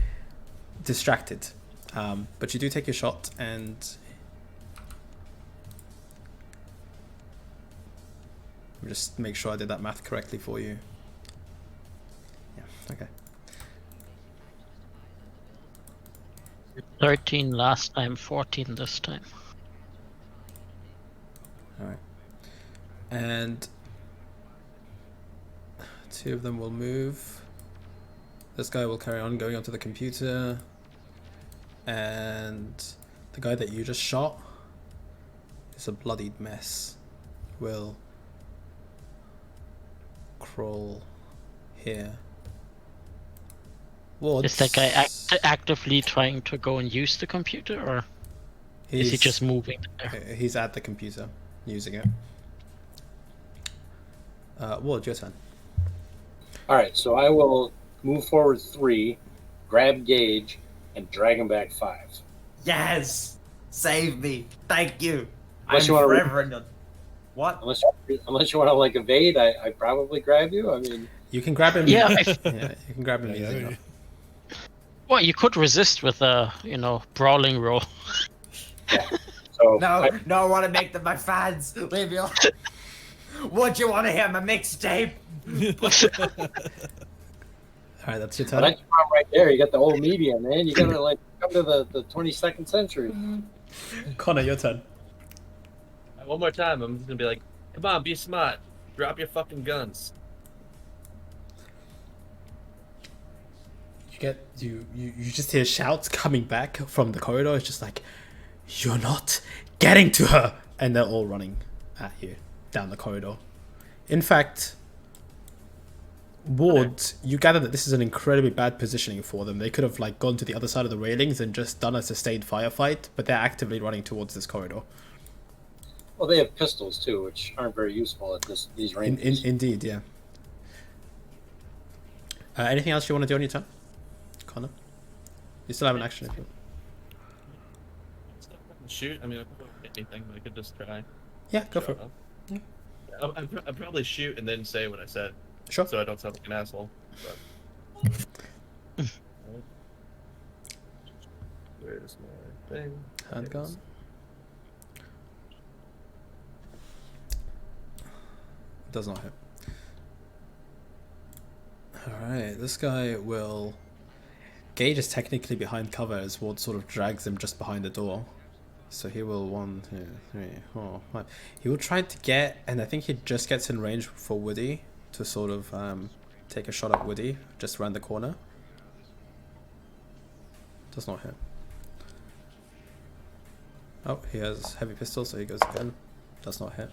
distracted. But you do take your shot and... Just make sure I did that math correctly for you. Yeah, okay. 13 last time, 14 this time. Alright. And 2 of them will move. This guy will carry on going onto the computer. And the guy that you just shot is a bloodied mess. Will crawl here. Ward. Is that guy actively trying to go and use the computer, or is he just moving there? He's at the computer, using it. Ward, your turn. All right, so I will move forward 3, grab Gage, and drag him back 5. Yes! Save me. Thank you. Unless I'm you wanna forever in the... What? Unless you want to like evade, I probably grab you. I mean, You can grab him. Yeah, yeah, you can grab him easily enough. Well, you could resist with a, brawling roll. yeah. So No, no, I want to make them my fans. Leave me alone. What do you want to hear? My mixtape? Alright, that's your well, turn. that's your problem right there. You got the old media, man. You gotta like come to the 22nd century. Connor, your turn. One more time, I'm just gonna be like, come on, be smart. Drop your fucking guns. You just hear shouts coming back from the corridor. It's just like, you're not getting to her, and they're all running at you down the corridor. In fact, Ward, you gather that this is an incredibly bad positioning for them. They could have like gone to the other side of the railings and just done a sustained firefight, but they're actively running towards this corridor. Well, they have pistols too, which aren't very useful at these ranges. Indeed, yeah. Anything else you want to do on your turn, Connor? You still have an action if you want. Shoot? I mean, I could do anything, but I could just try. Yeah, go for it. Yeah. I'd probably shoot and then say what I said, Sure. so I don't sound like an asshole. But... Where's my thing? Handgun. Does not hit. Alright, this guy will... Gage is technically behind cover as Ward sort of drags him just behind the door. So he will 1, 2, 3, 4, 5. He will try to get, and I think he just gets in range for Woody to sort of take a shot at Woody just around the corner. Does not hit. Oh, he has heavy pistol, so he goes again. Does not hit.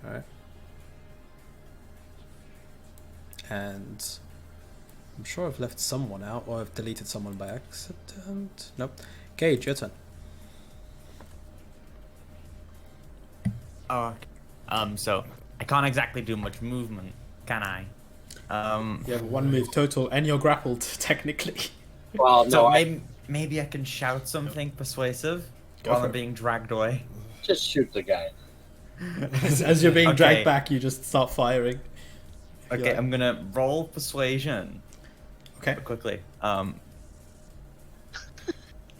Alright. And I'm sure I've left someone out, or I've deleted someone by accident. Nope. Gage, your turn. Oh, so I can't exactly do much movement, can I? You have 1 move total, and you're grappled, technically. Well, no, So maybe I can shout something persuasive Go while for I'm it. being dragged away. just shoot the guy. As you're being Okay. dragged back, you just start firing. Okay, Yeah. I'm gonna roll persuasion. Okay. But quickly.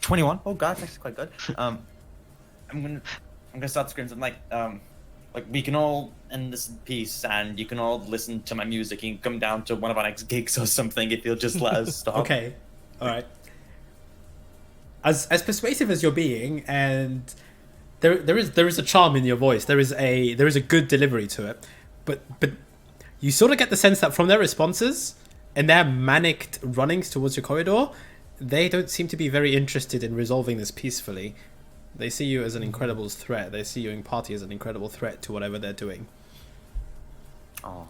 21. Oh god, that's actually quite good. I'm gonna start screaming something like we can all end this in peace, and you can all listen to my music. You can come down to one of our next gigs or something if you'll just let us stop. Okay. All right. As persuasive as you're being, and there is a charm in your voice. There is a good delivery to it, but you sort of get the sense that from their responses and their manicked runnings towards your corridor, they don't seem to be very interested in resolving this peacefully. They see you as an incredible threat. They see you in party as an incredible threat to whatever they're doing. Oh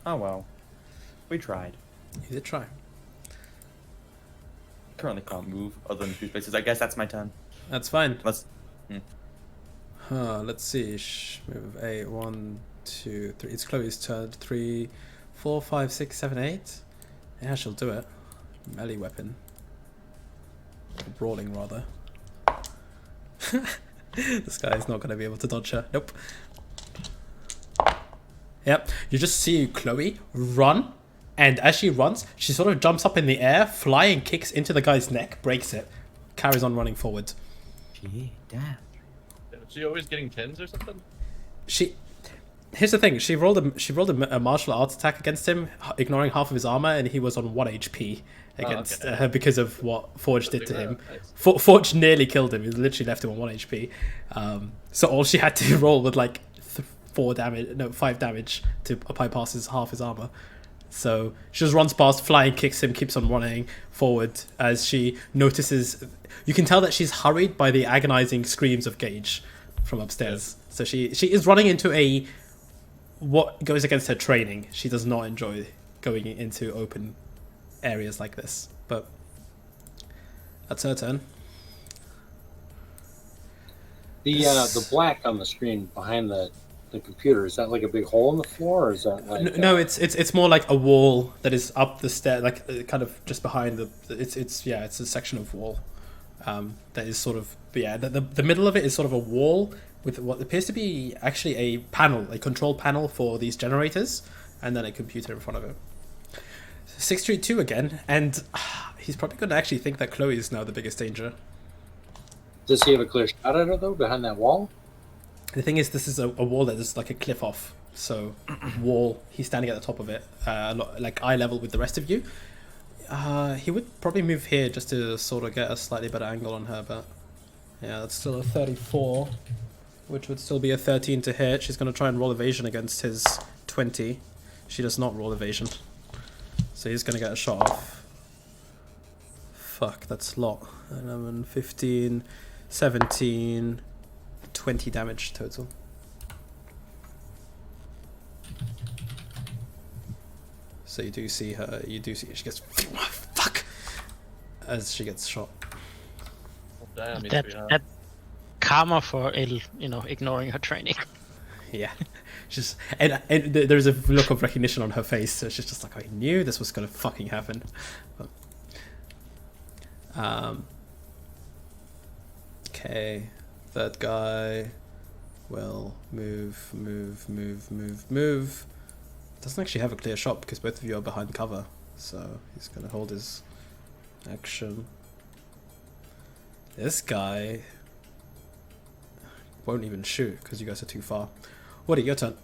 well. We tried. You did try. Currently can't move other than 2 spaces. I guess that's my turn. That's fine. Let's. Let's see. Move 8, 1, 2, 3. It's Chloe's turn. 3, 4, 5, 6, 7, 8. Yeah, she'll do it. Melee weapon. Or brawling, rather. This guy's not going to be able to dodge her. Nope. Yep. You just see Chloe run, and as she runs, she sort of jumps up in the air, flying kicks into the guy's neck, breaks it, carries on running forward. Gee, damn. Is she always getting 10s or something? Here's the thing. She rolled a martial arts attack against him, ignoring half of his armor, and he was on 1 HP against her because of what Forge did to him. Nice. Forge nearly killed him. He literally left him on 1 HP. So all she had to roll with like 5 damage to bypass half his armor. So she just runs past, flying kicks him, keeps on running forward as she notices. You can tell that she's hurried by the agonizing screams of Gage from upstairs. Yeah. So she is running into what goes against her training. She does not enjoy going into open areas like this. But that's her turn. The black on the screen behind the computer, is that like a big hole in the floor, or is that like no, it's more like a wall that is up the stair, like kind of just behind it's a section of wall that is sort of the middle of it is sort of a wall with what appears to be actually a control panel for these generators, and then a computer in front of it. 632 again, and he's probably going to actually think that Chloe is now the biggest danger. Does he have a clear shot at her though, behind that wall? The thing is, this is a wall that is like a cliff off. So, wall, he's standing at the top of it, like eye level with the rest of you. He would probably move here just to sort of get a slightly better angle on her, but yeah, that's still a 34, which would still be a 13 to hit. She's going to try and roll evasion against his 20. She does not roll evasion. So he's going to get a shot off. Fuck, that's a lot. 11, 15, 17... 20 damage total. So you do see she gets fuck as she gets shot. Damn, That karma for ignoring her training. Yeah, just and there's a look of recognition on her face. So she's just like, I knew this was gonna fucking happen. But, okay. Third guy will move. Doesn't actually have a clear shot because both of you are behind cover. So he's going to hold his action. This guy won't even shoot because you guys are too far. Woody, your turn.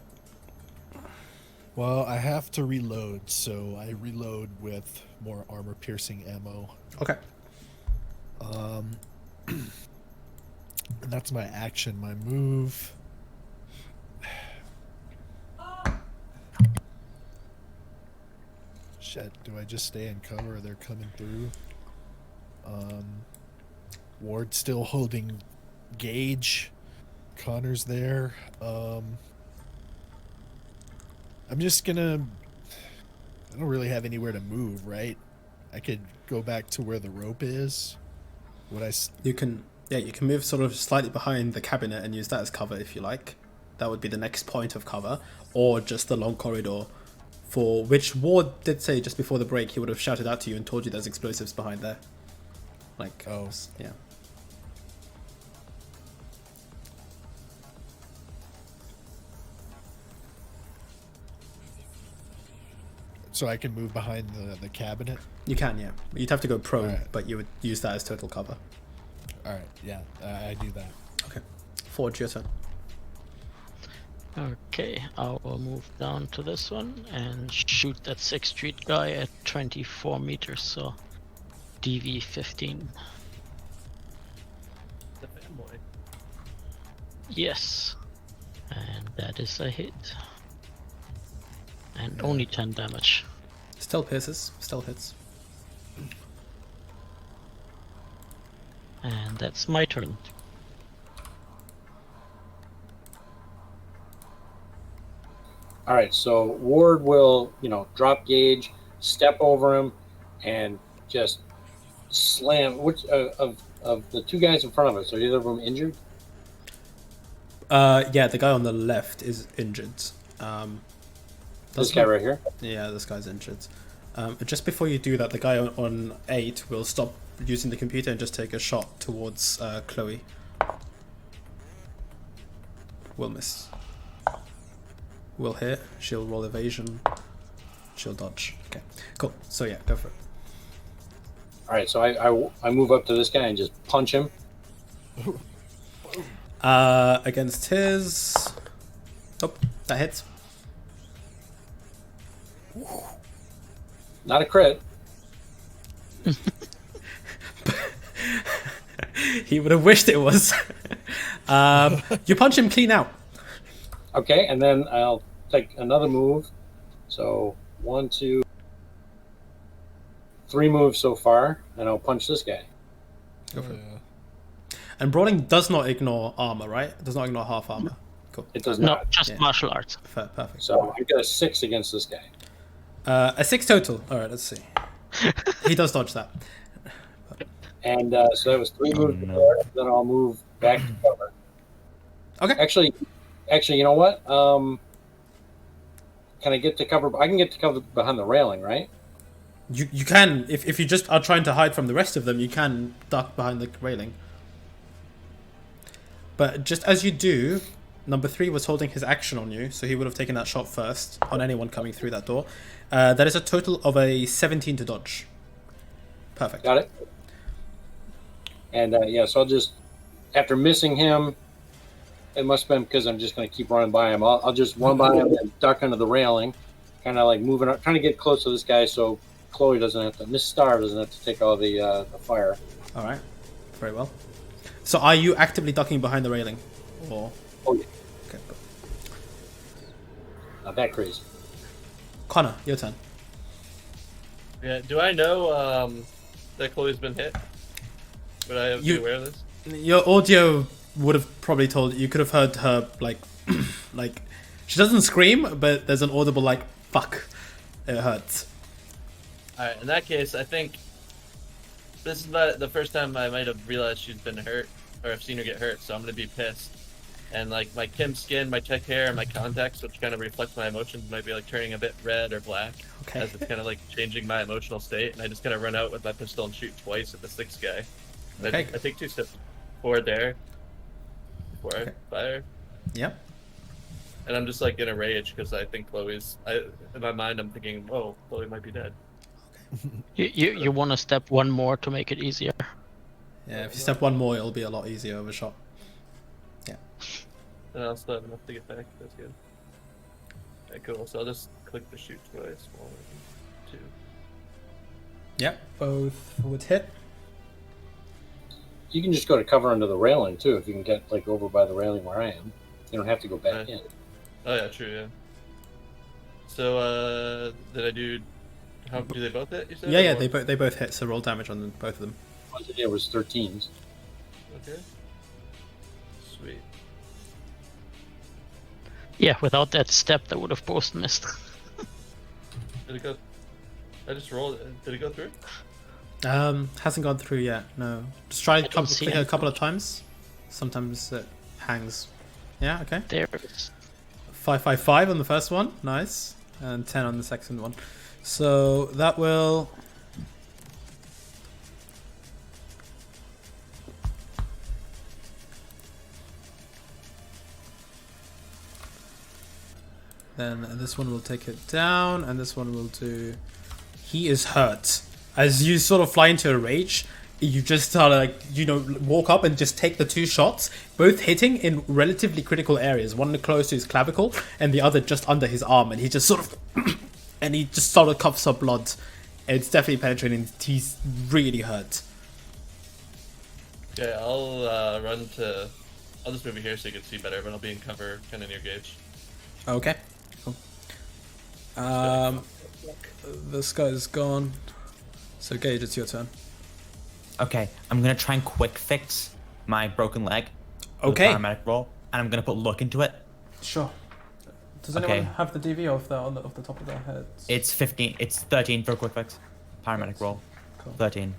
Well, I have to reload, so I reload with more armor-piercing ammo. Okay. And that's my action. My move. Shit, do I just stay in cover or they're coming through? Ward still holding Gage. Connor's there. I'm just gonna... I don't really have anywhere to move, right? I could go back to where the rope is. You can move sort of slightly behind the cabinet and use that as cover if you like. That would be the next point of cover, or just the long corridor, for which Ward did say just before the break he would have shouted out to you and told you there's explosives behind there. Like, oh yeah. So I can move behind the cabinet. You can, yeah. You'd have to go prone, Alright. but you would use that as total cover. All right, yeah, I do that. Okay. Forge, your turn. Okay, I will move down to this one and shoot that 6th Street guy at 24 meters, so DV 15. The fanboy. Yes. And that is a hit. And only 10 damage. Still pierces, still hits. And that's my turn. All right, so Ward will, drop gauge, step over him, and just slam. Which of the two guys in front of us, are either of them injured? Yeah, the guy on the left is injured. This guy right here? Yeah, this guy's injured. Just before you do that, the guy on 8 will stop using the computer and just take a shot towards Chloe. Will miss. Will hit. She'll roll evasion. She'll dodge. Okay, cool. So yeah, go for it. All right, so I move up to this guy and just punch him. Against his... Oh, that hits. Not a crit. He would have wished it was. You punch him clean out. Okay, and then I'll take another move. So 1, 2, 3 moves so far, and I'll punch this guy. Go for it. And brawling does not ignore armor, right? It does not ignore half armor. Cool. It does No, not. just Yeah. martial arts. Perfect. So I got a 6 against this guy. A 6 total. All right, let's see. He does dodge that. And so that was 3 moves before. Then I'll move back to cover. Okay. Actually, you know what? Can I get to cover? I can get to cover behind the railing, right? You can, if you just are trying to hide from the rest of them, you can duck behind the railing. But just as you do, number 3 was holding his action on you, so he would have taken that shot first on anyone coming through that door. That is a total of a 17 to dodge. Perfect. Got it. And so I'll just, after missing him, it must have been because I'm just going to keep running by him. I'll just run by him and duck under the railing, kind of like moving up, trying to get close to this guy so Chloe doesn't have to, Miss Star doesn't have to take all the fire. All right. Very well. So are you actively ducking behind the railing? Or... Oh, yeah. Okay, cool. Not that crazy. Connor, your turn. Yeah. Do I know that Chloe's been hit? Would I be aware of this? Your audio would have probably told you. Could have heard her like she doesn't scream, but there's an audible like fuck. It hurts. All right. In that case, I think this is the first time I might have realized she's been hurt, or I've seen her get hurt. So I'm gonna be pissed. And like my Kim skin, my tech hair, and my contacts, which kind of reflects my emotions, might be like turning a bit red or black, Okay. as it's kind of like changing my emotional state. And I just kind of run out with my pistol and shoot twice at the 6th guy. And Okay. I take 2 steps forward there before I fire. Yep. And I'm just like in a rage because I think Chloe's. In my mind, I'm thinking, "Whoa, Chloe might be dead." You want to step one more to make it easier. Yeah. If you step one more, it'll be a lot easier of a shot. Yeah. And I'll still have enough to get back. That's good. Okay, cool. So I'll just click the shoot twice. 1, 2. Yep. Both would hit. You can just go to cover under the railing too if you can get like over by the railing where I am. You don't have to go back in. Oh yeah, true. Yeah. So did I do? How do they both hit? You said? Yeah. Or- They both hit. So roll damage on both of them. All I did was 13s. Okay. Sweet. Yeah, without that step, that would have both missed. Did it go? I just rolled it. Did it go through? Hasn't gone through yet. No. Just try don't see click a any couple of times. Sometimes it hangs. Yeah. Okay. There it is. 555 on the first one, nice, and 10 on the second one. So that will. Then this one will take it down, and this one will do... He is hurt. As you sort of fly into a rage, you just walk up and just take the 2 shots, both hitting in relatively critical areas. One close to his clavicle, and the other just under his arm, and he just sort of... and he just sort of coughs up blood. It's definitely penetrating. He's really hurt. Okay, I'll run to... I'll just move here so you can see better, but I'll be in cover kind of near Gage. Okay. Cool. This guy's gone. So Gage, it's your turn. Okay, I'm gonna try and quick fix my broken leg. with Okay. a paramedic roll, and I'm gonna put look into it. Sure. Does Okay. anyone have the DV off the top of their heads? It's 15. It's 13 for a quick fix. Paramedic roll. Cool. 13.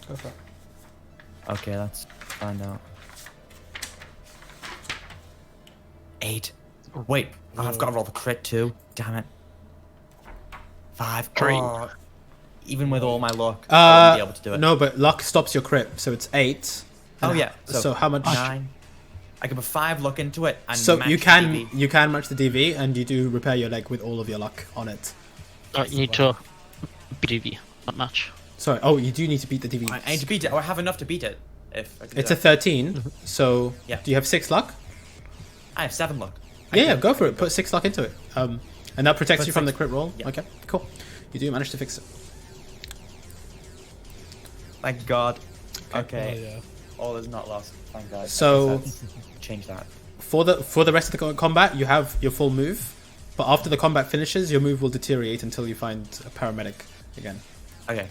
Go for it. Okay, let's find out. 8. Wait, I've got to roll the crit too. Damn it. 5. Three. Oh, even with all my luck, I wouldn't be able to do it. No, but luck stops your crit, so it's 8. Oh And yeah. So how much? 9. I can put 5 luck into it and So match you the can DV. match the DV, and you do repair your leg with all of your luck on it. You need to BDV, not match. Sorry. Oh, you do need to beat the DV. I need to beat it. I have enough to beat it. If I can do It's a that. 13. So Yeah. do you have 6 luck? I have 7 luck. Yeah, go for it. Put 6 luck into it. And that protects Put you from the 6. crit roll. Yeah. Okay, cool. You do manage to fix it. Thank God. Oh, Okay. yeah. All is not lost. Thank God. So- change that. For the rest of the combat, you have your full move, but after the combat finishes, your move will deteriorate until you find a paramedic again. Okay.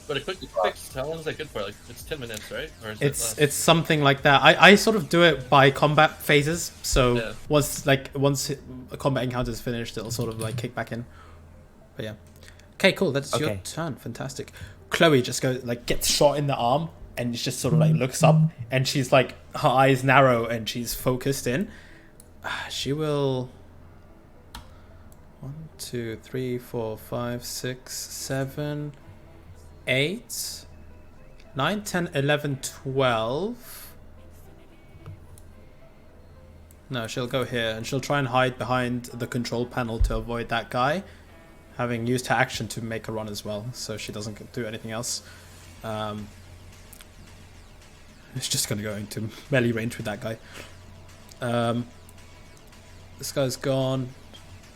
But a quick fix, how long is that good for? Like, it's 10 minutes, right? Or is it It's less? it's something like that. I sort of do it by combat phases. So Yeah. once a combat encounter is finished, it'll sort of like kick back in. But yeah. Okay, cool. That's your Okay. turn. Fantastic. Chloe just goes gets shot in the arm and just sort of looks up, and she's like, her eyes narrow and she's focused in. She will 1, 2, 3, 4, 5, 6, 7, 8, 9, 10, 11, 12. No, she'll go here and she'll try and hide behind the control panel to avoid that guy, having used her action to make a run as well, so she doesn't do anything else. It's just gonna go into melee range with that guy. This guy's gone.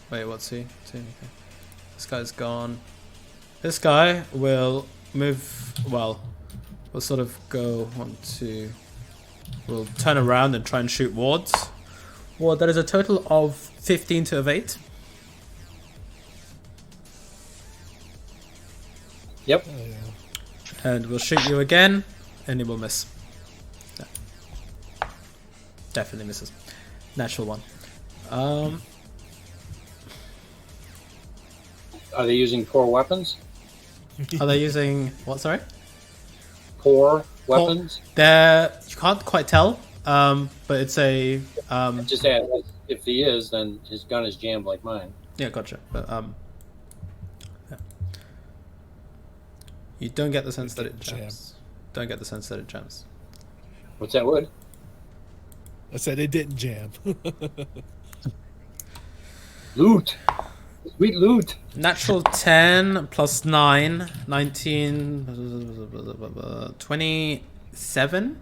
Wait, what's he? Okay. This guy's gone. This guy will move. Well, we'll sort of go 1, 2. We'll turn around and try and shoot wards. Well, that is a total of 15 to evade. Yep. Oh, yeah. And we'll shoot you again, and it will miss. Yeah. Definitely misses. Natural 1. Are they using poor weapons? Are they using what? Sorry. Poor weapons? You can't quite tell. But it's a Just add, if he is, then his gun is jammed like mine. yeah, gotcha. But yeah. You don't get the sense that it jams. Don't get the sense that it jams. What's that wood? I said it didn't jam. Loot. Sweet loot. Natural 10 plus 9, 19, 27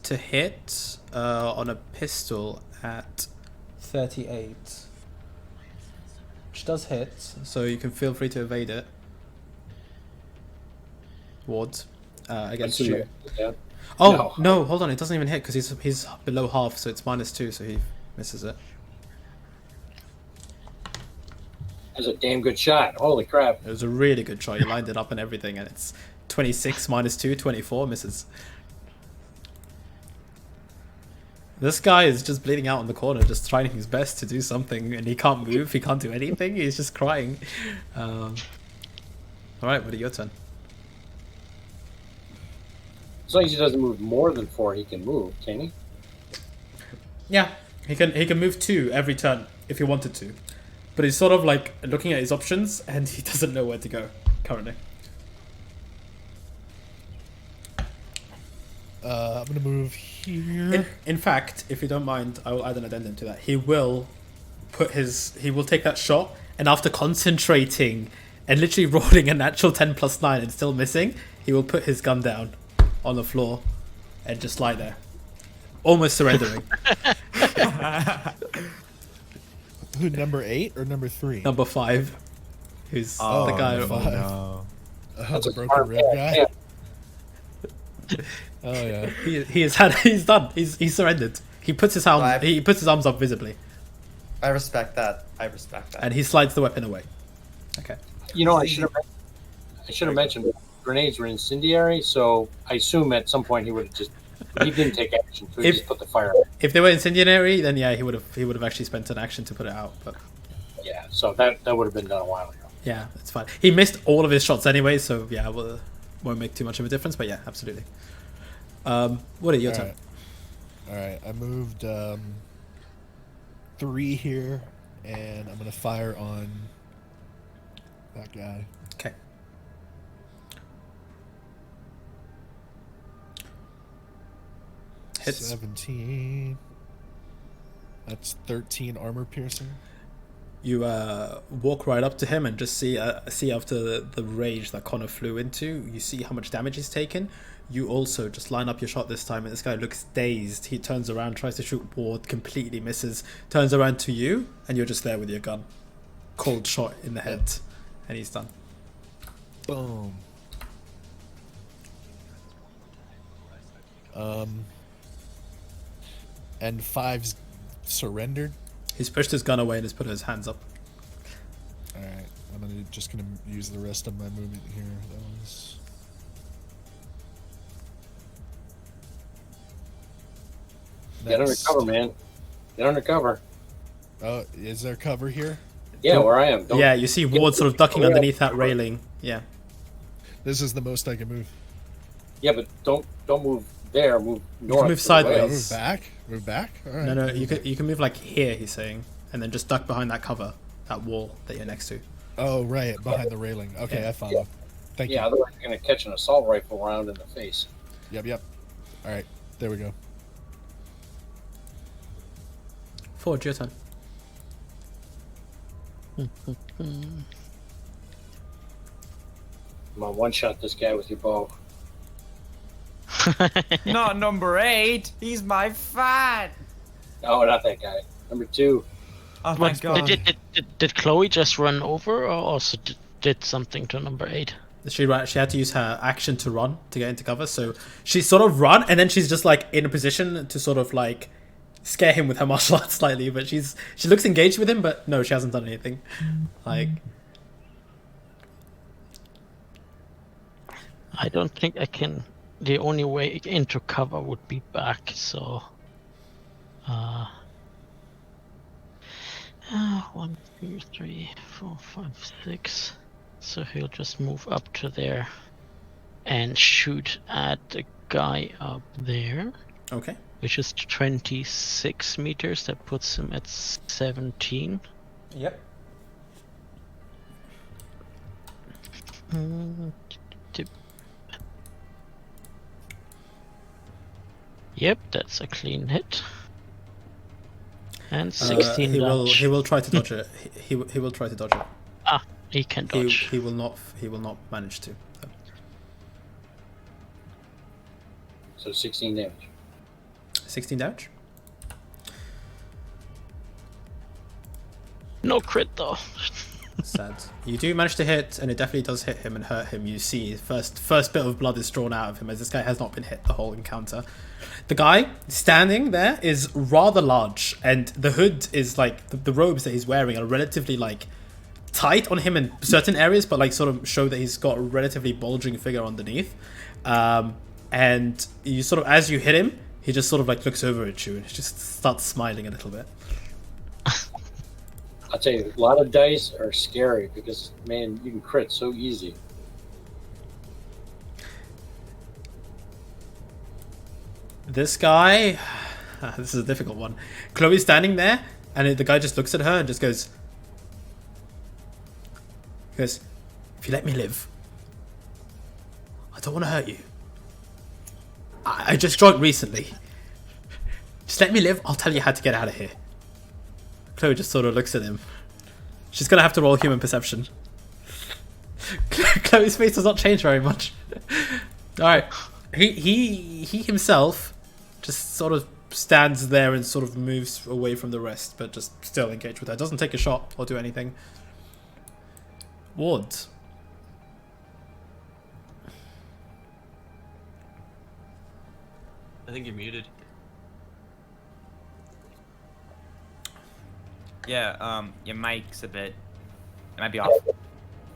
to hit on a pistol at 38. Which does hit, so you can feel free to evade it. Wards against you. Yeah. Oh, no, hold on, it doesn't even hit because he's below half, so it's -2, so he misses it. That's a damn good shot. Holy crap. It was a really good shot. You lined it up and everything, and it's 26 -2, 24, misses. This guy is just bleeding out in the corner, just trying his best to do something, and he can't move, he can't do anything, he's just crying. Alright, what are your turn? As long as he doesn't move more than 4, he can move, can he? Yeah, he can move 2 every turn if he wanted to. But he's sort of like looking at his options, and he doesn't know where to go currently. I'm gonna move here. In fact, if you don't mind, I will add an addendum to that. He will he will take that shot, and after concentrating and literally rolling a natural 10+9 and still missing, he will put his gun down on the floor and just lie there, almost surrendering. Who, number 8 or number 3? Number 5, who's the guy. No. That's the a broken smart rib man. guy. Yeah. Oh yeah. He's done. He's surrendered. He puts his arms. Right. He puts his arms up visibly, I respect that. and he slides the weapon away. Okay. You know, I should have mentioned grenades were incendiary, so I assume at some point he didn't take action, so he If- just put the fire out. If they were incendiary, then yeah, he would have actually spent an action to put it out. But Yeah, so that would have been done a while ago. yeah, it's fine. He missed all of his shots anyway, so yeah, won't make too much of a difference. But yeah, absolutely. What are your turn? All right. I moved 3 here, and I'm gonna fire on that guy. Okay. Hits. 17. That's 13 armor piercing. You walk right up to him and just see after the rage that Connor flew into, you see how much damage he's taken. You also just line up your shot this time, and this guy looks dazed. He turns around, tries to shoot Ward, completely misses, turns around to you, and you're just there with your gun. Cold shot in the head, and he's done. Boom. And 5's surrendered. He's pushed his gun away and has put his hands up. All right. I'm just gonna use the rest of my movement here. That was. Get under cover, man. Get under cover. Oh, is there cover here? Yeah, where I am. Don't- Yeah, you see Ward sort of ducking Yeah. underneath that railing. Yeah. This is the most I can move. Yeah, but don't move there. Move north. move to the sideways. Oh, west. move back. Move back. All right. No, you can move like here. He's saying, and then just duck behind that cover, that wall that you're next to. Oh, right, behind the railing. Okay, Yeah. I follow. Thank Yeah, you. otherwise you're gonna catch an assault rifle round in the face. Yep. All right, there we go. Forge, your turn. Come on, one shot this guy with your bow. Not number 8. He's my fan. Oh, not that guy. Number 2. Oh my What, god. did Chloe just run over, or also did something to number 8? She had to use her action to run to get into cover, so she sort of run, and then she's just like in a position to sort of like scare him with her martial arts slightly. But she looks engaged with him, but no, she hasn't done anything. Like, I don't think I can. The only way into cover would be back, so. 1, 2, 3, 4, 5, 6. So he'll just move up to there and shoot at the guy up there, okay, which is 26 meters. That puts him at 17. yep. Yep, that's a clean hit. And 16 He damage. will try to dodge it. He will try to dodge it. Ah, he can dodge. He will not manage to. So. So 16 damage. 16 damage. No crit though. Sad. You do manage to hit, and it definitely does hit him and hurt him. You see, first bit of blood is drawn out of him, as this guy has not been hit the whole encounter. The guy standing there is rather large, and the hood is like the robes that he's wearing are relatively like tight on him in certain areas, but like sort of show that he's got a relatively bulging figure underneath. And you sort of, as you hit him, he just sort of like looks over at you and just starts smiling a little bit. I'll tell you, a lot of dice are scary because, man, you can crit so easy. This guy, this is a difficult one. Chloe's standing there, and the guy just looks at her and just goes, "If you let me live, I don't want to hurt you. I just joined recently. Just let me live. I'll tell you how to get out of here." Chloe just sort of looks at him. She's gonna have to roll human perception. Chloe's face does not change very much. Alright. He himself just sort of stands there and sort of moves away from the rest, but just still engaged with her. Doesn't take a shot or do anything. Ward. I think you're muted. Yeah, your mic's a bit. It might be off.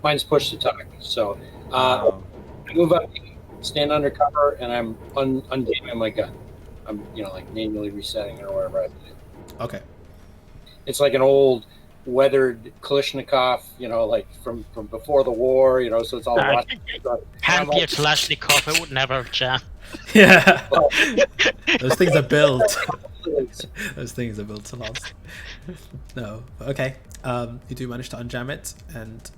Mine's pushed to talk. So Oh. I move up, stand under cover, and I'm unjamming my gun. I'm, like manually resetting it or whatever I have to do. Okay. It's like an old weathered Kalashnikov, like from before the war, so it's all rusty. Hand-gear Kalashnikov, it would never have jammed. Yeah. Those things are built. Those things are built to last. No. Okay. You do manage to unjam it, and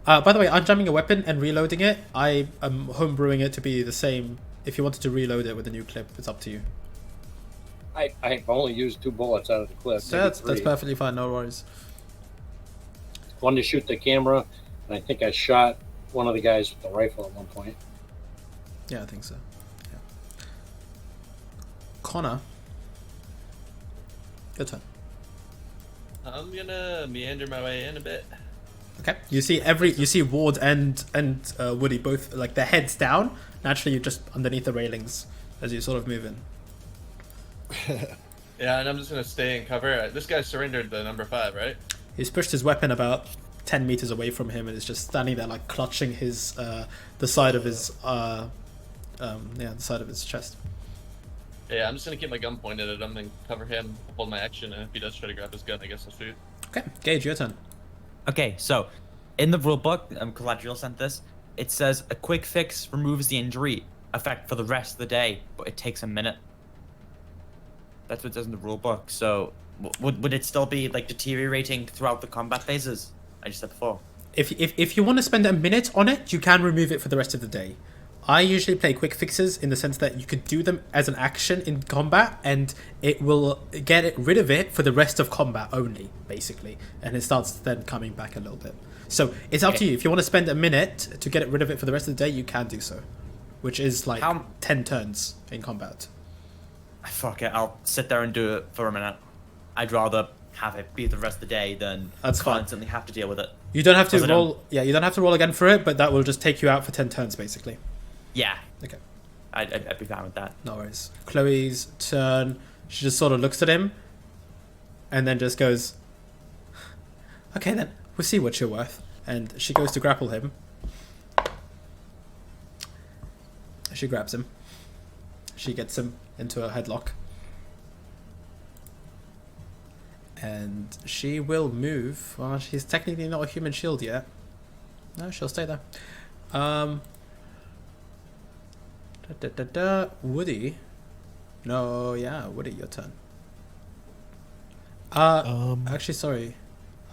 by the way, unjamming a weapon and reloading it, I am homebrewing it to be the same. If you wanted to reload it with a new clip, it's up to you. I've only used 2 bullets out of the clip. So that's perfectly fine, no worries. One to shoot the camera, and I think I shot one of the guys with the rifle at one point. Yeah, I think so. Yeah. Connor, your turn. I'm gonna meander my way in a bit. Okay. You see Ward and Woody both, like, their heads down. Naturally, you're just underneath the railings as you sort of move in. Yeah, and I'm just gonna stay in cover. This guy surrendered the number 5, right? He's pushed his weapon about 10 meters away from him and is just standing there, like, clutching his the side of his the side of his chest. Yeah, I'm just gonna keep my gun pointed at him and cover him, hold my action, and if he does try to grab his gun, I guess I'll shoot. Okay, Gage, your turn. Okay, so in the rulebook, Collateral sent this. It says a quick fix removes the injury effect for the rest of the day, but it takes a minute. That's what it says in the rulebook. So would it still be like deteriorating throughout the combat phases? I just said before. If you want to spend a minute on it, you can remove it for the rest of the day. I usually play quick fixes in the sense that you could do them as an action in combat, and it will get rid of it for the rest of combat only, basically, and it starts then coming back a little bit. So it's up to you. If you want to spend a minute to get rid of it for the rest of the day, you can do so, which is like 10 turns in combat. Fuck it, I'll sit there and do it for a minute. I'd rather have it be the rest of the day than constantly have to deal with it. You don't have to roll. Yeah, you don't have to roll again for it, but that will just take you out for 10 turns, basically. Yeah. Okay. I'd be fine with that. No worries. Chloe's turn. She just sort of looks at him, and then just goes, "Okay, then we'll see what you're worth." And she goes to grapple him. She grabs him. She gets him into a headlock. And she will move. Well, she's technically not a human shield yet. No, she'll stay there. Woody. No, yeah, Woody, your turn. Actually, sorry.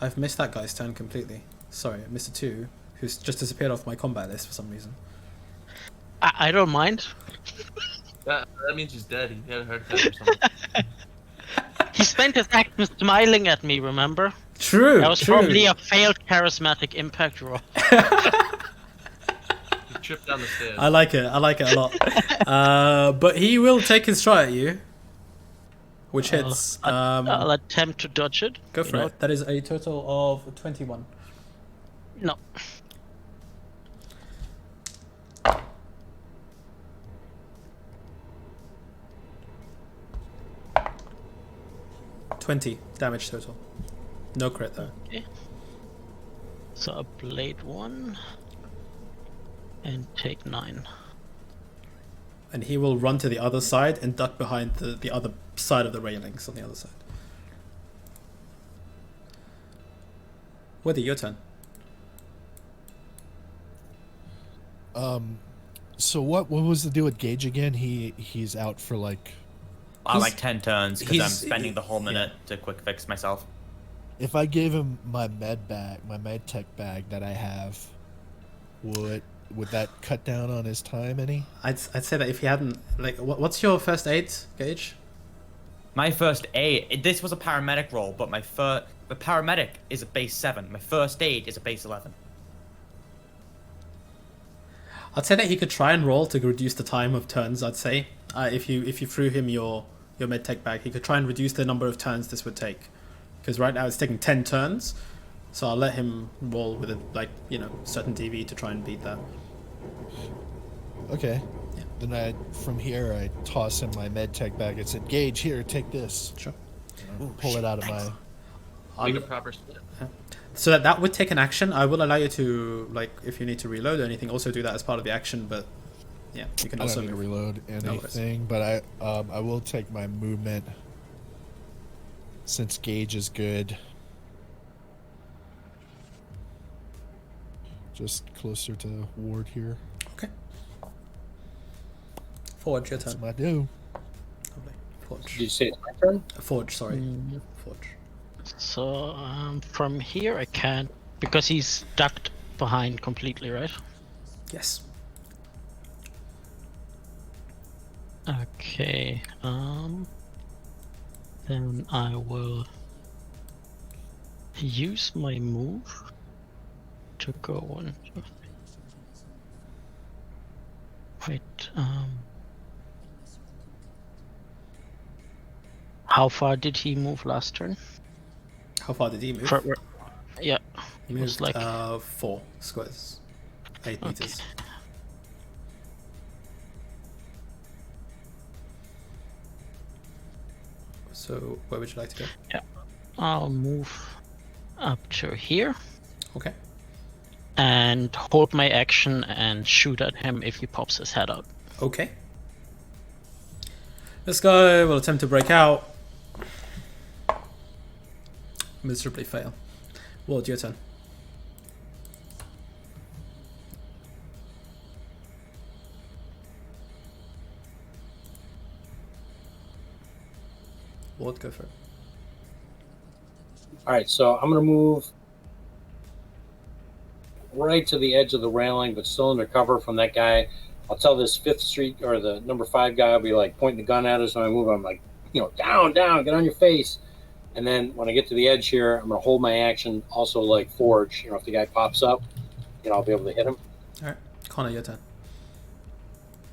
I've missed that guy's turn completely. Sorry, Mr. 2, who's just disappeared off my combat list for some reason. I don't mind. That means he's dead. He had a heart attack or something. He spent his action smiling at me, remember? True, That was true. probably a failed charismatic impact roll. He tripped down the stairs. I like it a lot. But he will take his shot at you, which hits. I'll attempt to dodge it. Go for it. That is a total of 21. No. Damage total. No crit though. Okay. So a blade 1 and take 9. And he will run to the other side and duck behind the other side of the railings on the other side. Woody, your turn. So what was the deal with Gage again? He's out for like. Like 10 turns because I'm he's- spending the whole minute to quick fix myself. If I gave him my med tech bag that I have, would that cut down on his time any? I'd say that if he hadn't, like, what's your first aid, Gage? My first aid. This was a paramedic role, but the paramedic is a base 7. My first aid is a base 11. I'd say that he could try and roll to reduce the time of turns. I'd say if you threw him your medtech bag, he could try and reduce the number of turns this would take. Because right now it's taking 10 turns, so I'll let him roll with a certain DV to try and beat that. Okay. Yeah. Then from here I toss him my med tech bag and said, "Gage, here, take this." Sure. Pull it out of my. Make a proper split. So that would take an action. I will allow you to, like, if you need to reload or anything, also do that as part of the action. But yeah, you can I also don't need to move. reload anything, but I will take my movement since Gage is good. Just closer to Ward here. Okay. Forge, your That's turn. my do. Lovely. Did Forge. you say it's my turn? Forge, sorry. Forge. So from here I can't because he's ducked behind completely, right? Yes. Okay. Then I will use my move to go on. Wait. How far did he move last turn? How far did he move? Yeah. He it was moved like 4 squares. 8 meters. So where would you like to go? I'll move up to here Okay. and hold my action and shoot at him if he pops his head out. Okay. This guy will attempt to break out. Miserably fail. Ward, your turn. Ward, go for it. All right, so I'm going to move right to the edge of the railing, but still under cover from that guy. I'll tell this 5th Street or the number 5 guy, I'll be like pointing the gun at us when I move. I'm like, down, get on your face. And then when I get to the edge here, I'm going to hold my action, also like Forge. If the guy pops up, I'll be able to hit him. All right, Connor, your turn.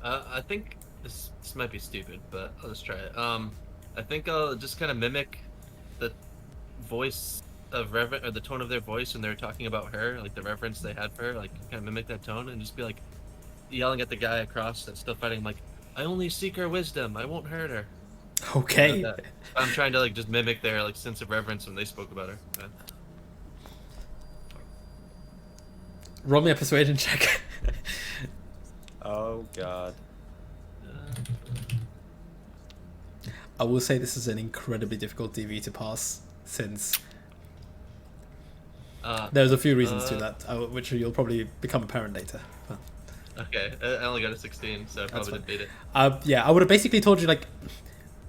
I think this might be stupid, but I'll just try it. I think I'll just kind of mimic the voice of Reverend, or the tone of their voice when they're talking about her, like the reverence they had for her, like kind of mimic that tone and just be like yelling at the guy across that's still fighting, like, "I only seek her wisdom. I won't hurt her." Okay. Like I'm trying to just mimic their sense of reverence when they spoke about her. Yeah. Roll me a persuasion check. Oh god. I will say this is an incredibly difficult DV to pass, since there's a few reasons to that, which you'll probably become apparent later. But Okay, I only got a 16, so I probably didn't beat it. yeah, I would have basically told you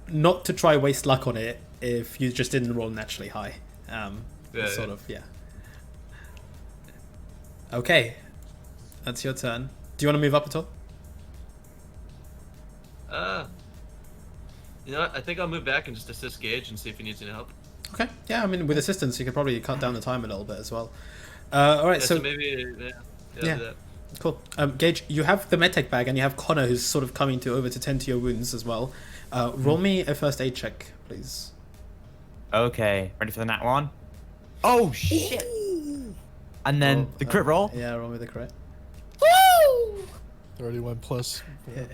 not to try waste luck on it if you just didn't roll naturally high. Yeah. Okay, that's your turn. Do you want to move up at all? You know what? I think I'll move back and just assist Gage and see if he needs any help. Okay, yeah, I mean, with assistance, you could probably cut down the time a little bit as well. All right, Yeah, so maybe, yeah. do that. Cool. Gage, you have the medtech bag, and you have Connor, who's sort of coming over to tend to your wounds as well. Roll me a first aid check, please. Okay, ready for the nat one? Oh shit! And then the crit roll? Yeah, roll me the crit. 31 plus.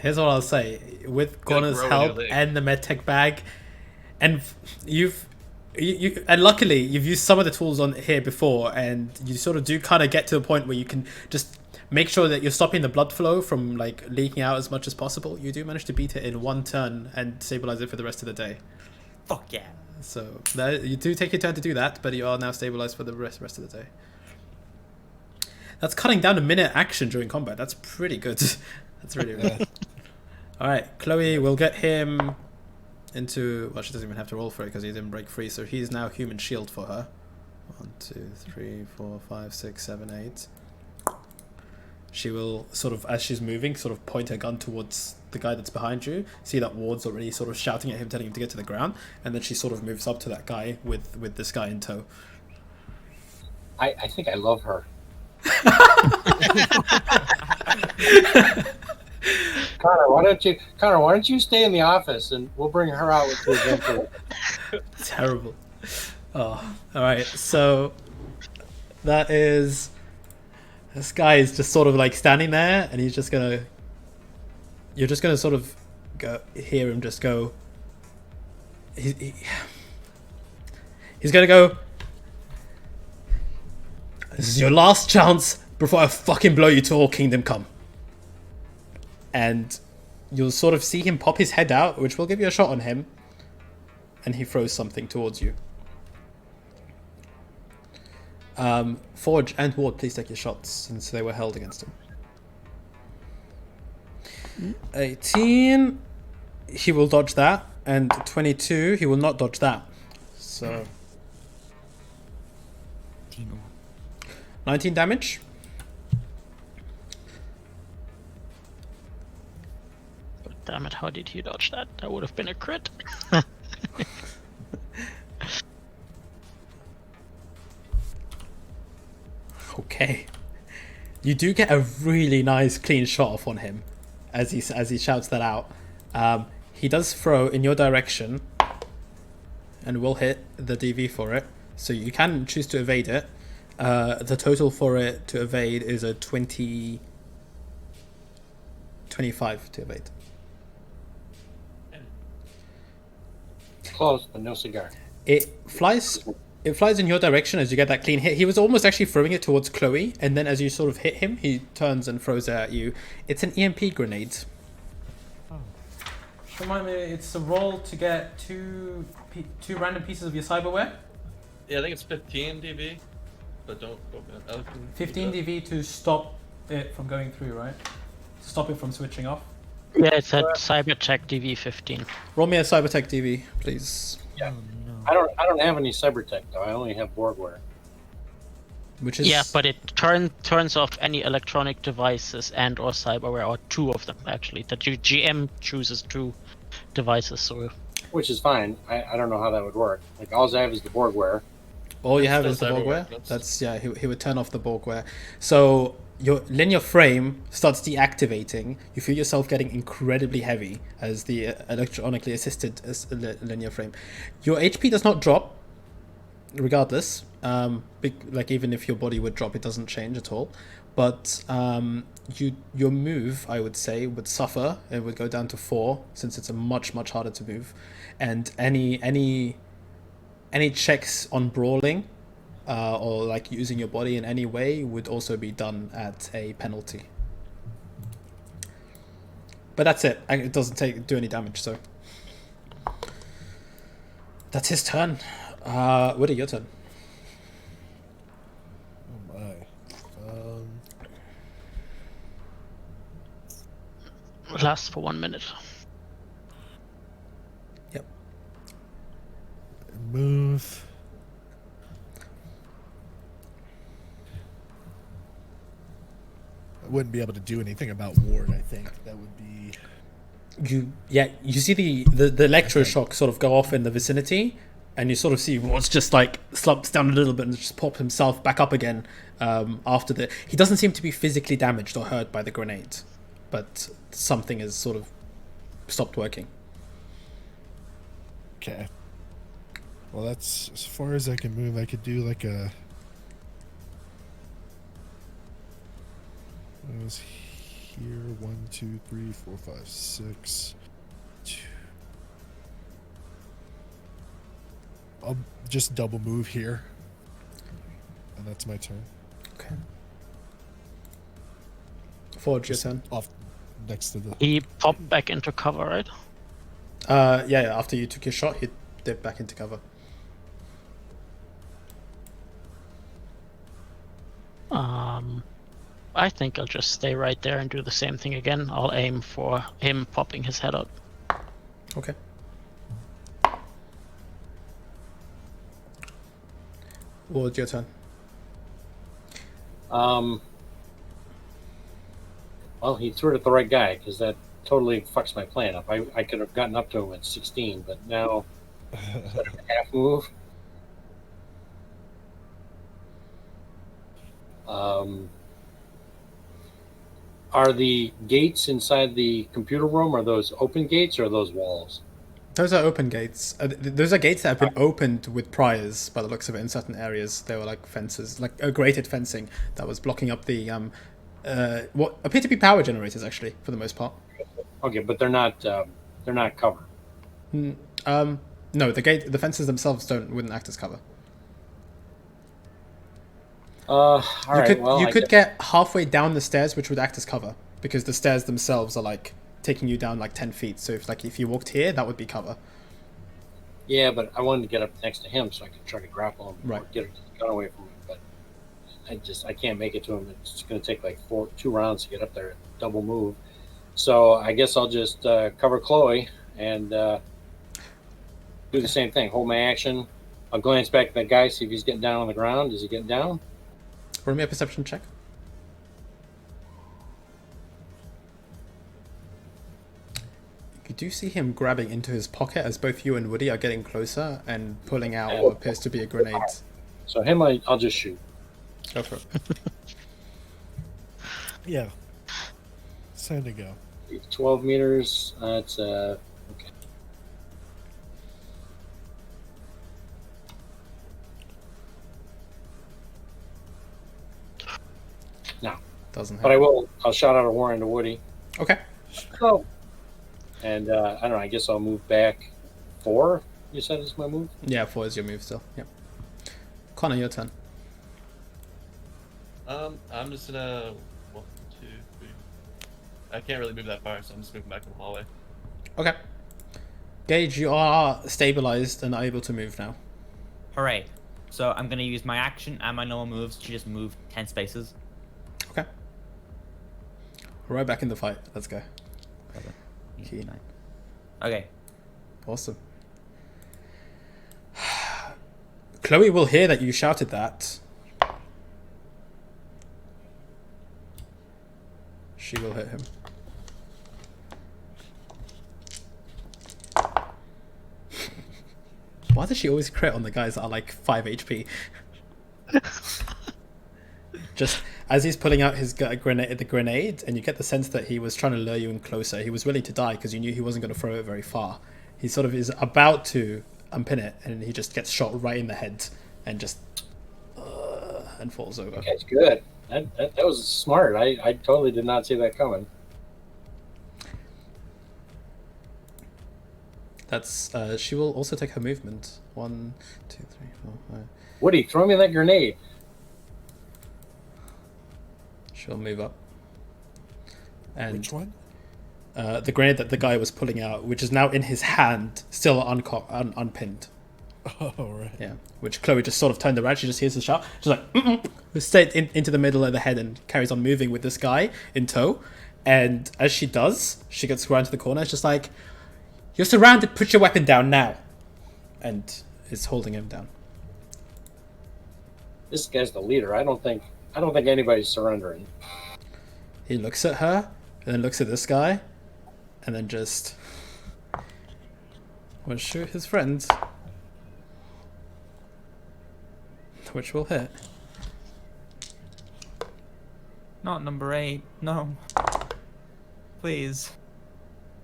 Here's what I'll say. With Gotta Connor's grow a help new leg. and the medtech bag, and and luckily you've used some of the tools on here before, and you sort of do kind of get to a point where you can just make sure that you're stopping the blood flow from leaking out as much as possible. You do manage to beat it in one turn and stabilize it for the rest of the day. Fuck yeah. So you do take your turn to do that, but you are now stabilized for the rest of the day. That's cutting down a minute action during combat. That's pretty good. That's really good. All right, Chloe, we'll get him into... Well, she doesn't even have to roll for it because he didn't break free, so he's now human shield for her. 1, 2, 3, 4, 5, 6, 7, 8. she will sort of, as she's moving, sort of point her gun towards the guy that's behind you. See that Ward's already sort of shouting at him, telling him to get to the ground, and then she sort of moves up to that guy with this guy in tow. I think I love her. Connor, why don't you stay in the office and we'll bring her out with the adventure. Terrible. Oh, all right. So that is, this guy is just sort of like standing there, and you're just gonna sort of hear him just go. He's gonna go. This is your last chance before I fucking blow you to all kingdom come. And you'll sort of see him pop his head out, which will give you a shot on him. And he throws something towards you. Forge and Ward, please take your shots since they were held against him. 18, he will dodge that. And 22, he will not dodge that. So 19 damage. Damn it, how did he dodge that? That would have been a crit. Okay. You do get a really nice clean shot off on him as he shouts that out. He does throw in your direction and will hit the DV for it. So you can choose to evade it. The total for it to evade is a 25 to evade. Close, but no cigar. It flies in your direction as you get that clean hit. He was almost actually throwing it towards Chloe, and then as you sort of hit him, he turns and throws it at you. It's an EMP grenade. Oh. Remind me, it's a roll to get two random pieces of your cyberware. Yeah, I think it's 15 dB, but don't. 15 dB to stop it from going through, right? To stop it from switching off. Yeah, it's a Cybertech DV15. Roll me a Cybertech DV, please. Yeah. I don't have any Cybertech though. I only have Borgware. Which is... Yeah, but it turns off any electronic devices and or cyberware, or two of them actually. The GM chooses two devices, so. Which is fine. I don't know how that would work. Like all I have is the Borgware. All you have is the Borgware? That's yeah. He would turn off the Borgware. So your linear frame starts deactivating. You feel yourself getting incredibly heavy as the electronically assisted linear frame. Your HP does not drop, regardless. Like even if your body would drop, it doesn't change at all. But your move, I would say, would suffer. It would go down to 4 since it's a much harder to move. And any checks on brawling or like using your body in any way would also be done at a penalty. But that's it. It doesn't do any damage, so that's his turn. Woody, your turn. Oh my. Lasts for 1 minute. Yep. Move. I wouldn't be able to do anything about Ward, I think. That would be... You see the electroshock sort of go off in the vicinity, and you sort of see Ward's just like slumps down a little bit and just pops himself back up again after the... He doesn't seem to be physically damaged or hurt by the grenade, but something has sort of stopped working. Okay. Well, that's as far as I can move. I could do like a... I was here. 1, 2, 3, 4, 5, 6. 2. I'll just double move here, and that's my turn. Okay. Forge, your turn. Off next to the... He popped back into cover, right? Yeah. After you took your shot, he dipped back into cover. I think I'll just stay right there and do the same thing again. I'll aim for him popping his head up. Okay. What's your turn? Well, he threw it at the right guy because that totally fucks my plan up. I could have gotten up to him at 16, but now is that a half move. Are the gates inside the computer room, are those open gates or are those walls? Those are open gates. Those are gates that have been opened with priors, by the looks of it, in certain areas. They were like fences, like a grated fencing that was blocking up the what appear to be power generators, actually, for the most part. Okay, but they're not covered. No, the fences themselves wouldn't act as cover. All right. You could get halfway down the stairs, which would act as cover, because the stairs themselves are like taking you down like 10 feet. So if you walked here, that would be cover. Yeah, but I wanted to get up next to him so I could try to grapple him, right? Or get the gun away from him. But I can't make it to him. It's going to take like 2 rounds to get up there, double move. So I guess I'll just cover Chloe and do the same thing. Hold my action. I'll glance back at that guy, see if he's getting down on the ground. Is he getting down? Roll me a perception check. You do see him grabbing into his pocket as both you and Woody are getting closer and pulling out what appears to be a grenade. So him, I'll just shoot. Go for it. Yeah. It's time to go. 12 meters. It's okay. No. Doesn't But happen. I'll shout out a warning to Woody. Okay. Oh. And I don't know, I guess I'll move back 4, you said is my move? Yeah, 4 is your move still. Yep. Connor, your turn. I'm just gonna 1, 2, 3. I can't really move that far, so I'm just moving back in the hallway. Okay. Gage, you are stabilized and are able to move now. Hooray. So I'm going to use my action and my normal moves to just move 10 spaces. Okay. Right back in the fight. Let's go. Key. Okay. Awesome. Chloe will hear that you shouted that. She will hit him. Why does she always crit on the guys that are like 5 HP? Just as he's pulling out his grenade, and you get the sense that he was trying to lure you in closer. He was willing to die because you knew he wasn't going to throw it very far. He sort of is about to unpin it, and he just gets shot right in the head and just and falls over. Okay, it's good. That was smart. I totally did not see that coming. That's she will also take her movement. 1, 2, 3, 4, 5. Woody, throw me that grenade. She'll move up. And Which one? The grenade that the guy was pulling out, which is now in his hand, still unpinned. Oh, right. Yeah, which Chloe just sort of turned around. She just hears the shout. She's like, straight into the middle of the head and carries on moving with this guy in tow. And as she does, she gets around to the corner. It's just like, you're surrounded. Put your weapon down now. And is holding him down. This guy's the leader. I don't think anybody's surrendering. He looks at her and then looks at this guy, and then just will shoot his friend, which will hit. Not number 8. No. Please.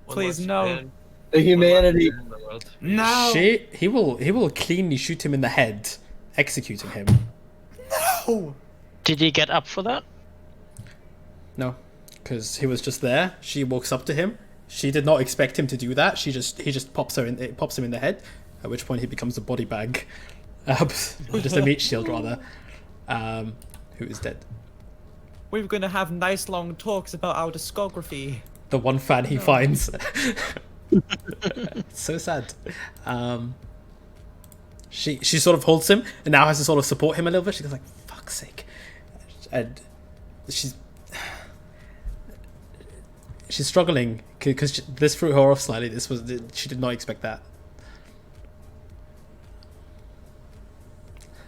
One Please, less no. man, The one less humanity. man in the world. No. He will cleanly shoot him in the head, executing him. No. Did he get up for that? No, because he was just there. She walks up to him. She did not expect him to do that. He just pops him in the head, at which point he becomes a body bag, just a meat shield rather, who is dead. We were going to have nice long talks about our discography. The one fan he finds. It's so sad. She sort of holds him and now has to sort of support him a little bit. She goes like, "Fuck's sake," and she's struggling because this threw her off slightly. She did not expect that.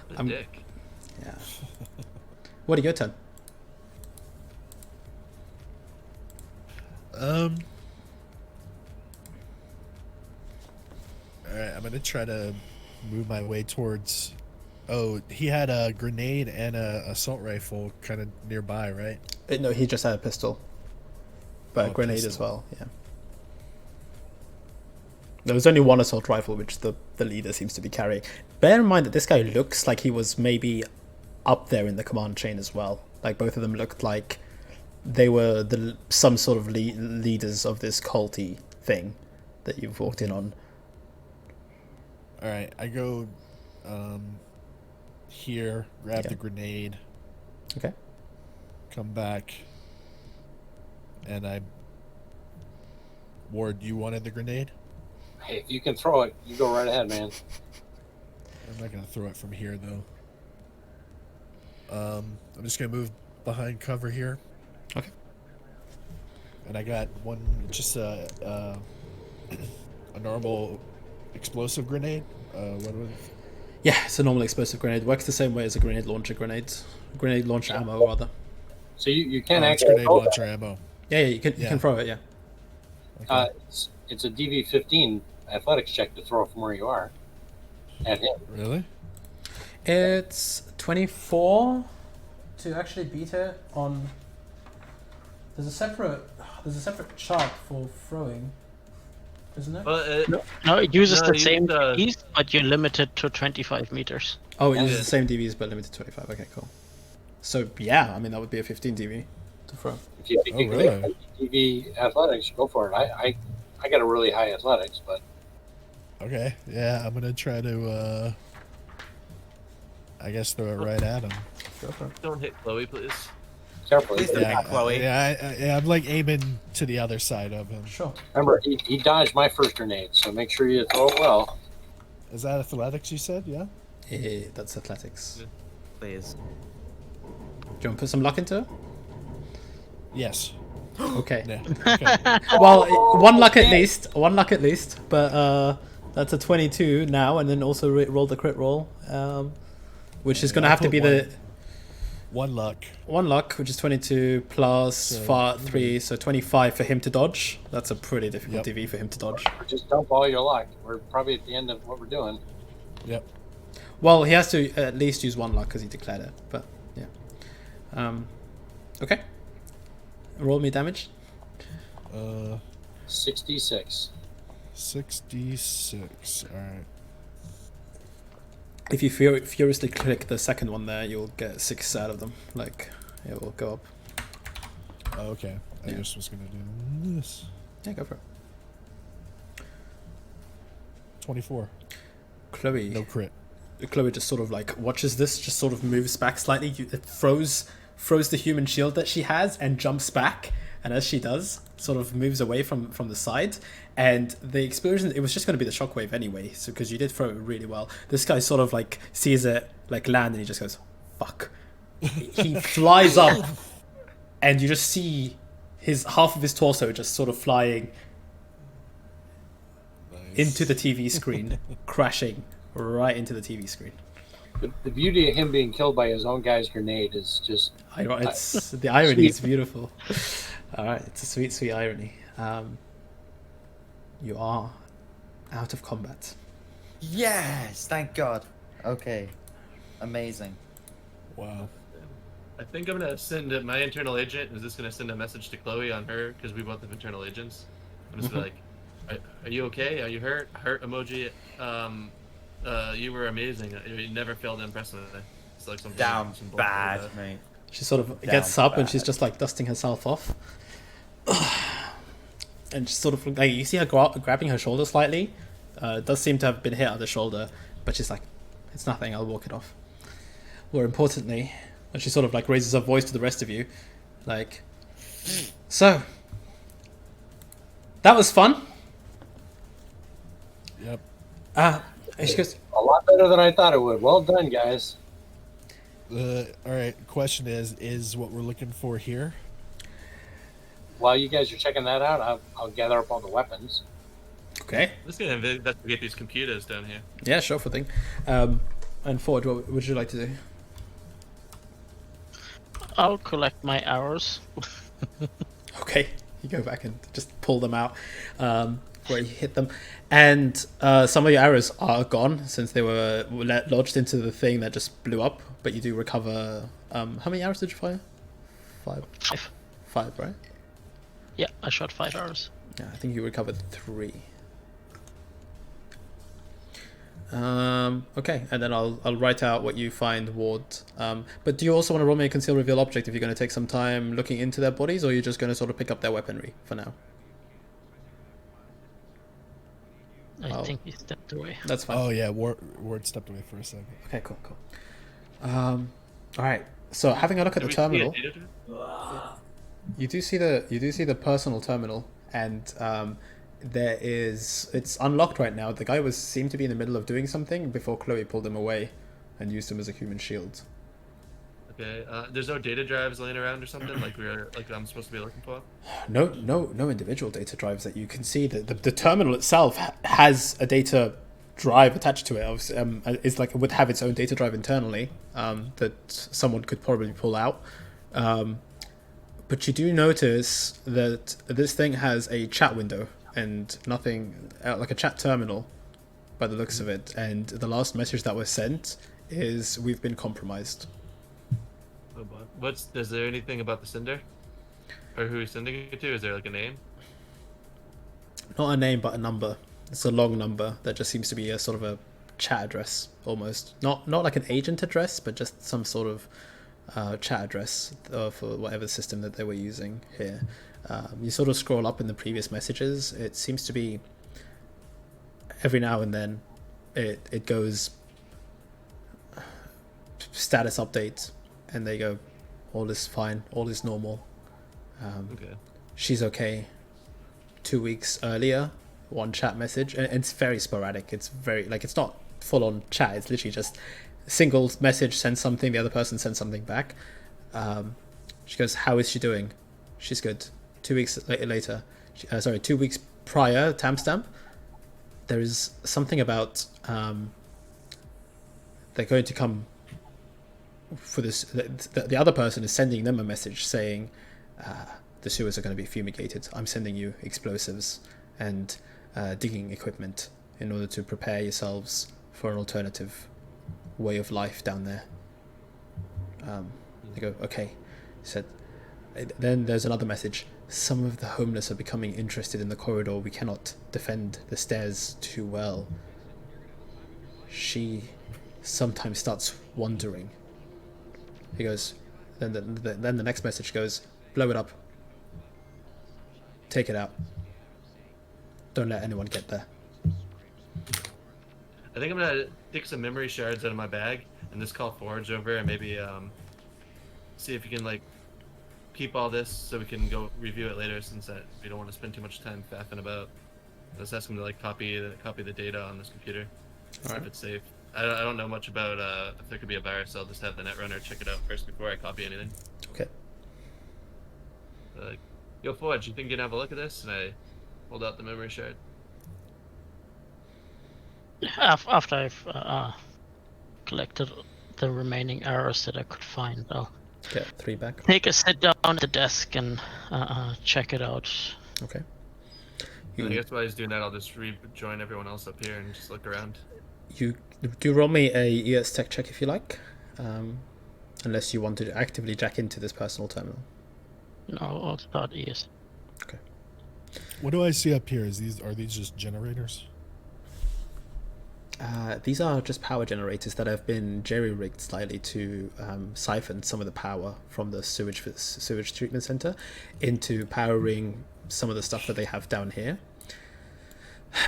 What a dick. Yeah. What are your turn? All right, I'm gonna try to move my way towards. Oh, he had a grenade and a assault rifle kind of nearby, right? No, he just had a pistol, but Oh, a grenade as pistol. well. Yeah. There was only one assault rifle, which the leader seems to be carrying. Bear in mind that this guy looks like he was maybe up there in the command chain as well. Like both of them looked like they were some sort of leaders of this culty thing that you've walked in on. All right, I go here, grab Yeah. the grenade, Okay. come back, and I. Ward, you wanted the grenade? Hey, if you can throw it, you go right ahead, man. I'm not gonna throw it from here though. I'm just gonna move behind cover here. Okay. And I got one, just a normal explosive grenade. What was? Yeah, it's a normal explosive grenade. Works the same way as a grenade launcher grenade launcher ammo rather. So you can It's actually grenade throw launcher ammo. Yeah, you can Yeah. throw it. Yeah. that. It's a DV-15 athletics check to throw from where you are at him. Really? It's 24 to actually beat it on. There's a separate chart for throwing, isn't it? But No, it uses No, the it same used, keys, but you're limited to 25 meters. Oh, it uses Yeah. the same DVs but limited to 25. Okay, cool. So yeah, I mean that would be a 15 DV to throw. If you think Oh, you can really? make DV athletics, go for it. I got a really high athletics, but Okay. Yeah, I'm gonna try to. I guess throw it right at him. Go for it. don't hit Chloe, please. carefully. Please don't Yeah, hit Chloe. yeah, I'm like aiming to the other side of him. Sure. Remember, he dodged my first grenade, so make sure you throw it well. Is that athletics? You said, yeah. That's athletics. Yeah. Please. Do you want to put some luck into it? Yes. Okay. Yeah. Okay. Well, one luck at least. One luck at least. But that's a 22 now, and then also roll the crit roll, which is going to I'll have to put be the One luck. one luck, which is 22 plus So, 3, so 25 for him to dodge. That's a pretty difficult Yep. DV for him to dodge. Just dump all your luck. We're probably at the end of what we're doing. Yep. Well, he has to at least use one luck because he declared it. But yeah. Okay. Roll me damage. 66. 66. All right. If you furiously click the second one there, you'll get 6 out of them. Like, it will go up. Oh, okay. I Yeah. just was gonna do this. Yeah, go for it. 24. Chloe. No crit. Chloe just sort of like watches this, just sort of moves back slightly. It throws the human shield that she has and jumps back. And as she does, sort of moves away from the side. And the explosion, it was just going to be the shockwave anyway. So because you did throw it really well. This guy sort of like sees it like land and he just goes, fuck. He flies up and you just see half of his torso just sort of flying Nice. into the TV screen, crashing right into the TV screen. The beauty of him being killed by his own guy's grenade is just It's the irony is beautiful. All right, it's a sweet, sweet irony. You are out of combat. Yes, thank God. Okay. Amazing. Wow. I think I'm gonna send my internal agent. Is just gonna send a message to Chloe on her because we both have internal agents. I'm just like, are you okay? Are you hurt? Hurt emoji. You were amazing. You never failed to impress me. It's like some Down some bullshit bad, like that. mate. She sort of Down gets up and bad. she's just like dusting herself off. And she's sort of like, you see her grabbing her shoulder slightly. It does seem to have been hit on the shoulder, but she's like, it's nothing, I'll walk it off. More importantly, and she sort of like raises her voice to the rest of you, like, so, that was fun. Yep. And she goes, a lot better than I thought it would. Well done, guys. All right. Question is what we're looking for here? While you guys are checking that out, I'll gather up all the weapons. okay, I'm just gonna investigate these computers down here. yeah, sure for thing. And Ford, what would you like to do? I'll collect my arrows. Okay, You go back and just pull them out where you hit them, and some of your arrows are gone since they were lodged into the thing that just blew up. But you do recover. How many arrows did you fire? 5. 5, right? Yeah, I shot 5 arrows. Yeah, I think you recovered 3. Okay, and then I'll write out what you find, Ward. But do you also want to roll me a conceal reveal object if you're going to take some time looking into their bodies, or you're just going to sort of pick up their weaponry for now? I think he stepped away. That's fine. Oh yeah, Ward stepped away for a second. Okay, cool. All right. So having a look at the terminal, you do see the personal terminal, and it's unlocked right now. The guy seemed to be in the middle of doing something before Chloe pulled him away and used him as a human shield. Okay. There's no data drives laying around or something like I'm supposed to be looking for. No individual data drives that you can see. The terminal itself has a data drive attached to it. It's like it would have its own data drive internally that someone could probably pull out. But you do notice that this thing has a chat window and nothing like a chat terminal by the looks of it. And the last message that was sent is, "We've been compromised." Oh boy. Is there anything about the sender? Or who he's sending it to? Is there like a name? Not a name, but a number. It's a long number that just seems to be a sort of a chat address almost. Not like an agent address, but just some sort of chat address for whatever system that they were using here. You sort of scroll up in the previous messages. It seems to be every now and then it goes status update, and they go, all is fine, all is normal. Okay. She's okay. 2 weeks earlier, one chat message, and it's very sporadic. It's very it's not full on chat. It's literally just a single message, sends something, the other person sends something back. She goes, "How is she doing?" "She's good." 2 weeks later, 2 weeks prior, timestamp. There is something about they're going to come for this. The other person is sending them a message saying, "The sewers are going to be fumigated. I'm sending you explosives and digging equipment in order to prepare yourselves for an alternative way of life down there." They go, "Okay." He said, then there's another message. "Some of the homeless are becoming interested in the corridor. We cannot defend the stairs too well. She sometimes starts wandering." He goes, then the next message goes, "Blow it up. Take it out. Don't let anyone get there." I think I'm gonna take some memory shards out of my bag and just call Forge over and maybe see if you can keep all this so we can go review it later, since we don't want to spend too much time faffing about. Let's ask him to copy the data on this computer, see if it's safe. I don't know much about if there could be a virus. I'll just have the netrunner check it out first before I copy anything. Okay. Yo, Forge, you think you can have a look at this? And I hold out the memory shard. After I've collected the remaining arrows that I could find, I'll Get 3 back. take a sit down at the desk and check it out. Okay. I guess while he's doing that, I'll just rejoin everyone else up here and just look around. You do roll me a ES tech check if you like, unless you want to actively jack into this personal terminal. No, I'll start ES. Okay. What do I see up here? Are these just generators? These are just power generators that have been jerry-rigged slightly to siphon some of the power from the sewage treatment center into powering some of the stuff that they have down here.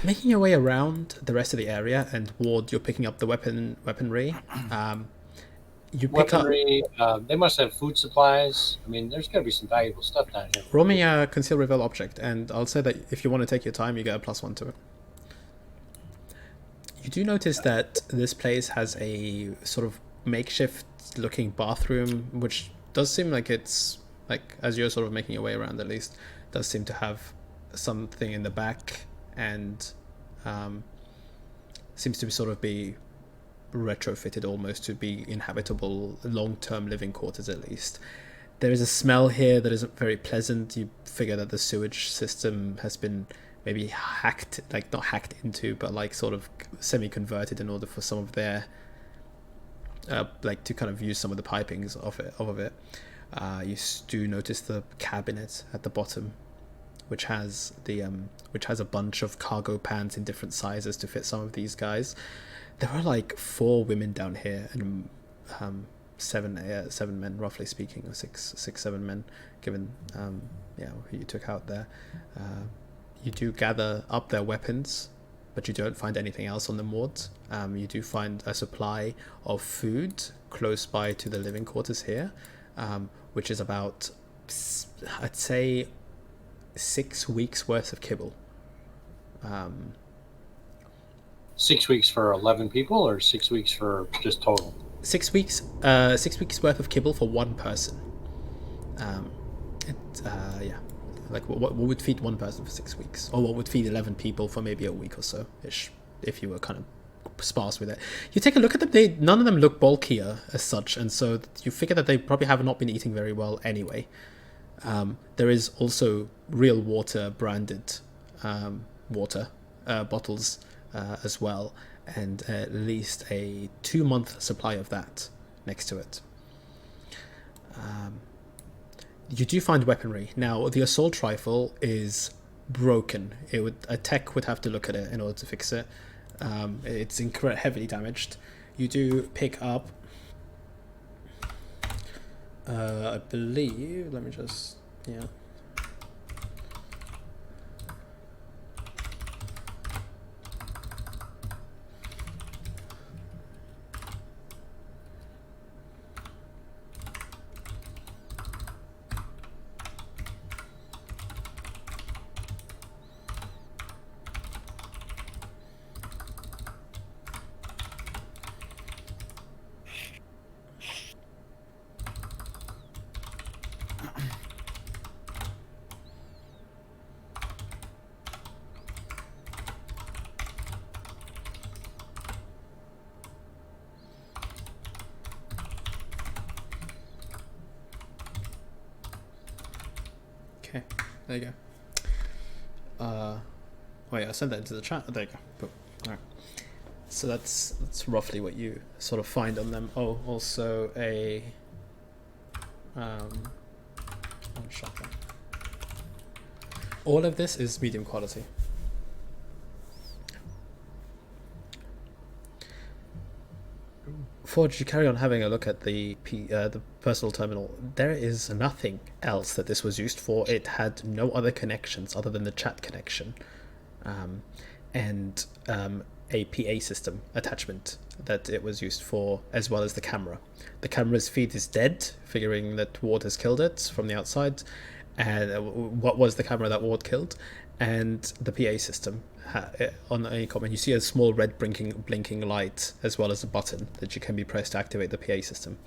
Making your way around the rest of the area, and Ward, you're picking up the weaponry. You pick Weaponry, they must have food supplies. I mean, there's got to be some valuable stuff down here. roll me a conceal reveal object, and I'll say that if you want to take your time, you get a +1 to it. You do notice that this place has a sort of makeshift looking bathroom, which does seem like it's, as you're sort of making your way around at least, does seem to have something in the back, and seems to sort of be retrofitted almost to be inhabitable long-term living quarters at least. There is a smell here that isn't very pleasant. You figure that the sewage system has been maybe hacked, like not hacked into, but like sort of semi-converted in order for some of their, like to kind of use some of the pipings of it. You do notice the cabinet at the bottom, which has a bunch of cargo pants in different sizes to fit some of these guys. There are like 4 women down here and 7 men, roughly speaking, or 7 men, given who you took out there. You do gather up their weapons, but you don't find anything else on the wards. You do find a supply of food close by to the living quarters here, which is about, I'd say, 6 weeks worth of kibble. 6 weeks for 11 people, or 6 weeks for just total? 6 weeks. 6 weeks worth of kibble for one person. Like what would feed one person for 6 weeks, or what would feed 11 people for maybe a week or so ish, if you were kind of sparse with it. You take a look at them. None of them look bulkier as such, and so you figure that they probably have not been eating very well anyway. There is also real water branded water bottles as well, and at least a 2-month supply of that next to it. You do find weaponry. Now, the assault rifle is broken. A tech would have to look at it in order to fix it. It's heavily damaged. You do pick up, I believe, let me just, there you go. I sent that into the chat. There you go. Cool. All right. So that's roughly what you sort of find on them. Oh, also a shotgun. All of this is medium quality. Forge, you carry on having a look at the personal terminal. There is nothing else that this was used for. It had no other connections other than the chat connection, and a PA system attachment that it was used for, as well as the camera. The camera's feed is dead, figuring that Ward has killed it from the outside. And what was the camera that Ward killed? And the PA system on any comment, you see a small red blinking light, as well as a button that you can be pressed to activate the PA system.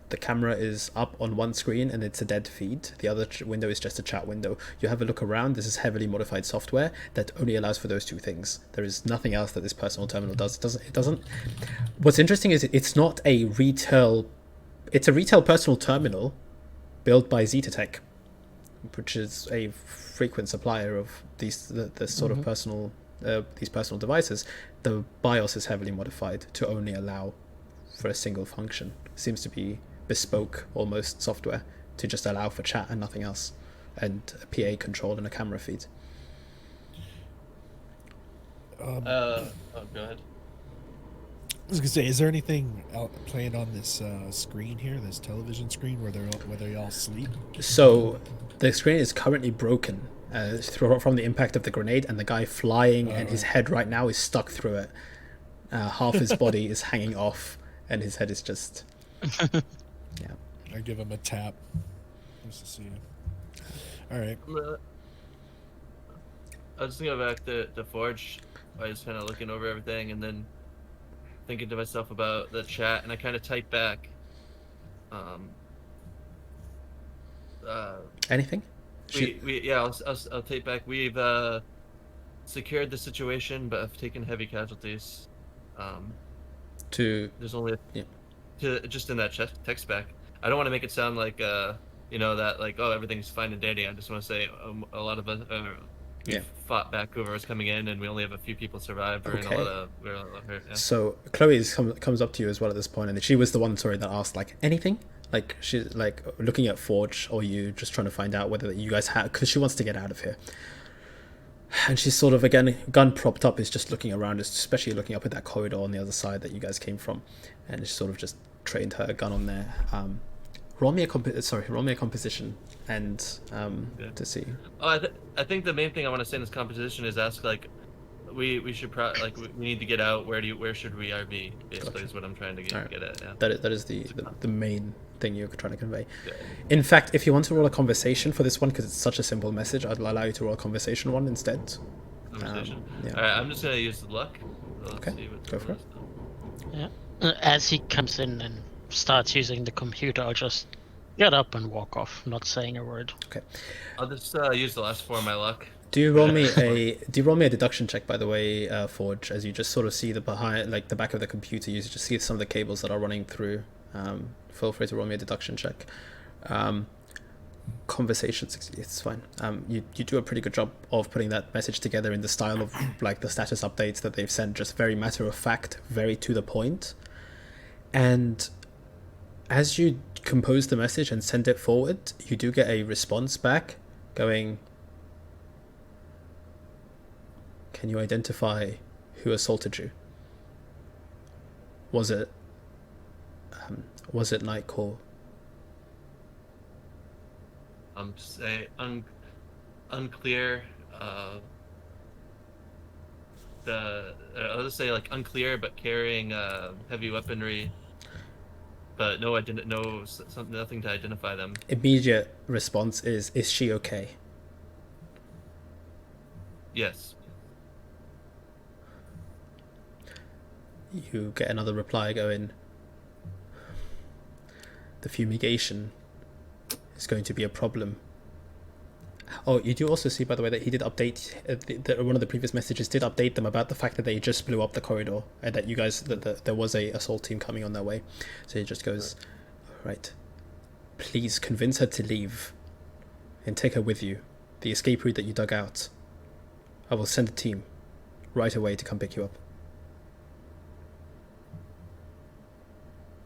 The camera is up on one screen and it's a dead feed. The other window is just a chat window. You have a look around. This is heavily modified software that only allows for those 2 things. There is nothing else that this personal terminal does. It doesn't. What's interesting is it's not a retail. It's a retail personal terminal built by Zetatech, which is a frequent supplier of these the sort of personal these personal devices. The BIOS is heavily modified to only allow for a single function. It seems to be bespoke almost software to just allow for chat and nothing else, and a PA control and a camera feed. Go ahead. I was gonna say, is there anything playing on this screen here, this television screen, where they all sleep? So the screen is currently broken from the impact of the grenade, and the guy flying and his head right now is stuck through it. Half his body is hanging off, and his head is just. Yeah. I give him a tap. Nice to see you. All right. I was thinking back to Forge. I was kind of looking over everything, and then thinking to myself about the chat, and I kind of typed back. Anything? I'll type back. We've secured the situation, but have taken heavy casualties. There's only to just in that text back. I don't want to make it sound like that like, oh, everything's fine and dandy. I just want to say a lot of us we Yeah. fought back whoever was coming in, and we only have a few people survived. We're in Okay. we're in a lot of hurt. Yeah. So Chloe comes up to you as well at this point, and she was the one, sorry, that asked like anything. Like she's like looking at Forge or you, just trying to find out whether you guys have, because she wants to get out of here. And she's sort of, again, gun propped up, is just looking around, especially looking up at that corridor on the other side that you guys came from, and she sort of just trained her gun on there. Roll me a composition and to see. Oh, I think the main thing I want to say in this composition is ask like, we should we need to get out. Where should we RV? Basically, Gotcha. is what I'm trying to get at. Yeah. That is the main thing you're trying to convey. Yeah. In fact, if you want to roll a conversation for this one, because it's such a simple message, I'd allow you to roll a conversation one instead. Conversation. Yeah. All right, I'm just gonna use the luck. Let's Okay, see what's go for it. Yeah. As he comes in and starts using the computer, I'll just get up and walk off, not saying a word. Okay. I'll just use the last 4 of my luck. Do you roll me a deduction check, by the way, Forge, as you just sort of see the back of the computer, you just see some of the cables that are running through. Feel free to roll me a deduction check. Conversations, it's fine. You do a pretty good job of putting that message together in the style of like the status updates that they've sent, just very matter of fact, very to the point. And as you compose the message and send it forward, you do get a response back going, "Can you identify who assaulted you? Was it Nightcore?" Say unclear. I'll just say like unclear, but carrying heavy weaponry. But nothing to identify them. Immediate response is she okay? Yes. You get another reply going, "The fumigation is going to be a problem." Oh, you do also see, by the way, that he did update one of the previous messages did update them about the fact that they just blew up the corridor and that you guys that there was a assault team coming on their way. So he just goes, "Right, please convince her to leave and take her with you. The escape route that you dug out. I will send a team right away to come pick you up."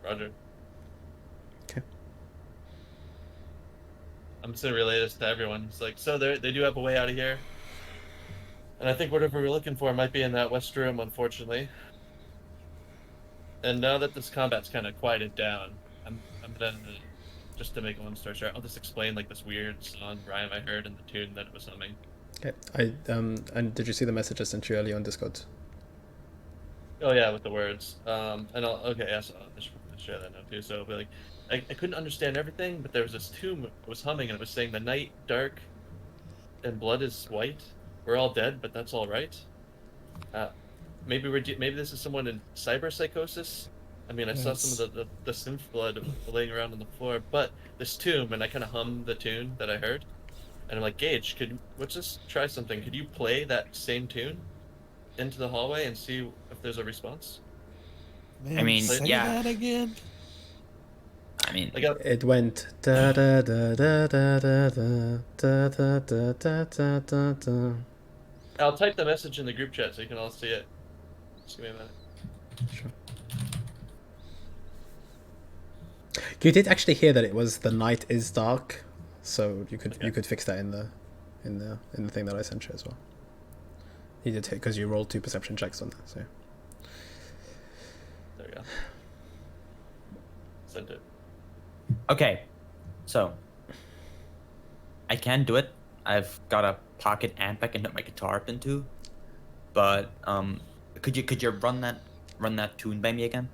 Roger. Okay. I'm just gonna relay this to everyone. It's like, so they do have a way out of here, and I think whatever we're looking for might be in that west room, unfortunately. And now that this combat's kind of quieted down, I'm gonna, just to make a long story short, I'll just explain like this weird song rhyme I heard in the tune that it was humming. Okay. And did you see the message I sent you earlier on Discord? Oh yeah, with the words. And I'll just share that now too. So, but like, I couldn't understand everything, but there was this tune that was humming, and it was saying, "The night dark, and blood is white. We're all dead, but that's all right." Maybe maybe this is someone in cyber psychosis. I mean, I saw some of the synth blood laying around on the floor, but this tune, and I kind of hummed the tune that I heard, and I'm like, "Gage, let's just try something. Could you play that same tune into the hallway and see if there's a response?" Man, I mean, say yeah. that again. I mean, Like, It went da da da da da da da da da da da da da. I'll type the message in the group chat so you can all see it. Just give me a minute. Sure. You did actually hear that it was "the night is dark," so you could fix that in the thing that I sent you as well. You did because you rolled 2 perception checks on that. So There we go. Sent it. okay, so I can do it. I've got a pocket amp I can hook my guitar up into, but could you run that tune by me again?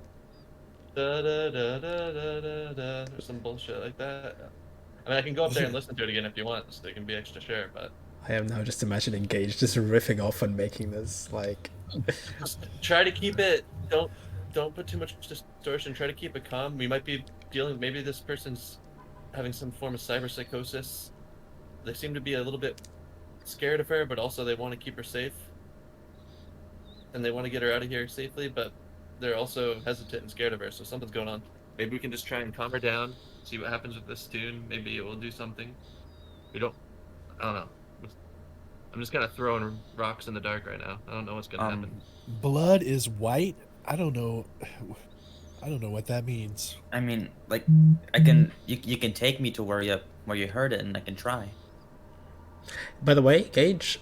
Da, da, da, da, da, da, da, or some bullshit like that. I mean, I can go up there and listen to it again if you want, so they can be extra sure. But I am now just imagining Gage just riffing off and making this like. try to keep it. Don't put too much distortion. Try to keep it calm. We might be dealing. Maybe this person's having some form of cyber psychosis. They seem to be a little bit scared of her, but also they want to keep her safe, and they want to get her out of here safely. But they're also hesitant and scared of her, so something's going on. Maybe we can just try and calm her down, see what happens with this tune. Maybe it will do something. I don't know. I'm just kind of throwing rocks in the dark right now. I don't know what's gonna happen. Blood is white. I don't know. I don't know what that means. I mean, like, I can you can take me to where you heard it, and I can try. By the way, Gage,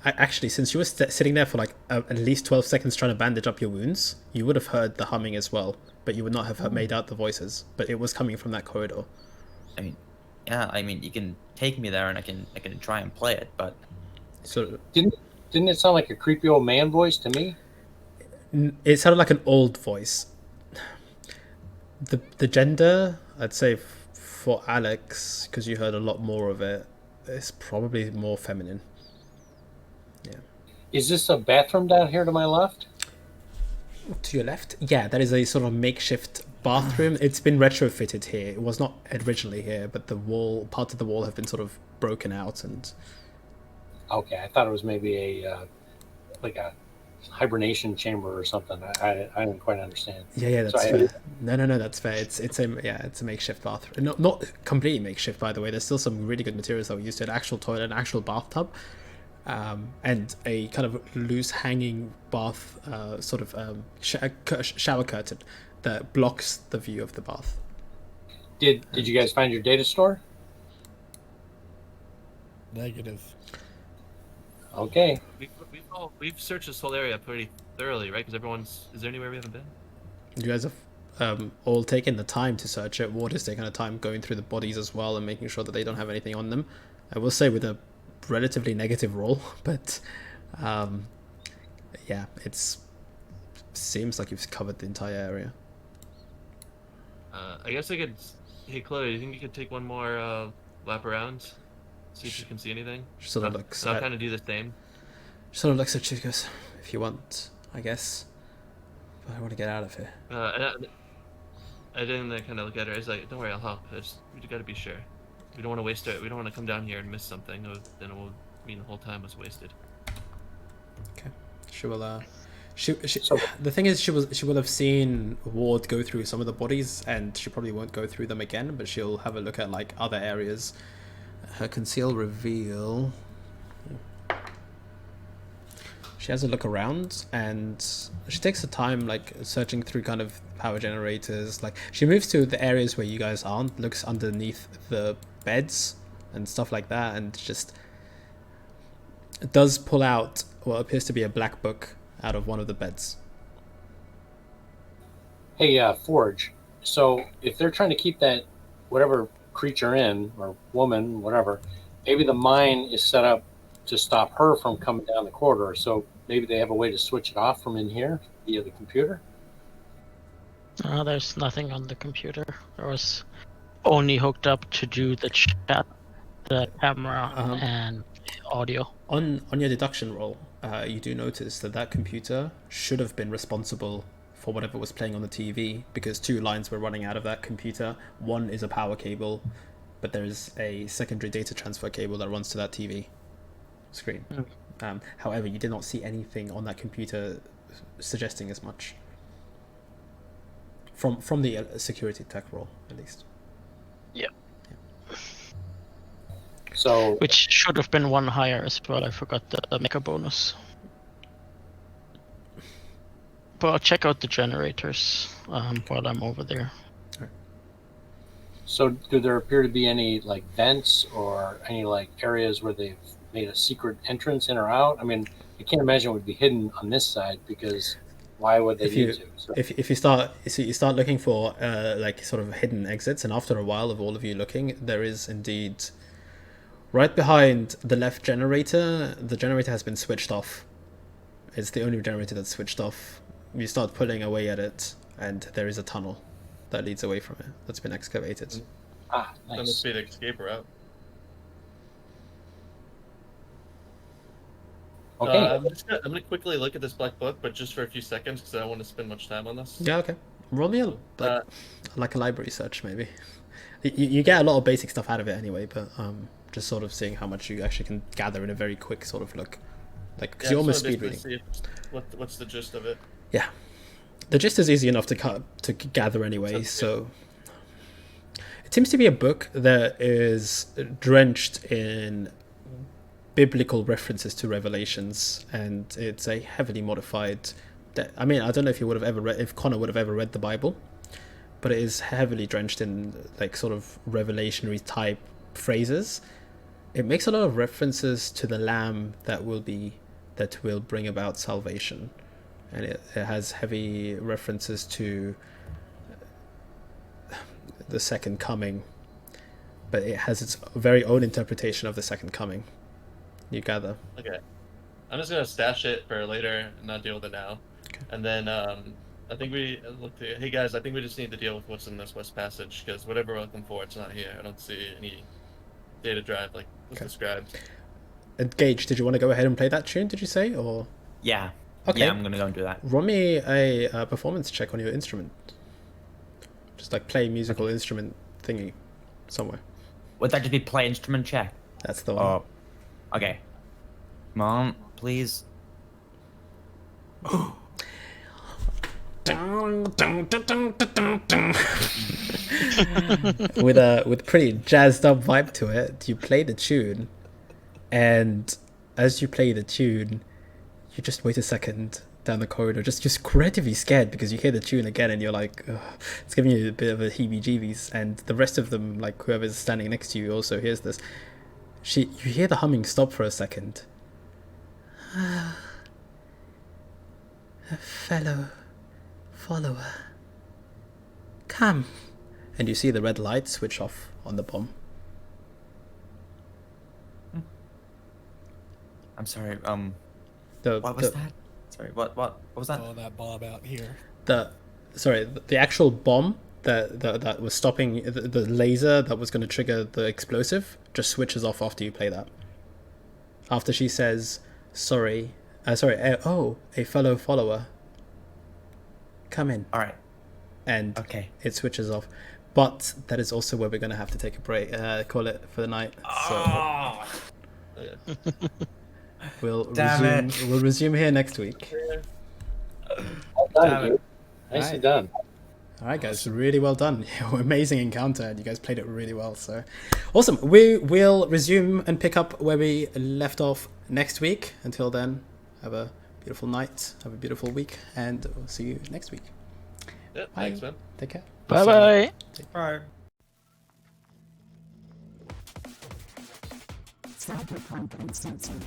actually, since you were sitting there for like at least 12 seconds trying to bandage up your wounds, you would have heard the humming as well, but you would not have made out the voices. But it was coming from that corridor. I mean, yeah. I mean, you can take me there, and I can try and play it, but So Didn't it sound like a creepy old man voice to me? it sounded like an old voice. The gender, I'd say for Alex, because you heard a lot more of it, it's probably more feminine. Yeah. Is this a bathroom down here to my left? To your left? Yeah, that is a sort of makeshift bathroom. It's been retrofitted here. It was not originally here, but the parts of the wall have been sort of broken out and... Okay, I thought it was maybe like a hibernation chamber or something. I didn't quite understand. Yeah, that's fair. No, that's fair. It's a makeshift bathroom. Not completely makeshift, by the way. There's still some really good materials that were used. An actual toilet, an actual bathtub, and a kind of loose hanging bath, shower curtain that blocks the view of the bath. Did you guys find your data store? Negative. Okay. We've searched this whole area pretty thoroughly, right? Because is there anywhere we haven't been? You guys have all taken the time to search it. Ward has taken the time going through the bodies as well and making sure that they don't have anything on them. I will say with a relatively negative roll, but yeah, it seems like you've covered the entire area. I guess I could. Hey, Chloe, do you think you could take one more lap around? See if you can see anything? She sort of looks. I'll kind of do the same. She sort of looks at you, goes, if you want, I guess. But I want to get out of here. I didn't kind of look at her. I was like, don't worry, I'll help. We got to be sure. We don't want to waste it. We don't want to come down here and miss something. Then it will mean the whole time was wasted. Okay. She will. The thing is, she will have seen Ward go through some of the bodies, and she probably won't go through them again. But she'll have a look at like other areas. Her conceal reveal. She has a look around and she takes the time like searching through kind of power generators. Like she moves to the areas where you guys aren't, looks underneath the beds and stuff like that, and just does pull out what appears to be a black book out of one of the beds. Hey, Forge. So if they're trying to keep that whatever creature in, or woman, whatever, maybe the mine is set up to stop her from coming down the corridor. So maybe they have a way to switch it off from in here via the computer. There's nothing on the computer. There was only hooked up to do the chat, the camera, and audio. On your deduction roll, you do notice that computer should have been responsible for whatever was playing on the TV, because two lines were running out of that computer. One is a power cable, but there is a secondary data transfer cable that runs to that TV screen. However, you did not see anything on that computer suggesting as much from the security tech roll, at least. Yeah. So, which should have been one higher as well. I forgot the mecha bonus. But I'll check out the generators while I'm over there. So do there appear to be any like vents or any like areas where they've made a secret entrance in or out? I mean, I can't imagine it would be hidden on this side, because why would they need to? So. If you start looking for like sort of hidden exits, and after a while of all of you looking, there is indeed right behind the left generator. The generator has been switched off. It's the only generator that's switched off. You start pulling away at it, and there is a tunnel that leads away from it that's been excavated. Ah, That nice. must be an escape route. Okay. I'm gonna quickly look at this black book, but just for a few seconds because I don't want to spend much time on this. Yeah, okay. Roll me like a library search, maybe. You get a lot of basic stuff out of it anyway, but just sort of seeing how much you actually can gather in a very quick sort of look, like because you're almost speed reading. See what's the gist of it? Yeah, the gist is easy enough to gather anyway. So It seems to be a book that is drenched in biblical references to Revelations, and it's a heavily modified. I mean, I don't know if you would have ever read, if Connor would have ever read the Bible, but it is heavily drenched in like sort of revelationary type phrases. It makes a lot of references to the Lamb that will bring about salvation, and it has heavy references to the second coming, but it has its very own interpretation of the second coming. You gather? Okay. I'm just gonna stash it for later and not deal with it now. Okay. And then I think we looked at, hey guys, I think we just need to deal with what's in this West Passage, because whatever we're looking for, it's not here. I don't see any data drive like was Okay. described. And Gage, did you want to go ahead and play that tune? Did you say, or? Yeah. Okay. Yeah, I'm gonna go and do that. Roll me a performance check on your instrument. Just like play musical instrument thingy somewhere. Would that just be play instrument check? That's the one. Oh. Okay. Mom, please. With pretty jazzed up vibe to it, you play the tune, and as you play the tune, you just wait a second down the corridor, just creatively scared because you hear the tune again and you're like, ugh, it's giving you a bit of a heebie-jeebies, and the rest of them, like whoever's standing next to you, also hears this. You hear the humming stop for a second. A fellow follower, come. And you see the red light switch off on the bomb. I'm sorry. The What was that? Sorry. What was that? Oh, that bomb out here. the actual bomb that was stopping the laser that was going to trigger the explosive just switches off after you play that. After she says, a fellow follower, come in. All right. And Okay. it switches off. But that is also where we're going to have to take a break, call it for the night. Oh. So we'll Damn resume here next week. Well done, Damn it. dude. Nicely done. All right, guys, really well done. Amazing encounter, and you guys played it really well. So awesome. We will resume and pick up where we left off next week. Until then, have a beautiful night, have a beautiful week, and we'll see you next week. Yeah, Bye. thanks, man. Take care. Bye bye. All right. Cyberpunk Uncensored.